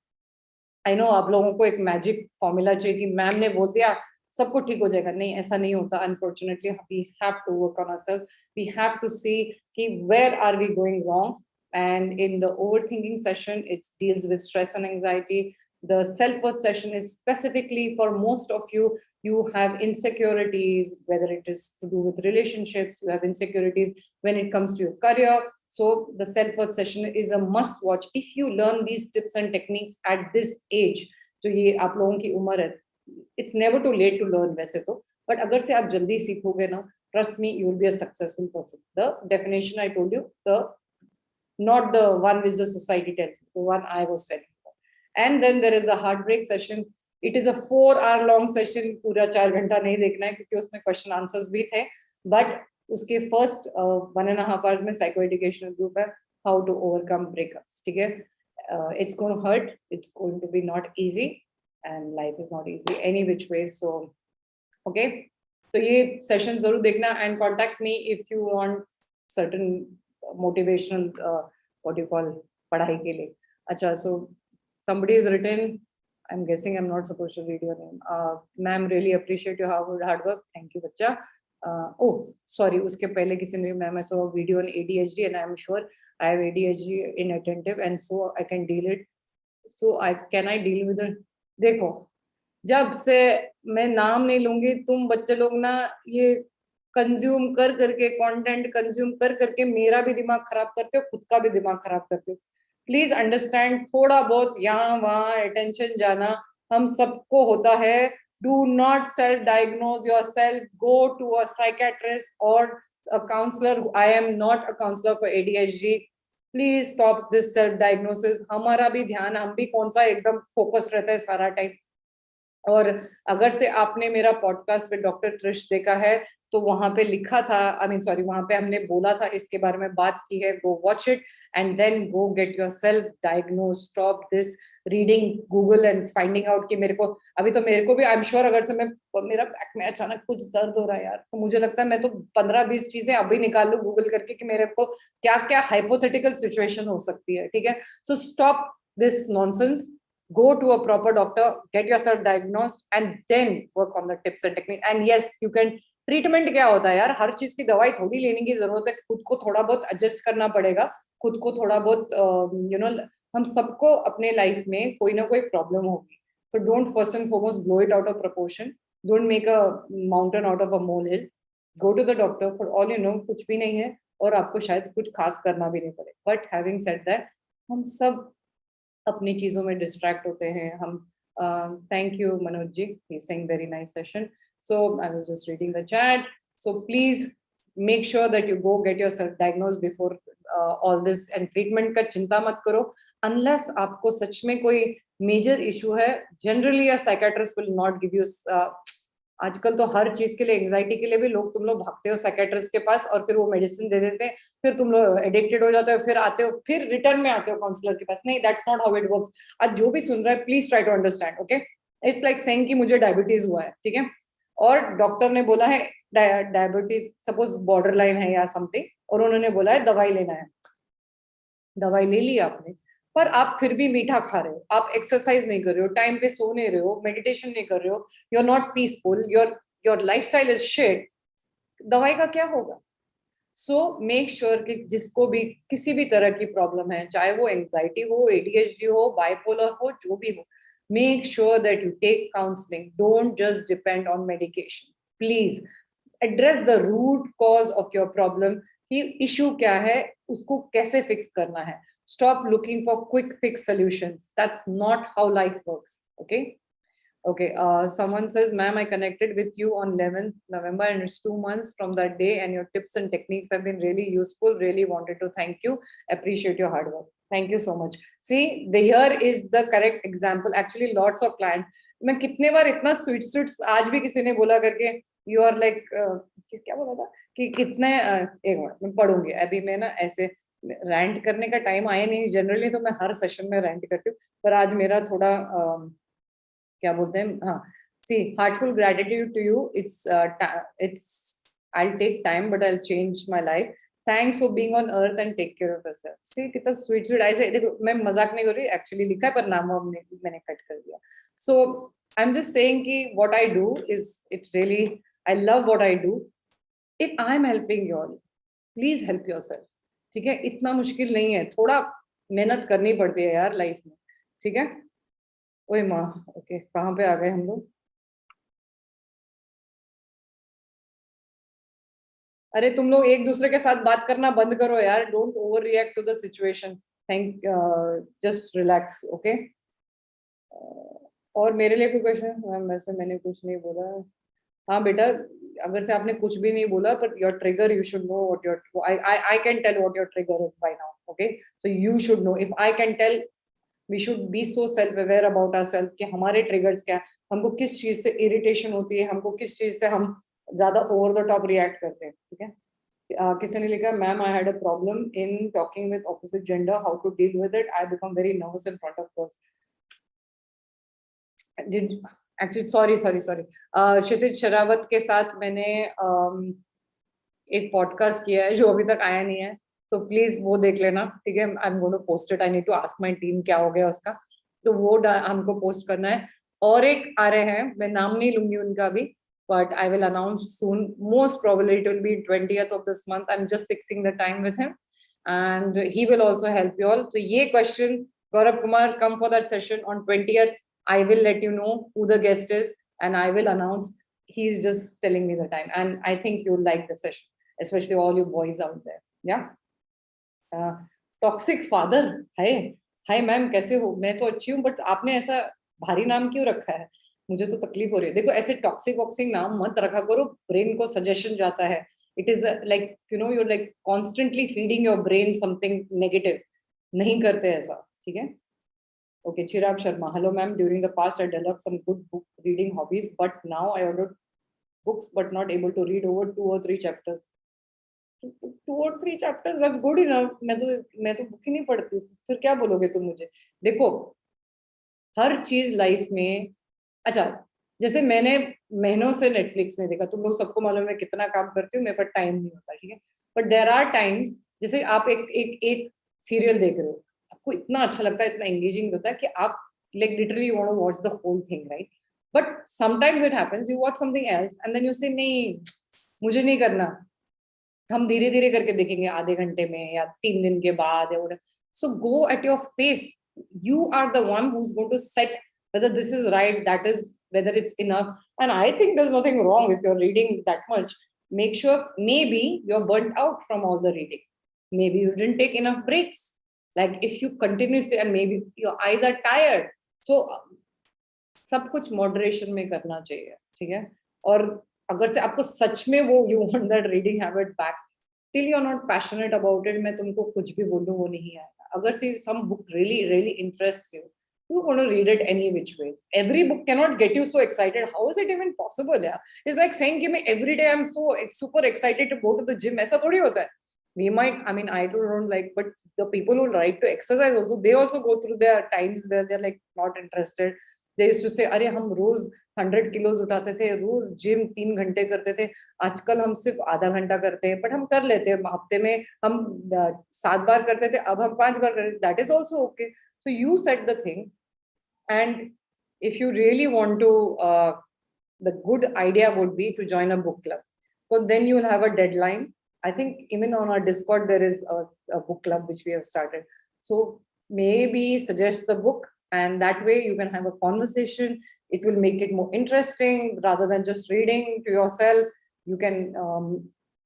आई नो आप लोगों को एक मैजिक फॉर्मूला चाहिए कि मैम ने बोल दिया सबको ठीक हो जाएगा। नहीं, ऐसा नहीं होता। Unfortunately we have to work on ourself, we have to see कि where are we going wrong. And in the overthinking session, it deals with stress and anxiety. The self-worth session is specifically for most of you. You have insecurities, whether it is to do with relationships, you have insecurities when it comes to your career. So the self-worth session is a must watch. If you learn these tips and techniques at this age, जो ये आप लोगों की उम्र है, it's never too late to learn वैसे तो, but अगर से आप जल्दी सीखोगे ना, trust me, you will be a successful person. The definition I told you, not the one which the society tells you, the one I was telling you. And then there is the heartbreak session. It is a 4-hour long session. पूरा 4 घंटा नहीं देखना है क्योंकि उसमें question answers भी थे, but उसके फर्स्ट 1.5 hours में साइको एजुकेशनल ग्रुप है, हाउ टू ओवरकम ब्रेकअप्स, ठीक है। It's going to hurt, it's going to be not easy, and life is not easy any which way. So okay, तो ये session जरूर देखना, and contact me if you want certain motivational what you call पढ़ाई के लिए। अच्छा, so somebody has written, I'm guessing I'm not supposed to read your name. Ma'am, really appreciate your hard work. Thank you बच्चा। Oh sorry, उसके पहले किसी ने, ma'am I saw a video on ADHD and I'm sure I have ADHD inattentive and so I can deal it. So can I deal with it? देखो, जब से मैं नाम नहीं लूंगी, तुम बच्चे लोग ना ये कंज्यूम कर करके, कंटेंट कंज्यूम कर करके मेरा भी दिमाग खराब करते हो, खुद का भी दिमाग खराब करते हो। प्लीज अंडरस्टैंड, थोड़ा बहुत यहाँ वहाँ अटेंशन जाना हम सबको होता है। Do not self diagnose yourself, go to a psychiatrist और a counsellor. I am not a counsellor for ADHD। Please stop this self diagnosis. हमारा भी ध्यान, हम भी कौन सा एकदम फोकस रहता है सारा टाइम। और अगर से आपने मेरा पॉडकास्ट विद डॉक्टर त्रिश देखा है, तो वहां पे लिखा था, वहां पे हमने बोला था, इसके बारे में बात की है। Go watch it and then go get yourself diagnose. Stop this reading Google and finding out कि मेरे को भी, आई एम श्योर, अगर से मेरा बैक में अचानक कुछ दर्द हो रहा है यार, तो मुझे लगता है मैं तो 15-20 चीजें अभी निकाल लूं गूगल करके कि मेरे को क्या क्या हाइपोथेटिकल सिचुएशन हो सकती है, ठीक है। So stop this nonsense, go to a proper doctor, get yourself diagnosed and then work on the tips and technique. And yes, you can, treatment क्या होता है यार, हर चीज की दवाई थोड़ी लेने की जरूरत है। खुद को थोड़ा बहुत एडजस्ट करना पड़ेगा, खुद को थोड़ा बहुत हम सबको अपने लाइफ में कोई ना कोई प्रॉब्लम होगी, तो don't first and foremost blow it out of proportion, don't make a mountain out of a molehill. Go to the doctor, for all you know कुछ भी नहीं है और आपको शायद कुछ खास करना भी नहीं पड़े। बट हैविंग सेड दैट, हम सब अपनी चीजों में डिस्ट्रैक्ट होते हैं। हम thank you Manoj ji, he saying very nice session. So I was just reading the chat. So please make sure that you go get yourself diagnosed before all this, and treatment का चिंता मत करो unless आपको सच में कोई major issue है। Generally a psychiatrist will not give you आजकल तो हर चीज के लिए, एंजाइटी के लिए भी तुम लोग भागते हो साइकियाट्रिस्ट के पास और फिर वो मेडिसिन दे देते हैं, फिर तुम लोग एडिक्टेड हो जाते हो, फिर आते हो, फिर रिटर्न में आते हो काउंसलर के पास। नहीं, that's not how it works. आज जो भी सुन रहा है, please try to understand, okay. It's like saying कि मुझे डायबिटीज हुआ है, ठीक है, और डॉक्टर ने बोला है डायबिटीज सपोज बॉर्डर लाइन है या समथिंग, और उन्होंने बोला है दवाई लेना है। दवाई ले ली आपने, पर आप फिर भी मीठा खा रहे हो, आप एक्सरसाइज नहीं कर रहे हो, टाइम पे सो नहीं रहे हो, मेडिटेशन नहीं कर रहे हो, you are not peaceful, your lifestyle is shit, दवाई का क्या होगा? सो मेक श्योर कि जिसको भी किसी भी तरह की प्रॉब्लम है, चाहे वो एंजाइटी हो, ADHD हो, बाइपोलर हो, जो भी हो, make sure that you take counseling. Don't just depend on medication, please. address the root cause of your problem कि issue क्या है, उसको कैसे fix करना है. Stop looking for quick fix solutions. That's not how life works. Okay. Okay. Someone says, ma'am, I connected with you on 11th November and it's 2 months from that day and your tips and techniques have been really useful. Really wanted to thank you. Appreciate your hard work. Thank you so much. See, here is the correct example. Actually, lots of clients. मैं कितने बार इतना sweet आज भी किसी ने बोला करके you are like क्या बोला था कि कितने एक मिनट मैं पढ़ूंगी अभी मैं ना ऐसे रैंट करने का टाइम आया नहीं जनरली तो मैं हर सेशन में रैंट करती हूँ पर आज मेरा थोड़ा क्या बोलते हैं हाँ see heartful gratitude to you it's I'll take time but I'll change my life. Thanks for being on earth and take care of yourself. See कितना sweet ऐसे देखो मैं मजाक नहीं कर रही एक्चुअली लिखा है पर नाम मैंने कट कर दिया. So I'm just saying कि what I do is it really I love what I do. If I'm helping you all, please help yourself. ठीक है इतना मुश्किल नहीं है थोड़ा मेहनत करनी पड़ती है यार लाइफ में ठीक है. ओए माँ ओके कहाँ पे आ गए हम लोग. अरे तुम लोग एक दूसरे के साथ बात करना बंद करो यार. Don't overreact to the situation. Thank just relax okay. और मेरे लिए कोई क्वेश्चन मैम वैसे मैंने कुछ नहीं बोला. हाँ बेटा अगर से आपने कुछ भी नहीं बोला but your trigger you should know what your I can tell what your trigger is by now. Okay so you should know. If I can tell we should be so self aware about ourselves कि हमारे triggers क्या है. हमको किस चीज से irritation होती है हमको किस चीज से हम ज्यादा ओवर द टॉप रिएक्ट करते हैं. ठीक है किसी ने लिखा ma'am I had a problem in talking with opposite gender how to deal with it. I become very nervous in front of girls. Actually sorry Kshitij Sherawat के साथ मैंने एक पॉडकास्ट किया है जो अभी तक आया नहीं है तो प्लीज वो देख लेना. ठीक है I am going to post it. I need to ask my team क्या हो गया उसका तो वो हमको पोस्ट करना है. और एक आ रहे हैं मैं नाम नहीं लूंगी उनका भी but I will announce soon. Most probably it will be 20th of this month. I'm just fixing the time with him and he will also help you all. So ye question Gaurav Kumar come for that session on 20th. I will let you know who the guest is and I will announce. He's just telling me the time and I think you'll like the session, especially all you boys out there. Yeah. Toxic father. Hi ma'am कैसे हो. मैं तो अच्छी हूँ but आपने ऐसा भारी नाम क्यों रखा है. मुझे तो तकलीफ हो रही है. देखो ऐसे टॉक्सिक वॉक्सिक नाम मत रखा करो. ब्रेन को सजेशन जाता है. It is like you know you're like constantly feeding your brain something negative. नहीं करते ऐसा. ठीक है okay. Chirag Sharma hello ma'am. During the past I developed some good book reading hobbies but now I order books but not able to read over 2 or 3 chapters. 2 or 3 chapters that's good enough. मैं तो book ही नहीं पढ़ती. फिर क्या बोलोगे तुम मुझे. देखो हर चीज लाइफ में अच्छा जैसे मैंने महीनों से नेटफ्लिक्स नहीं देखा. तुम लोग सबको मालूम है कितना काम करती हूँ. मेरे पास टाइम नहीं होता. ठीक है बट देयर आर टाइम्स जैसे आप एक सीरियल देख रहे हो आपको इतना अच्छा लगता है इतना एंगेजिंग होता है कि आप like literally you want to watch the whole thing right. But sometimes it happens you watch something else and then you say नहीं मुझे नहीं करना. हम धीरे धीरे करके देखेंगे आधे घंटे में या 3 दिन के बाद या so go at your pace. You are the one who's going to set whether this is right, that is whether it's enough. And I think there's nothing wrong if you're reading that much. Make sure maybe you're burnt out from all the reading. Maybe you didn't take enough breaks. Like if you continuously and maybe your eyes are tired. So सब कुछ moderation में करना चाहिए. ठीक है और अगर से आपको सच में वो you want that reading habit back till you're not passionate about it मैं तुमको कुछ भी बोलूं वो नहीं आएगा. अगर से some book really interests you, you want to read it any which ways. Every book cannot get you so excited. How is it even possible? Yeah, it's like saying कि मैं every day I'm so super excited to go to the gym. ऐसा थोड़ी होता है. We might, I mean, I don't like, but the people who like to exercise also, they also go through their times where they're like not interested. They used to say, अरे हम रोज 100 kilos उठाते थे रोज gym 3 घंटे करते थे. आजकल हम सिर्फ आधा घंटा करते हैं बट हम कर लेते हैं. हफ्ते में हम 7 बार करते थे अब हम 5 बार करते. That is also okay. So you set the thing and if you really want to the good idea would be to join a book club. So then you will have a deadline. I think even on our Discord there is a book club which we have started. So maybe suggest the book and that way you can have a conversation. It will make it more interesting rather than just reading to yourself. You can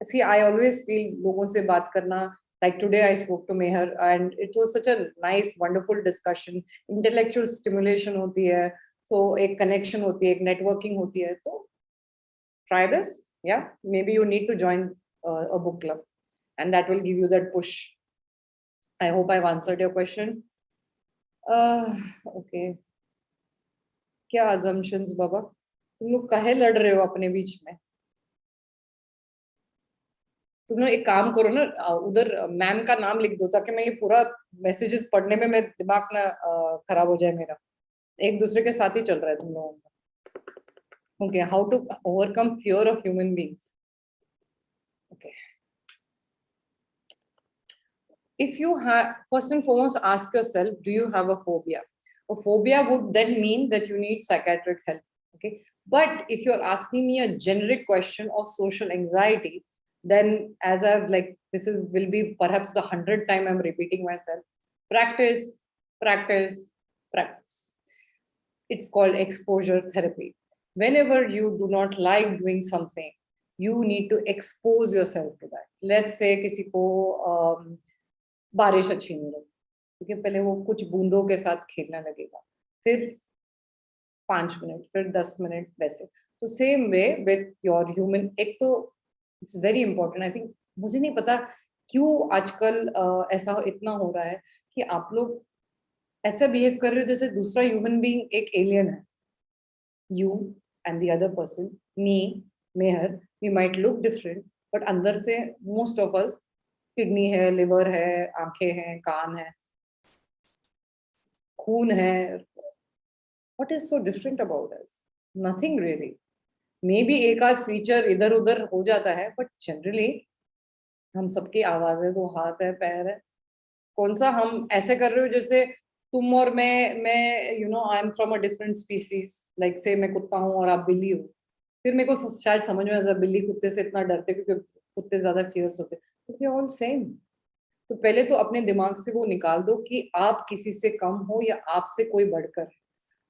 see, I always feel लोगों से बात करना, like today I spoke to Mehar and it was such a nice, wonderful discussion. Intellectual stimulation होती है, so एक connection होती है, एक networking होती है. तो try this. Yeah, maybe you need to join a book club, and that will give you that push. I hope I've answered your question. Okay. क्या assumptions बाबा? तुम लोग काहे लड़ रहे हो अपने बीच में? तुम लोग एक काम करो ना, उधर मैम का नाम लिख दो ताकि मैं ये पूरा मैसेजेस पढ़ने में मैं दिमाग ना खराब हो जाए मेरा. एक दूसरे के साथ ही चल रहा है तुम लोगों का. Okay, how to overcome fear of human beings. Okay. If you have, first and foremost, ask yourself, do you have a phobia? A phobia would then mean that you need psychiatric help. Okay. But if you're asking me a generic question of social anxiety, then as I've will be perhaps the 100th time I'm repeating myself. Practice, practice, practice. It's called exposure therapy. Whenever you do not like doing something, you need to expose yourself to that. Let's say किसी को बारिश अच्छी नहीं लगी, ठीक है, पहले वो कुछ बूंदों के साथ खेलने लगेगा, फिर 5 मिनट, फिर 10 मिनट, वैसे. तो same way with your human. एक तो it's very important, I think. मुझे नहीं पता क्यों आजकल ऐसा इतना हो रहा है कि आप लोग ऐसा बिहेव कर रहे हो जैसे दूसरा ह्यूमन बीइंग एक एलियन है. You and the other person, me, Mehar, we might look different, but अंदर से मोस्ट ऑफ अस, किडनी है, लिवर है, आंखें हैं, कान है, खून है. What is so different about us? Nothing really. Maybe एक आध फीचर इधर उधर हो जाता है, but generally हम सबकी आवाज है, 2 हाथ है, पैर है. कौन सा हम ऐसे कर रहे हो जैसे तुम और मैं you know I am from a different species. Like से मैं कुत्ता हूँ और आप बिल्ली हो. फिर मेरे को शायद समझ में आता, बिल्ली कुत्ते से इतना डरते क्योंकि कुत्ते ज्यादा फियर्स होते. All same. तो पहले तो अपने दिमाग से वो निकाल दो कि आप किसी से कम हो या आपसे कोई बढ़कर है.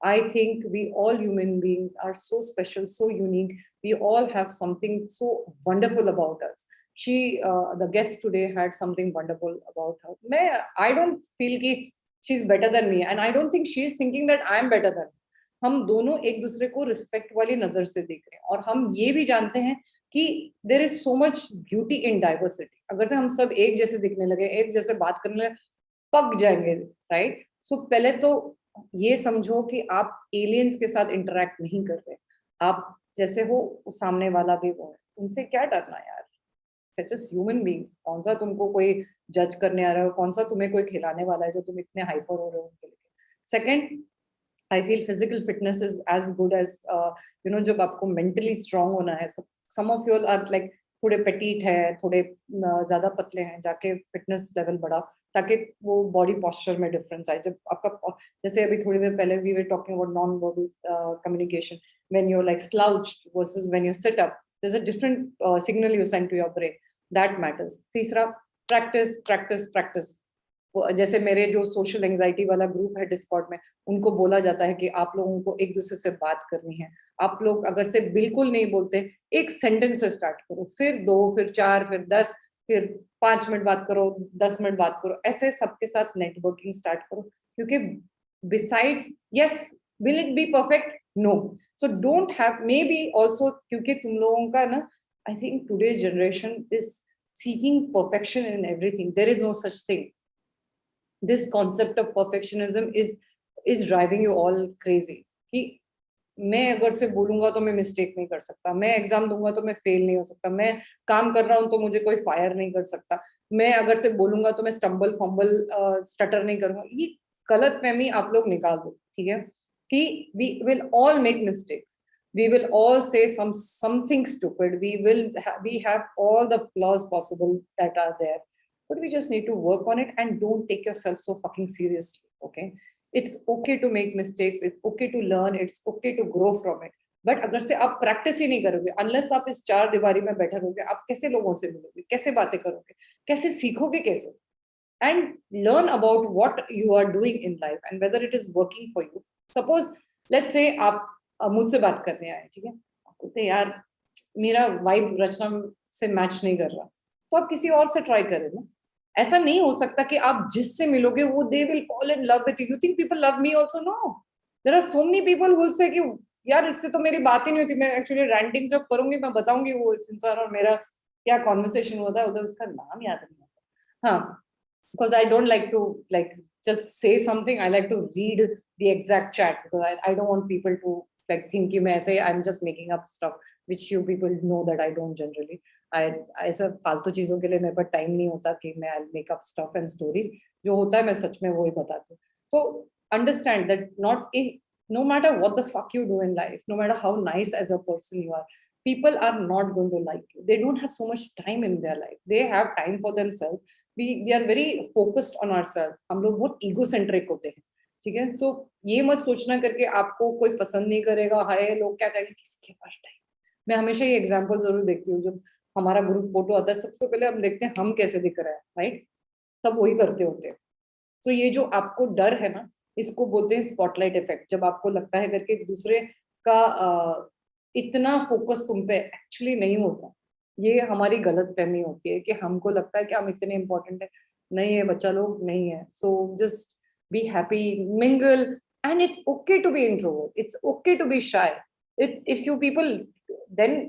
I think we all human beings are so special, so unique. We all have something so wonderful about us. The guest today had something wonderful about her. I don't feel कि she's better than me, and I don't think she is thinking that I am better than her. हम दोनों एक दूसरे को respect वाली नजर से देख रहे हैं, और हम ये भी जानते हैं कि there is so much beauty in diversity. अगर से हम सब एक जैसे दिखने लगे, एक जैसे बात करने लगे, पक जाएंगे, राइट? सो पहले तो ये समझो कि आप एलियंस के साथ इंटरेक्ट नहीं कर रहे. आप जैसे हो, सामने वाला भी वो है. उनसे क्या डरना यार? Just human beings. कौन सा तुमको कोई जज करने आ रहा है, कौन सा तुम्हें कोई खिलाने वाला है जो तुम इतने हाइपर हो रहे हो उनके लिए. Second, I feel physical fitness is as good as जब आपको mentally strong होना है. Some of you are like थोड़े petite है, थोड़े ज्यादा पतले हैं, जाके fitness level बढ़ाओ ताकि वो body posture में difference आए. जब आपका, जैसे अभी थोड़ी देर पहले we were talking about non-verbal communication. When you're like slouched versus when you sit up, there's a different signal you send to your brain. That matters. तीसरा, practice, practice, practice. जैसे मेरे जो सोशल एंजाइटी वाला group है Discord में, उनको बोला जाता है कि आप लोगों को एक दूसरे से बात करनी है. आप लोग अगर से बिल्कुल नहीं बोलते, एक सेंटेंस से स्टार्ट करो, फिर 2, फिर 4, फिर 10, फिर 5 मिनट बात करो, 10 मिनट बात करो. ऐसे सबके साथ नेटवर्किंग स्टार्ट करो, क्योंकि besides, yes, will it be perfect? No. So don't have, maybe also, क्योंकि तुम लोगों का ना, I think today's generation is seeking perfection in everything. There is no such thing. This concept of perfectionism is driving you all crazy. कि मैं अगर से बोलूंगा तो मैं मिस्टेक नहीं कर सकता, मैं एग्जाम दूंगा तो मैं फेल नहीं हो सकता, मैं काम कर रहा हूं तो मुझे कोई फायर नहीं कर सकता, मैं अगर से बोलूंगा तो मैं स्टम्बल फंबल स्टटर नहीं करूंगा. ये गलत फहमी आप लोग निकाल दो, ठीक है? कि we will all make mistakes, we will all say something stupid, we have all the flaws possible that are there. But we just need to work on it and don't take yourself so fucking seriously, okay? It's okay to make mistakes, it's okay to learn, it's okay to grow from it. But अगर से आप practice ही नहीं करोगे, unless आप इस 4 दीवारी में बैठे रहोगे, आप कैसे लोगों से मिलोगे, कैसे बातें करोगे, कैसे सीखोगे, कैसे? And learn about what you are doing in life and whether it is working for you. Suppose, let's say आप मुझसे बात करने आए, ठीक है? बोलते यार मेरा वाइब रचना से मैच नहीं कर रहा, तो आप किसी और से ट्राई करें ना। ऐसा नहीं हो सकता कि आप जिससे मिलोगे वो they will fall in love with you think people love me also, no, there are so many people who say कि यार इससे तो मेरी बात ही नहीं होती, मैं एक्चुअली रैंटिंग जब करूंगी मैं बताऊंगी वो इस इंसान और मेरा क्या कॉन्वर्सेशन हुआ था, उधर उसका नाम याद नहीं आता। हाँ, because I don't like to like just say something, I like to read the exact chat because I don't want people to like think कि मैं ऐसे I'm just making up stuff which you people know that I don't generally, I ऐसा फालतू चीजों के लिए मेरे पास time नहीं होता कि मैं I'll make up stuff and stories, जो होता है मैं सच में वो ही बताती हूँ। तो understand that not in no matter what the fuck you do in life, no matter how nice as a person you are, people are not going to like you, they don't have so much time in their life, they have time for themselves, we are very focused on ourselves, हम लोग बहुत egocentric होते हैं, ठीक है। सो ये मत सोचना करके आपको कोई पसंद नहीं करेगा, हाय लोग क्या कहेंगे, किसके पास टाइम। मैं हमेशा ये एग्जांपल जरूर देखती हूँ, जब हमारा ग्रुप फोटो आता है सबसे पहले हम देखते हैं हम कैसे दिख रहे हैं, राइट, सब वही करते होते हैं। तो ये जो आपको डर है ना, इसको बोलते हैं स्पॉटलाइट इफेक्ट, जब आपको लगता है करके दूसरे का इतना फोकस तुम पे एक्चुअली नहीं होता, ये हमारी गलत फहमी होती है कि हमको लगता है कि हम इतने इंपॉर्टेंट है, नहीं है बच्चा लोग, नहीं है। So just be happy, mingle, and it's okay to be introvert, it's okay to be shy, if you people then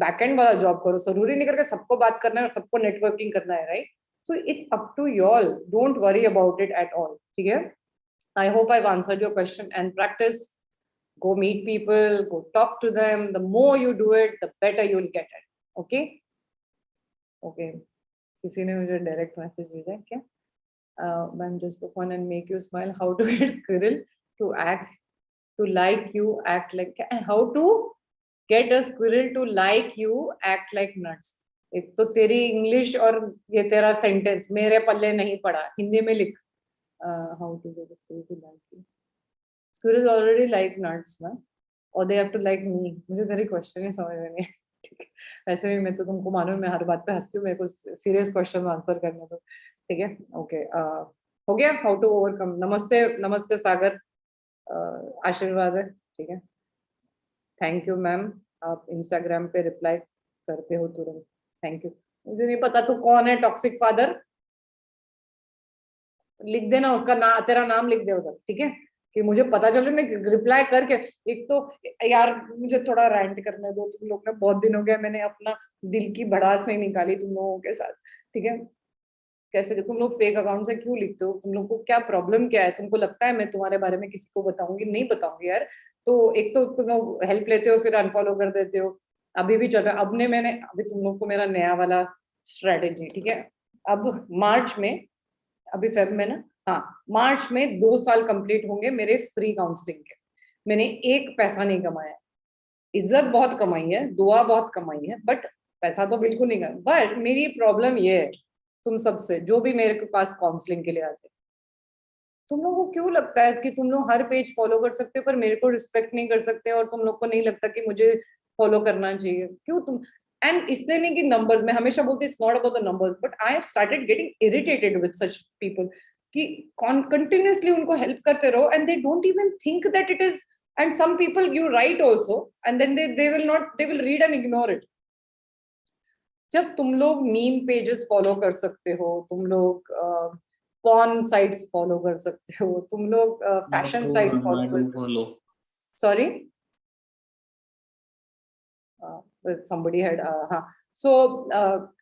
backend वाला जॉब करो, जरूरी नहीं करके सबको बात करना है और सबको नेटवर्किंग करना है, right. So it's up to y'all. Don't worry about it at all. Okay? I hope I've answered your question. And practice. Go meet people. Go talk to them. The more you do it, the better you'll get at it. Okay? Okay. किसी ने मुझे direct message भेजा क्या? Ma'am, just for fun and make you smile. How to get squirrel to act, to like you, act like. How to get a squirrel to like you, act like nuts. एक तो तेरी English और ये तेरा sentence मेरे पल्ले नहीं पड़ा, हिंदी में लिख। How to get squirrel to like you, squirrels already like nuts ना, और they have to like me. मुझे तेरी क्वेश्चन ही समझ में नहीं, ठीक है। वैसे भी मैं तो तुमको मालूम मैं हर बात पे हंसती हूँ, मेरे को सीरियस क्वेश्चन आंसर करने दो, ठीक है। ओके, हो गया। How to overcome. नमस्ते, नमस्ते सागर, आशीर्वाद है, ठीक है। थैंक यू मैम, आप इंस्टाग्राम पे रिप्लाई करते हो तुरंत, थैंक यू। मुझे नहीं पता तू कौन है, टॉक्सिक फादर लिख देना उसका नाम, तेरा नाम लिख दे उधर, ठीक है, कि मुझे पता चले मैं रिप्लाई करके। एक तो यार मुझे थोड़ा रैंट करने दो, तुम लोग ने बहुत दिन हो गया मैंने अपना दिल की भड़ास नहीं निकाली तुम लोगों के साथ, ठीक है। कैसे तुम लोग फेक अकाउंट से क्यों लिखते हो, तुम लोग को क्या प्रॉब्लम क्या है, तुमको लगता है मैं तुम्हारे बारे में किसी को बताऊंगी? नहीं बताऊंगी यार। तो एक तो तुम लोग हेल्प लेते हो फिर अनफॉलो कर देते हो, अभी भी चल रहा है। मैंने अभी तुम लोग को मेरा नया वाला स्ट्रेटेजी, ठीक है। अब मार्च में, अभी फेब में ना, हाँ मार्च में 2 साल कंप्लीट होंगे मेरे फ्री काउंसलिंग के। मैंने एक पैसा नहीं कमाया, इज्जत बहुत कमाई है, दुआ बहुत कमाई है, बट पैसा तो बिल्कुल नहीं कमाया। बट मेरी प्रॉब्लम ये है तुम सबसे, जो भी मेरे के पास काउंसलिंग के लिए आते, तुम लोगों को क्यों लगता है कि तुम लोग हर पेज फॉलो कर सकते हो पर मेरे को रिस्पेक्ट नहीं कर सकते, और तुम लोग को नहीं लगता कि मुझे फॉलो करना चाहिए? क्यों तुम? एंड इसलिए नहीं कि नंबर्स, मैं हमेशा बोलती it's not about the numbers, but I have started getting irritated with such people कि कंटिन्यूअसली उनको हेल्प करते रहो and they don't even think that it is, and some people you write also and then they will read and ignore it. जब तुम लोग meme pages follow कर सकते हो, तुम लोग पॉर्न साइट्स फॉलो कर सकते हो, तुम लोग फैशन साइट्स फॉलो कर सकते हो। सॉरी, somebody had हाँ, सो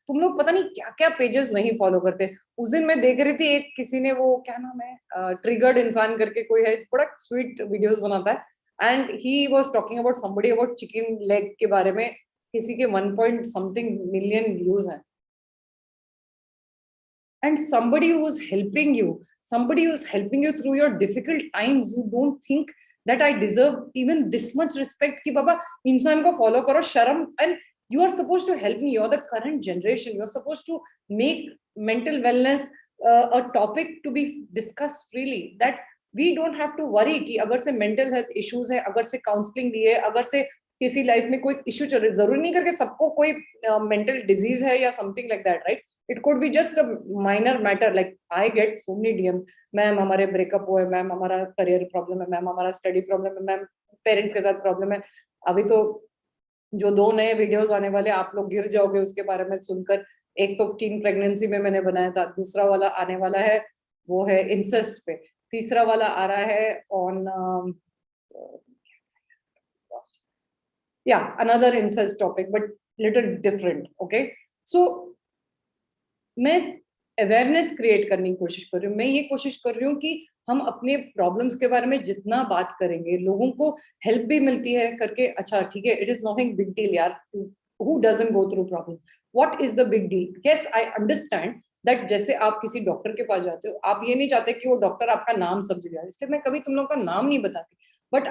तुम लोग पता नहीं क्या क्या पेजेस नहीं फॉलो करते। उस दिन मैं देख रही थी एक किसी ने, वो क्या नाम है, ट्रिगर्ड इंसान करके कोई है, बड़ा स्वीट वीडियोस बनाता है, and he was talking about somebody about chicken leg के बारे में, किसी के 1 point something million व्यूज हैं, and somebody who is helping you through your difficult times, you don't think that I deserve even this much respect कि बाबा इंसान को follow करो, शर्म, and you are supposed to help me, you're the current generation, you're supposed to make mental wellness a topic to be discussed freely, that we don't have to worry कि अगर से mental health issues है, अगर से counseling दी है, अगर से किसी लाइफ में कोई इश्यू चल रहा है, जरूरी नहीं करके सबको कोई मेंटल डिजीज है या something like that, right. It could be just a minor matter, like I get so many DM, ma'am हमारे ब्रेकअप हुआ है, मैम हमारा करियर प्रॉब्लम है, मैम हमारा स्टडी प्रॉब्लम है, मैम पेरेंट्स के साथ प्रॉब्लम है। अभी तो जो 2 नए वीडियोस आने वाले, आप लोग गिर जाओगे उसके बारे में सुनकर। एक तो टीन प्रेगनेंसी में मैंने बनाया था, दूसरा वाला आने वाला है वो है इंसेस्ट पे, तीसरा वाला आ रहा है on another incest topic but little different. Okay, so मैं अवेयरनेस क्रिएट करने की कोशिश कर रही हूँ। मैं ये कोशिश कर रही हूँ कि हम अपने प्रॉब्लम्स के बारे में जितना बात करेंगे, लोगों को हेल्प भी मिलती है करके, अच्छा ठीक है, it is nothing big deal यार, who doesn't go through problem, what is the big deal? Yes, I understand that जैसे आप किसी डॉक्टर के पास जाते हो, आप ये नहीं चाहते कि वो डॉक्टर आपका नाम समझ जाए, इसलिए मैं कभी तुम लोग का नाम नहीं बताती। बट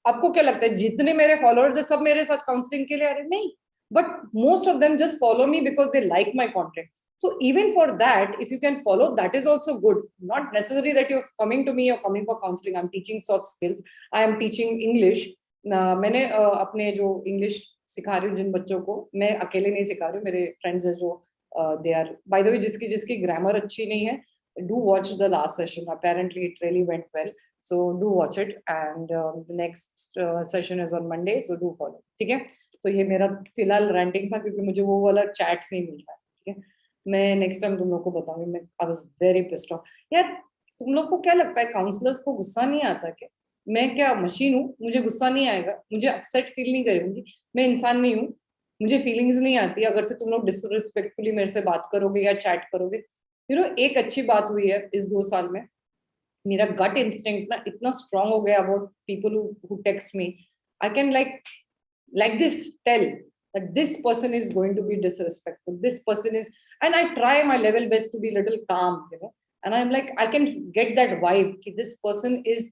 आपको क्या लगता है जितने मेरे फॉलोअर्स है सब मेरे साथ काउंसलिंग के लिए आ रहे? नहीं, but most of them just follow me because they like my content. So even for that, if you can follow, that is also good. Not necessary that you're coming to me or coming for counseling. I'm teaching soft skills. I am teaching English. मैंने अपने जो English सिखा रही हूँ जिन बच्चों को, मैं अकेले नहीं सिखा रही हूँ, मेरे friends हैं जो they are, by the way, जिसकी grammar अच्छी नहीं है, do watch the last session. Apparently it really went well. So do watch it, and the next session is on Monday. So do follow. ठीक है? तो ये मेरा फिलहाल ranting था क्योंकि मुझे वो वाला chat नहीं मिल रहा है. ठीक है? मैं नेक्स्ट टाइम तुम लोग को बताऊंगी. मैं I was very pissed off. यार तुम लोग को क्या लगता है काउंसलर्स को गुस्सा नहीं आता क्या? मैं क्या मशीन हूँ? मुझे गुस्सा नहीं आएगा? मुझे अपसेट फील नहीं करूंगी? मैं इंसान नहीं हूँ? मुझे फीलिंग्स नहीं आती अगर से तुम लोग डिसरिस्पेक्टफुली मेरे से बात करोगे या चैट करोगे? यू नो, एक अच्छी बात हुई है इस 2 साल में, मेरा गट इंस्टिंक्ट ना इतना स्ट्रांग हो गया about people who text me. I can like this tell that this person is going to be disrespectful, this person is, and I try my level best to be little calm, you know, and I'm like, I can get that vibe ki this person is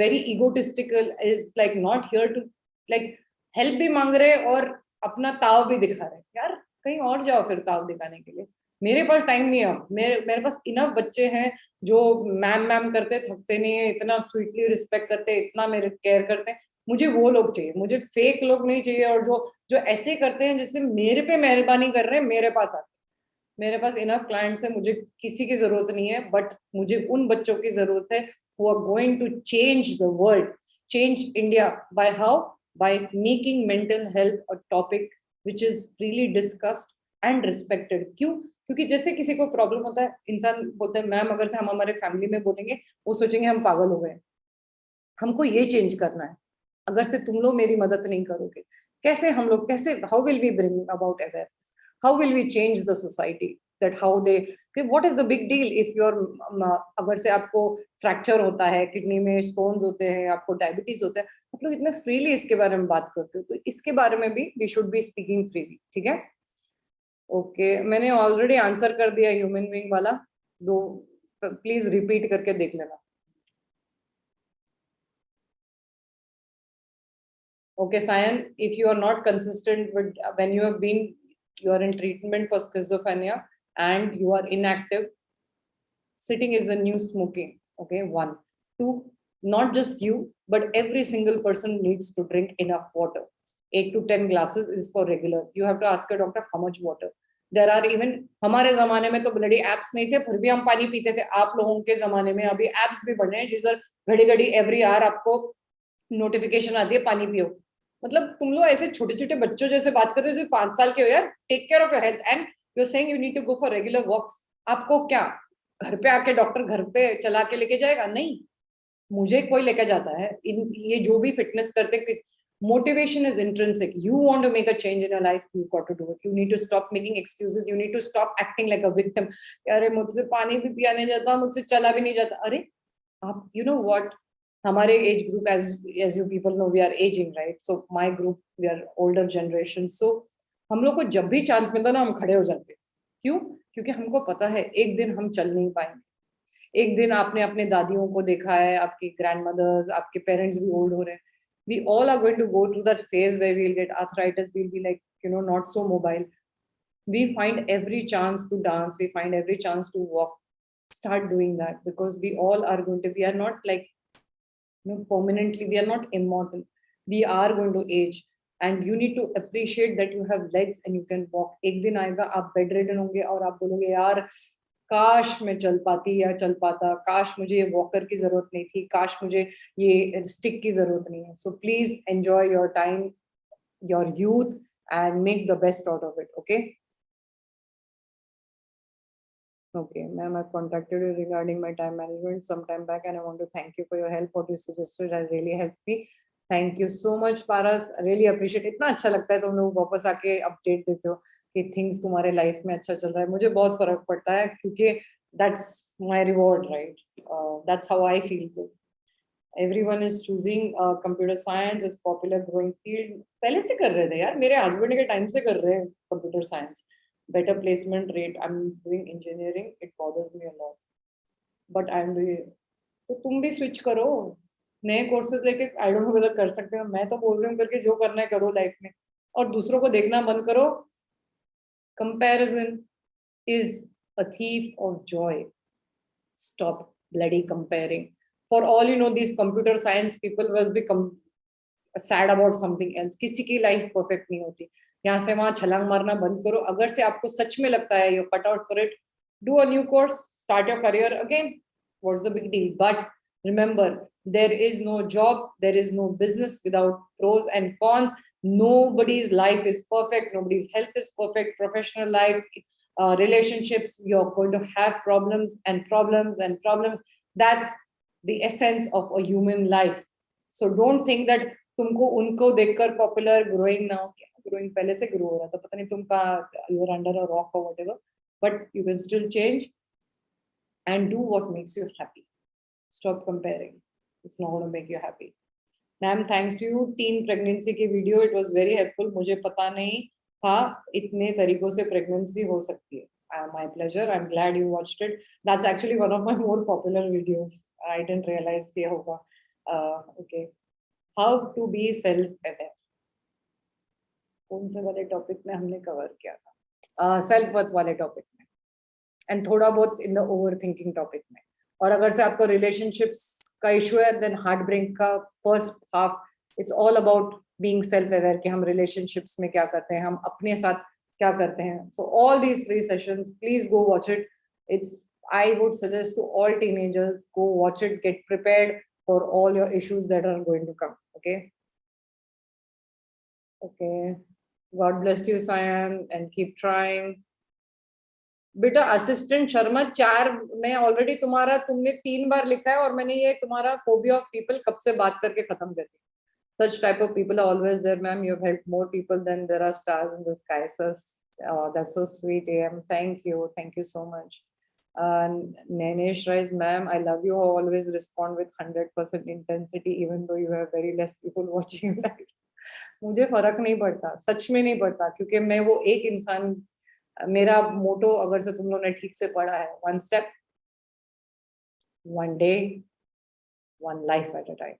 very egotistical, is like not here to like help भी मांग रहे और अपना ताव भी दिखा रहे. यार कहीं और जाओ फिर ताव दिखाने के लिए. मेरे पास टाइम नहीं है. मेरे पास इनफ बच्चे हैं जो मैम मैम करते, थकते नहीं है, इतना स्वीटली रिस्पेक्ट करते, इतना मेरे केयर करते हैं. मुझे वो लोग चाहिए, मुझे फेक लोग नहीं चाहिए, और जो ऐसे करते हैं जिससे मेरे पे मेहरबानी कर रहे हैं, मेरे पास आते. मेरे पास इनफ क्लाइंट्स है, मुझे किसी की जरूरत नहीं है, बट मुझे उन बच्चों की जरूरत है who are going to change the world, change India. By how? By making mental health a topic which is freely discussed and respected. क्यों? क्योंकि जैसे किसी को प्रॉब्लम होता है, इंसान बोलते हैं मैम अगर से हम हमारे फैमिली में बोलेंगे वो सोचेंगे हम पागल हो गए. हमको ये चेंज करना है. अगर से तुम लोग मेरी मदद नहीं करोगे, कैसे हम लोग, कैसे, how will we bring about awareness, how will we change the society, that how they, what is the big deal if your, अगर से आपको फ्रैक्चर होता है, किडनी में स्टोन्स होते हैं, आपको डायबिटीज होता है, आप लोग इतने फ्रीली इसके बारे में बात करते हो, तो इसके बारे में भी we should be speaking freely. ठीक है? ओके, मैंने ऑलरेडी आंसर कर दिया ह्यूमन बीइंग वाला. दो प्लीज रिपीट करके देख लेना. Okay, Sayan, if you are not consistent with when you have been, you are in treatment for schizophrenia and you are inactive, sitting is the new smoking. Okay, 1. 2, not just you, but every single person needs to drink enough water. 8 to 10 glasses is for regular. You have to ask your doctor how much water. There are even, हमारे जमाने में तो bloody apps नहीं थे, फिर भी हम पानी पीते थे. आप लोगों के जमाने में अभी एप्स भी बढ़ रहे हैं जिससे घड़ी घड़ी एवरी आवर आपको नोटिफिकेशन आती है पानी पियो. मतलब तुम लोग ऐसे छोटे छोटे बच्चों जैसे बात करते हो जैसे 5 साल के हो. यार take care of your health and you are saying you need to go for regular walks. आपको क्या घर पे आके डॉक्टर घर पे चला के लेके जाएगा? नहीं, मुझे कोई लेके जाता है. ये जो भी फिटनेस करते, motivation is intrinsic. You want to make a change in your life, you got to do it. You need to stop making excuses. You need to stop acting like a victim. अरे मुझसे पानी भी पिया नहीं जाता, मुझसे चला भी नहीं जाता. अरे आप, यू नो व्हाट, हमारे age group, as you people know, we are aging, right? So my group, we are older generation. So हम लोग को जब भी चांस मिलता ना हम खड़े हो जाते. क्यों? क्योंकि हमको पता है एक दिन हम चल नहीं पाएंगे. एक दिन आपने अपने दादियों को देखा है, आपकी ग्रैंड मदर्स, आपके पेरेंट्स भी ओल्ड हो रहे हैं. We all are going to go through that phase where we'll get arthritis. We'll be like, you know, not so mobile. We find every chance to dance. We find every chance to walk. Start doing that because we all are going to. We are not like, you know, permanently, we are not immortal. We are going to age and you need to appreciate that you have legs and you can walk. एक दिन आएगा आप bedridden होंगे और आप बोलोगे यार काश मैं चल पाती या चल पाता, काश मुझे ये वॉकर की जरूरत नहीं थी, काश मुझे ये स्टिक की जरूरत नहीं है. So please enjoy your time your youth and make the best out of it. Okay. Okay, ma'am, I contacted you regarding my time management some time back, and I want to thank you for your help. What you suggested has really helped me. Thank you so much, Paras. Really appreciate. इतना अच्छा लगता है तुम लोग वापस आके update देते हो कि थिंग्स तुम्हारे लाइफ में अच्छा चल रहा है. मुझे बहुत फर्क पड़ता है क्योंकि that's my reward, right? That's how I feel good. Everyone is choosing computer science as popular growing field. पहले से कर रहे थे यार, मेरे हस्बैंड के टाइम से कर रहे हैं computer science. Better placement rate. I'm doing engineering. It bothers me a lot, but I'm doing. तो तुम भी switch करो, नए courses लेके. I don't know whether कर सकते हो. मैं तो बोल रही हूँ करके जो करना है करो लाइफ में, और दूसरों को देखना बंद करो. Comparison is a thief of joy. Stop bloody comparing. For all you know, these computer science people will become sad about something else. किसी की life perfect नहीं होती. यहाँ से वहाँ छलांग मारना बंद करो. अगर से आपको सच में लगता है you're cut out for it, do a new course, start your career again. What's the big deal? But remember, there is no job, there is no business without pros and cons. Nobody's life is perfect. Nobody's health is perfect. Professional life, relationships, you're going to have problems and problems and problems. That's the essence of a human life. So don't think that तुमको उनको देखकर popular growing ना हो. Growing पहले से grow हो रहा था, पता नहीं तुम का you are under a rock और whatever, but you can still change and do what makes you happy. Stop comparing, it's not gonna make you happy. Ma'am, thanks to you. Teen pregnancy की video, it was very helpful. मुझे पता नहीं था इतने तरीकों से pregnancy हो सकती है. My pleasure. I'm glad you watched it. That's actually one of my more popular videos. I didn't realize कि होगा. Okay. How to be self-aware. कौन से वाले टॉपिक में हमने कवर किया था? सेल्फ वर्थ वाले टॉपिक में, एंड थोड़ा बहुत in the over thinking topic में. और अगर से आपको रिलेशनशिप्स का इशू है, देन हार्ट ब्रेक का first half, it's all about being self aware कि हम रिलेशनशिप्स में क्या करते हैं, हम अपने साथ क्या करते हैं. So all these 3 sessions, please go watch it. It's, I would suggest to all teenagers, go watch it, get prepared for all your issues that are going to come. Okay. Okay. God bless you, Sayan, and keep trying. बेटा assistant Sharma 4 में already तुम्हारा, तुमने 3 बार लिखा है और मैंने ये तुम्हारा फोबिया ऑफ पीपल कब से बात करके खत्म कर दी. Such type of people are always there, ma'am. You have helped more people than there are stars in the sky. So, that's so sweet, AM. Thank you so much. Nanesh writes, ma'am, I love you. Always respond with 100% intensity, even though you have very less people watching you live. मुझे फर्क नहीं पड़ता, सच में नहीं पड़ता, क्योंकि मैं वो एक इंसान, मेरा मोटो अगर से तुम लोगों ने ठीक से पढ़ा है, 1 step, 1 day, 1 life at a time.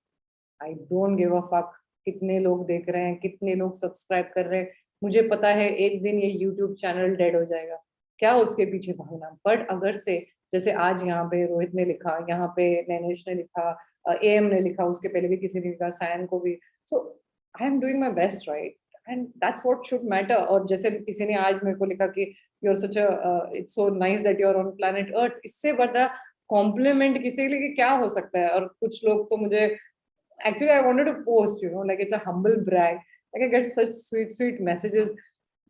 I don't give a fuck कितने लोग देख रहे हैं, कितने लोग सब्सक्राइब कर रहे हैं. मुझे पता है एक दिन ये YouTube चैनल डेड हो जाएगा, क्या उसके पीछे भागना. बट अगर से, जैसे आज यहाँ पे रोहित ने लिखा, यहाँ पे नैनेश ने लिखा, AM ने लिखा, उसके पहले भी किसी ने लिखा, सायन को भी. So I am doing my best, right, and that's what should matter. और जैसे किसी ने आज मेरे को लिखा कि you are such a, it's so nice that you are on planet Earth. इससे बड़ा कॉम्प्लीमेंट किसी के लिए क्या हो सकता है. और कुछ लोग तो मुझे, actually I wanted to post, like it's a humble brag, like I get such sweet messages.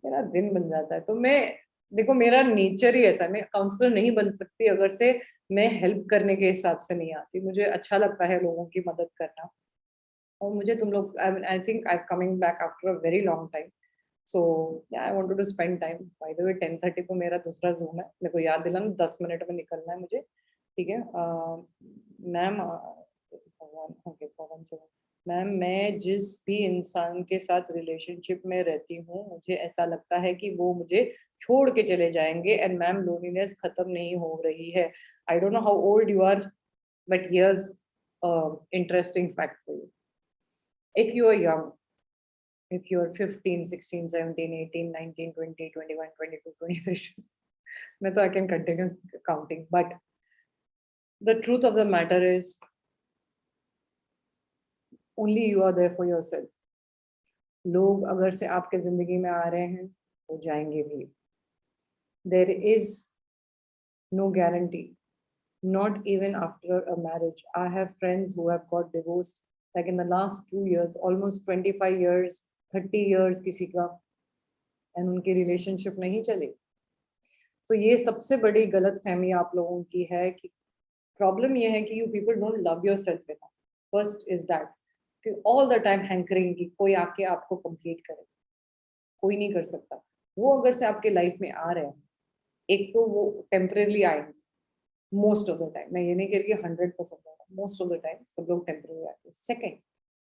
मेरा दिन बन जाता है. तो मैं, देखो मेरा नेचर ही ऐसा है, मैं काउंसलर नहीं बन सकती अगर से मैं हेल्प करने के हिसाब से नहीं आती. मुझे अच्छा लगता है लोगों की मदद करना, और मुझे तुम लोग, I think I coming back after a very long time. So I wanted to spend time. By the way 10:30 को मेरा दूसरा जूम है, मेरे को याद दिलाना, 10 मिनट में निकलना है मुझे, ठीक है. मैम, मैम, मैं जिस भी इंसान के साथ रिलेशनशिप में रहती हूँ, मुझे ऐसा लगता है कि वो मुझे छोड़ के चले जाएंगे. एंड मैम, लोनलीनेस खत्म नहीं हो रही है. I don't know how old you are, but here's interesting fact for you. If you are young, if you're 15, 16, 17, 18, 19, 20, 21, 22, 23, मैं तो I can continue counting. But the truth of the matter is, only you are there for yourself. लोग अगर से आपके जिंदगी में आ रहे हैं, वो जाएंगे भी. There is no guarantee, not even after a marriage. I have friends who have got divorced, like in the last 2 years, almost 25 years 30 years किसी का एंड उनकी रिलेशनशिप नहीं चले। तो ये सबसे बड़ी गलतफहमी आप लोगों की है कि प्रॉब्लम ये है कि you people don't love yourself enough. First is that कि ऑल द टाइम हैंकरिंग की कोई आके आपको कंप्लीट करे, कोई नहीं कर सकता। वो अगर से आपके लाइफ में आ रहे हैं, एक तो वो टेम्परेली आएंगे मोस्ट ऑफ द टाइम, मैं ये नहीं कह रही 100%, मोस्ट ऑफ द टाइम सब लोग टेम्परेरी आते हैं। सेकेंड,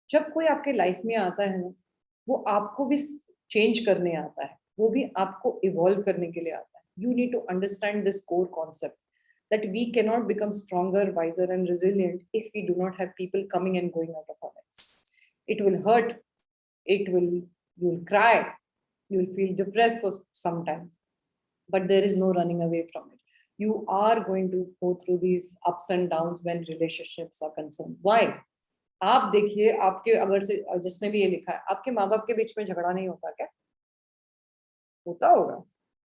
जब कोई आपके लाइफ में आता है ना, वो आपको भी चेंज करने आता है, वो भी आपको इवॉल्व करने के लिए आता है। You need to understand this core concept that we cannot become stronger, wiser and resilient if we do not have people coming and going out of our lives. It will hurt, you'll cry, you'll feel depressed for some time, but there is no running away from it. You are going to go through these ups and downs when relationships are concerned. Why? आप देखिए, आपके अगर से जिसने भी ये लिखा है, आपके माँ बाप के बीच में झगड़ा नहीं होता क्या? होता होगा,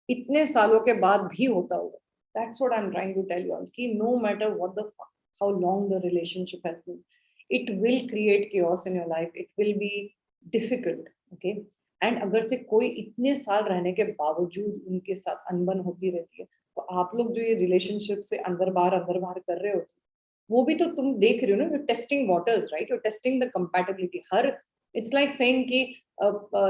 इतने सालों के बाद भी होता होगा। That's what I'm trying to tell you all. कि no matter what the fuck, how long the relationship has been, it will create chaos in your life. It will be difficult, okay? And अगर से कोई इतने साल रहने के बावजूद उनके साथ अनबन होती रहती है, तो आप लोग जो ये रिलेशनशिप से अंदर बाहर कर रहे होते, वो भी तो तुम देख रहे हो ना, testing waters, right? You testing the compatibility. Her it's like saying कि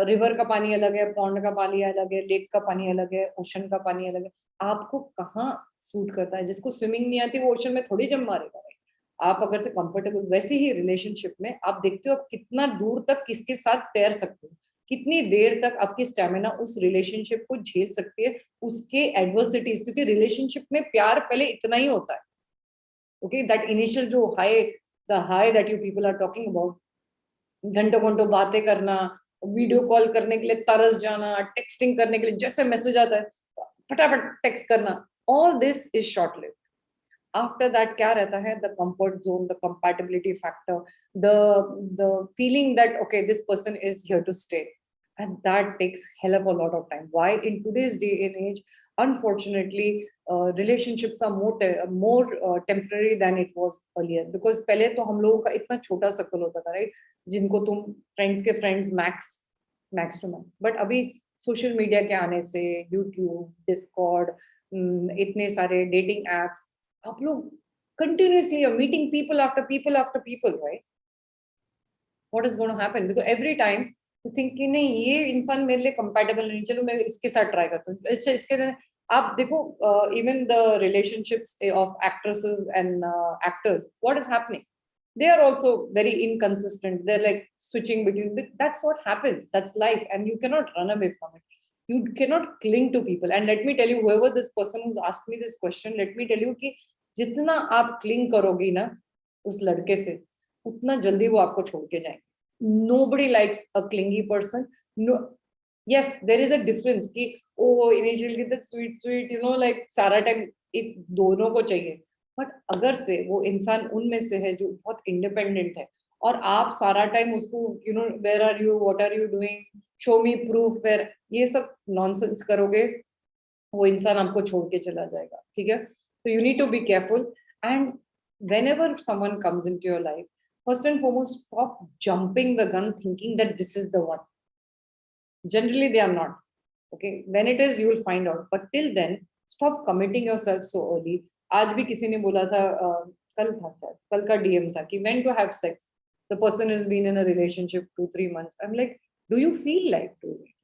रिवर का पानी अलग है, पॉन्ड का पानी अलग है, लेक का पानी अलग है, ओशन का पानी अलग है। आपको कहाँ सूट करता है? जिसको स्विमिंग नहीं आती वो ओशन में थोड़ी जम मारेगा, राइट? आप अगर से कंफर्टेबल, वैसे ही रिलेशनशिप में आप देखते हो आप कितना दूर तक किसके साथ तैर सकते हो, कितनी देर तक आपकी स्टेमिना उस रिलेशनशिप को झेल सकती है, उसके एडवर्सिटीज। क्योंकि रिलेशनशिप में प्यार पहले इतना ही होता है, ओके? दैट इनिशियल जो high, the high that you people are talking about, घंटों घंटों बातें करना, वीडियो कॉल करने के लिए तरस जाना, टेक्सटिंग करने के लिए जैसे मैसेज आता है फटाफट टेक्स्ट करना, all this is short lived. After that क्या रहता है? The comfort zone, the compatibility factor, the feeling that okay this person is here to stay, and that takes hell of a lot of time. Why? In today's day and age, unfortunately, relationships are more temporary than it was earlier, because पहले तो हम लोगों का इतना छोटा circle होता था, right? जिनको तुम फ्रेंड्स के friends max to max, but अभी सोशल मीडिया के आने से, यूट्यूब, डिस्कॉर्ड, इतने सारे डेटिंग एप्स, आप लोग continuously are meeting people after people, right? What is going to happen? Because every time you think कि नहीं ये इंसान मेरे लिए compatible नहीं, चलो मैं इसके साथ ट्राई करता हूँ। अच्छा, इसके आप देखो, even the relationships of actresses and actors, what is happening? They are also very inconsistent. They're like switching between. But that's what happens. That's life, and you cannot run away from it. You cannot cling to people. And let me tell you, whoever this person who's asked me this question, let me tell you कि जितना आप cling करोगी ना उस लड़के से, उतना जल्दी वो आपको छोड़ के जाएंगे। Nobody likes a clingy person. No, yes, there is a difference कि oh initially the sweet you know like सारा टाइम एक दोनों को चाहिए, बट अगर से वो इंसान उनमें से है जो बहुत इंडिपेंडेंट है और आप सारा टाइम उसको you know where are you, what are you doing, show me proof, where, ये सब नॉनसेंस करोगे, वो इंसान आपको छोड़ के चला जाएगा, ठीक है? तो you need to be careful, and whenever someone comes into your life, first and foremost, stop jumping the gun thinking that this is the one. Generally they are not, okay? When it is, you will find out, but till then stop committing yourself so early. आज भी किसी ने बोला था, कल था शायद, कल का डीएम था कि when to have sex, the person has been in a relationship 2-3 months. I'm like, do you feel like doing it?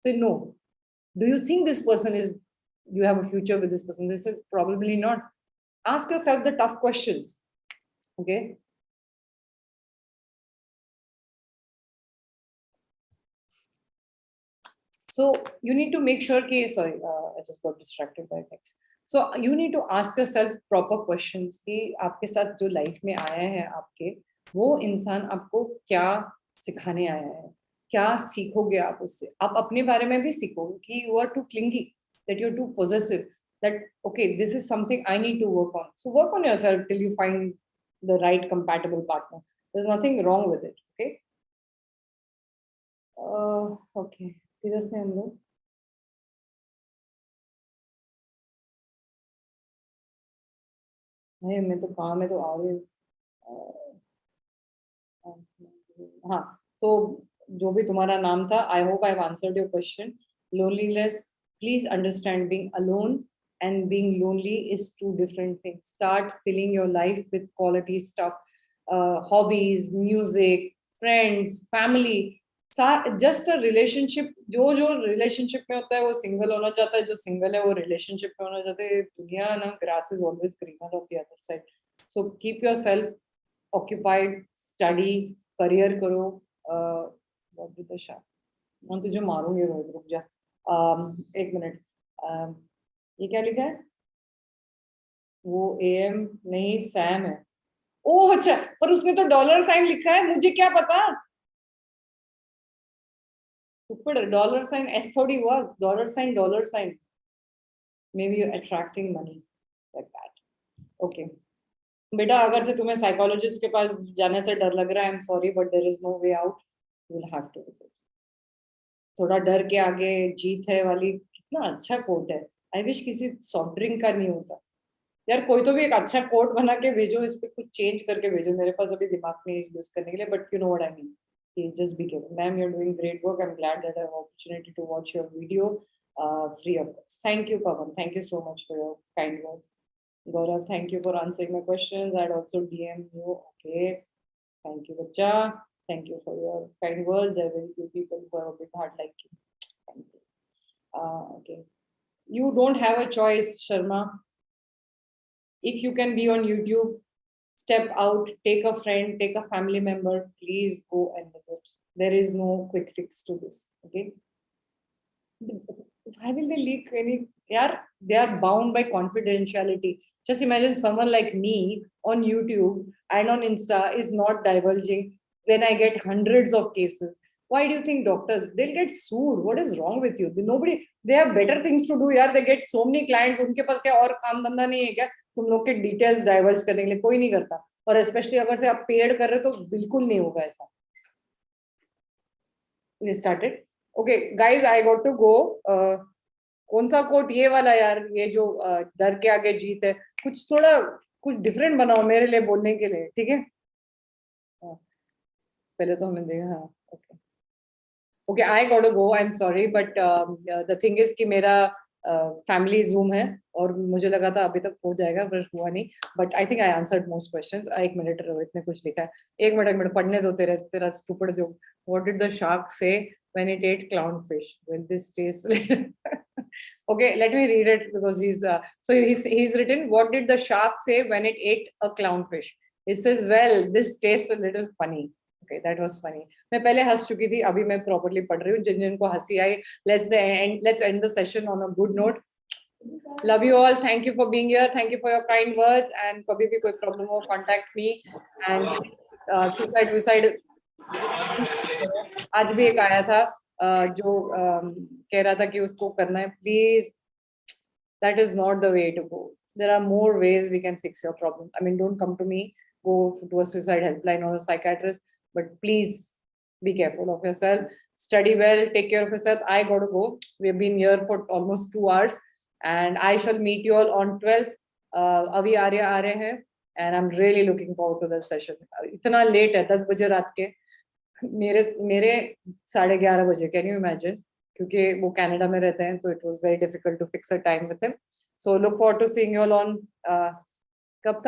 Say no. Do you think this person is, you have a future with this person? This is probably not. Ask yourself the tough questions, okay? So you need to make sure कि, sorry, I just got distracted by text. So you need to ask yourself proper questions कि आपके साथ जो life में आया है आपके, वो इंसान आपको क्या सिखाने आया है, क्या सीखोगे आप उससे? आप अपने बारे में भी सीखोगे कि you are too clingy, that you're too possessive, that okay, this is something I need to work on. So work on yourself till you find the right compatible partner. There's nothing wrong with it, okay? Okay. किधर थे हम लोग? नहीं, मैं तो काम है तो आ रही हूँ। हाँ, तो जो भी तुम्हारा नाम था, I hope I've answered your question. Loneliness, please understand, being alone and being lonely is two different things. Start filling your life with quality stuff, hobbies, music, friends, family. Just a relationship. जो relationship में होता है वो single होना चाहता है, जो single है वो relationship में होना चाहता है. दुनिया ना, grass is always greener on the other side. So keep yourself occupied, study, career करो. What did the shot? मैं तुझे मारूंगी रोहित, रुक जा. एक मिनट. ये क्या लिखा है? वो AM नहीं, सैम है. ओह अच्छा, पर उसमें तो $sign लिखा है, मुझे क्या पता. $sign S thought he was $sign. Maybe you're attracting money like that. Okay. बेटा अगर से तुम्हें साइकोलॉजिस्ट के पास जाने से डर लग रहा है, I am sorry but there is no way out. You will have to visit. थोड़ा डर के आगे जीत है वाली कितना अच्छा कोट है. आई विश किसी सॉफ्ट ड्रिंक का नहीं होता यार. कोई तो भी एक अच्छा कोट बना के भेजो, इस पे कुछ चेंज करके भेजो. मेरे पास अभी दिमाग में यूज करने के लिए, but you know what I mean. Just be careful. Ma'am, you're doing great work. I'm glad that I have opportunity to watch your video free of cost. Thank you, Pawan. Thank you so much for your kind words. Gaurav, thank you for answering my questions. I'd also DM you. Okay. Thank you, Bacha. Thank you for your kind words. There are very few people who are a bit hard like you. Thank you. Okay. You don't have a choice, Sharma. If you can be on YouTube, step out, take a friend, take a family member, please go and visit. There is no quick fix to this. Okay. Why will they leak any? Yeah, they are bound by confidentiality. Just imagine someone like me on YouTube and on Insta is not divulging when I get hundreds of cases. Why do you think doctors, they'll get sued? What is wrong with you? They have better things to do. Yeah, they get so many clients. उनके पास क्या और काम धंधा नहीं है क्या? तुम लोग के डिटेल्स डाइवर्ज करने के लिए कोई नहीं करता. और स्पेशली अगर से आप पेड कर रहे हो तो बिल्कुल नहीं होगा ऐसा. We started. Okay, guys, I got to go. कौन सा कोट? ये वाला यार, ये जो डर के आगे जीत है. कुछ थोड़ा कुछ डिफरेंट बनाओ मेरे लिए बोलने के लिए, ठीक है? पहले तो हमें देखा. हाँ, okay okay, I got to go. I am sorry but the thing is कि मेरा फैमिली जूम है और मुझे लगा था अभी तक हो जाएगा, पर हुआ नहीं. But I think I answered most questions. एक मिनट, रोहित ने कुछ लिखा है. एक मिनट पढ़ने दो. तेरा स्टूपिड जो. व्हाट डिड द शार्क से when it ate clownfish? Will this taste? Okay, let me read it because he's written, what did the shark say when it ate a clownfish? It says, well, this tastes a little funny. Okay, that was funny. मैं पहले हंस चुकी थी, अभी मैं properly पढ़ रही हूँ. जिनको हंसी आई, let's end the session on a good note. Love you all. Thank you for being here. Thank you for your kind words. And कभी भी कोई problem हो, contact me. And suicide. आज भी एक आया था जो कह रहा था कि उसको करना है. Please, that is not the way to go. There are more ways we can fix your problem. I mean, don't come to me. Go to a suicide helpline or a psychiatrist. But please be careful of yourself. Study well. Take care of yourself. I got to go. We have been here for almost 2 hours, and I shall meet you all on 12th. Avi Arya aa rahe hain, and I'm really looking forward to this session. इतना late है, 10 बजे रात के. मेरे 11:30 बजे. Can you imagine? क्योंकि वो Canada में रहते हैं, तो it was very difficult to fix a time with him. So look forward to seeing you all on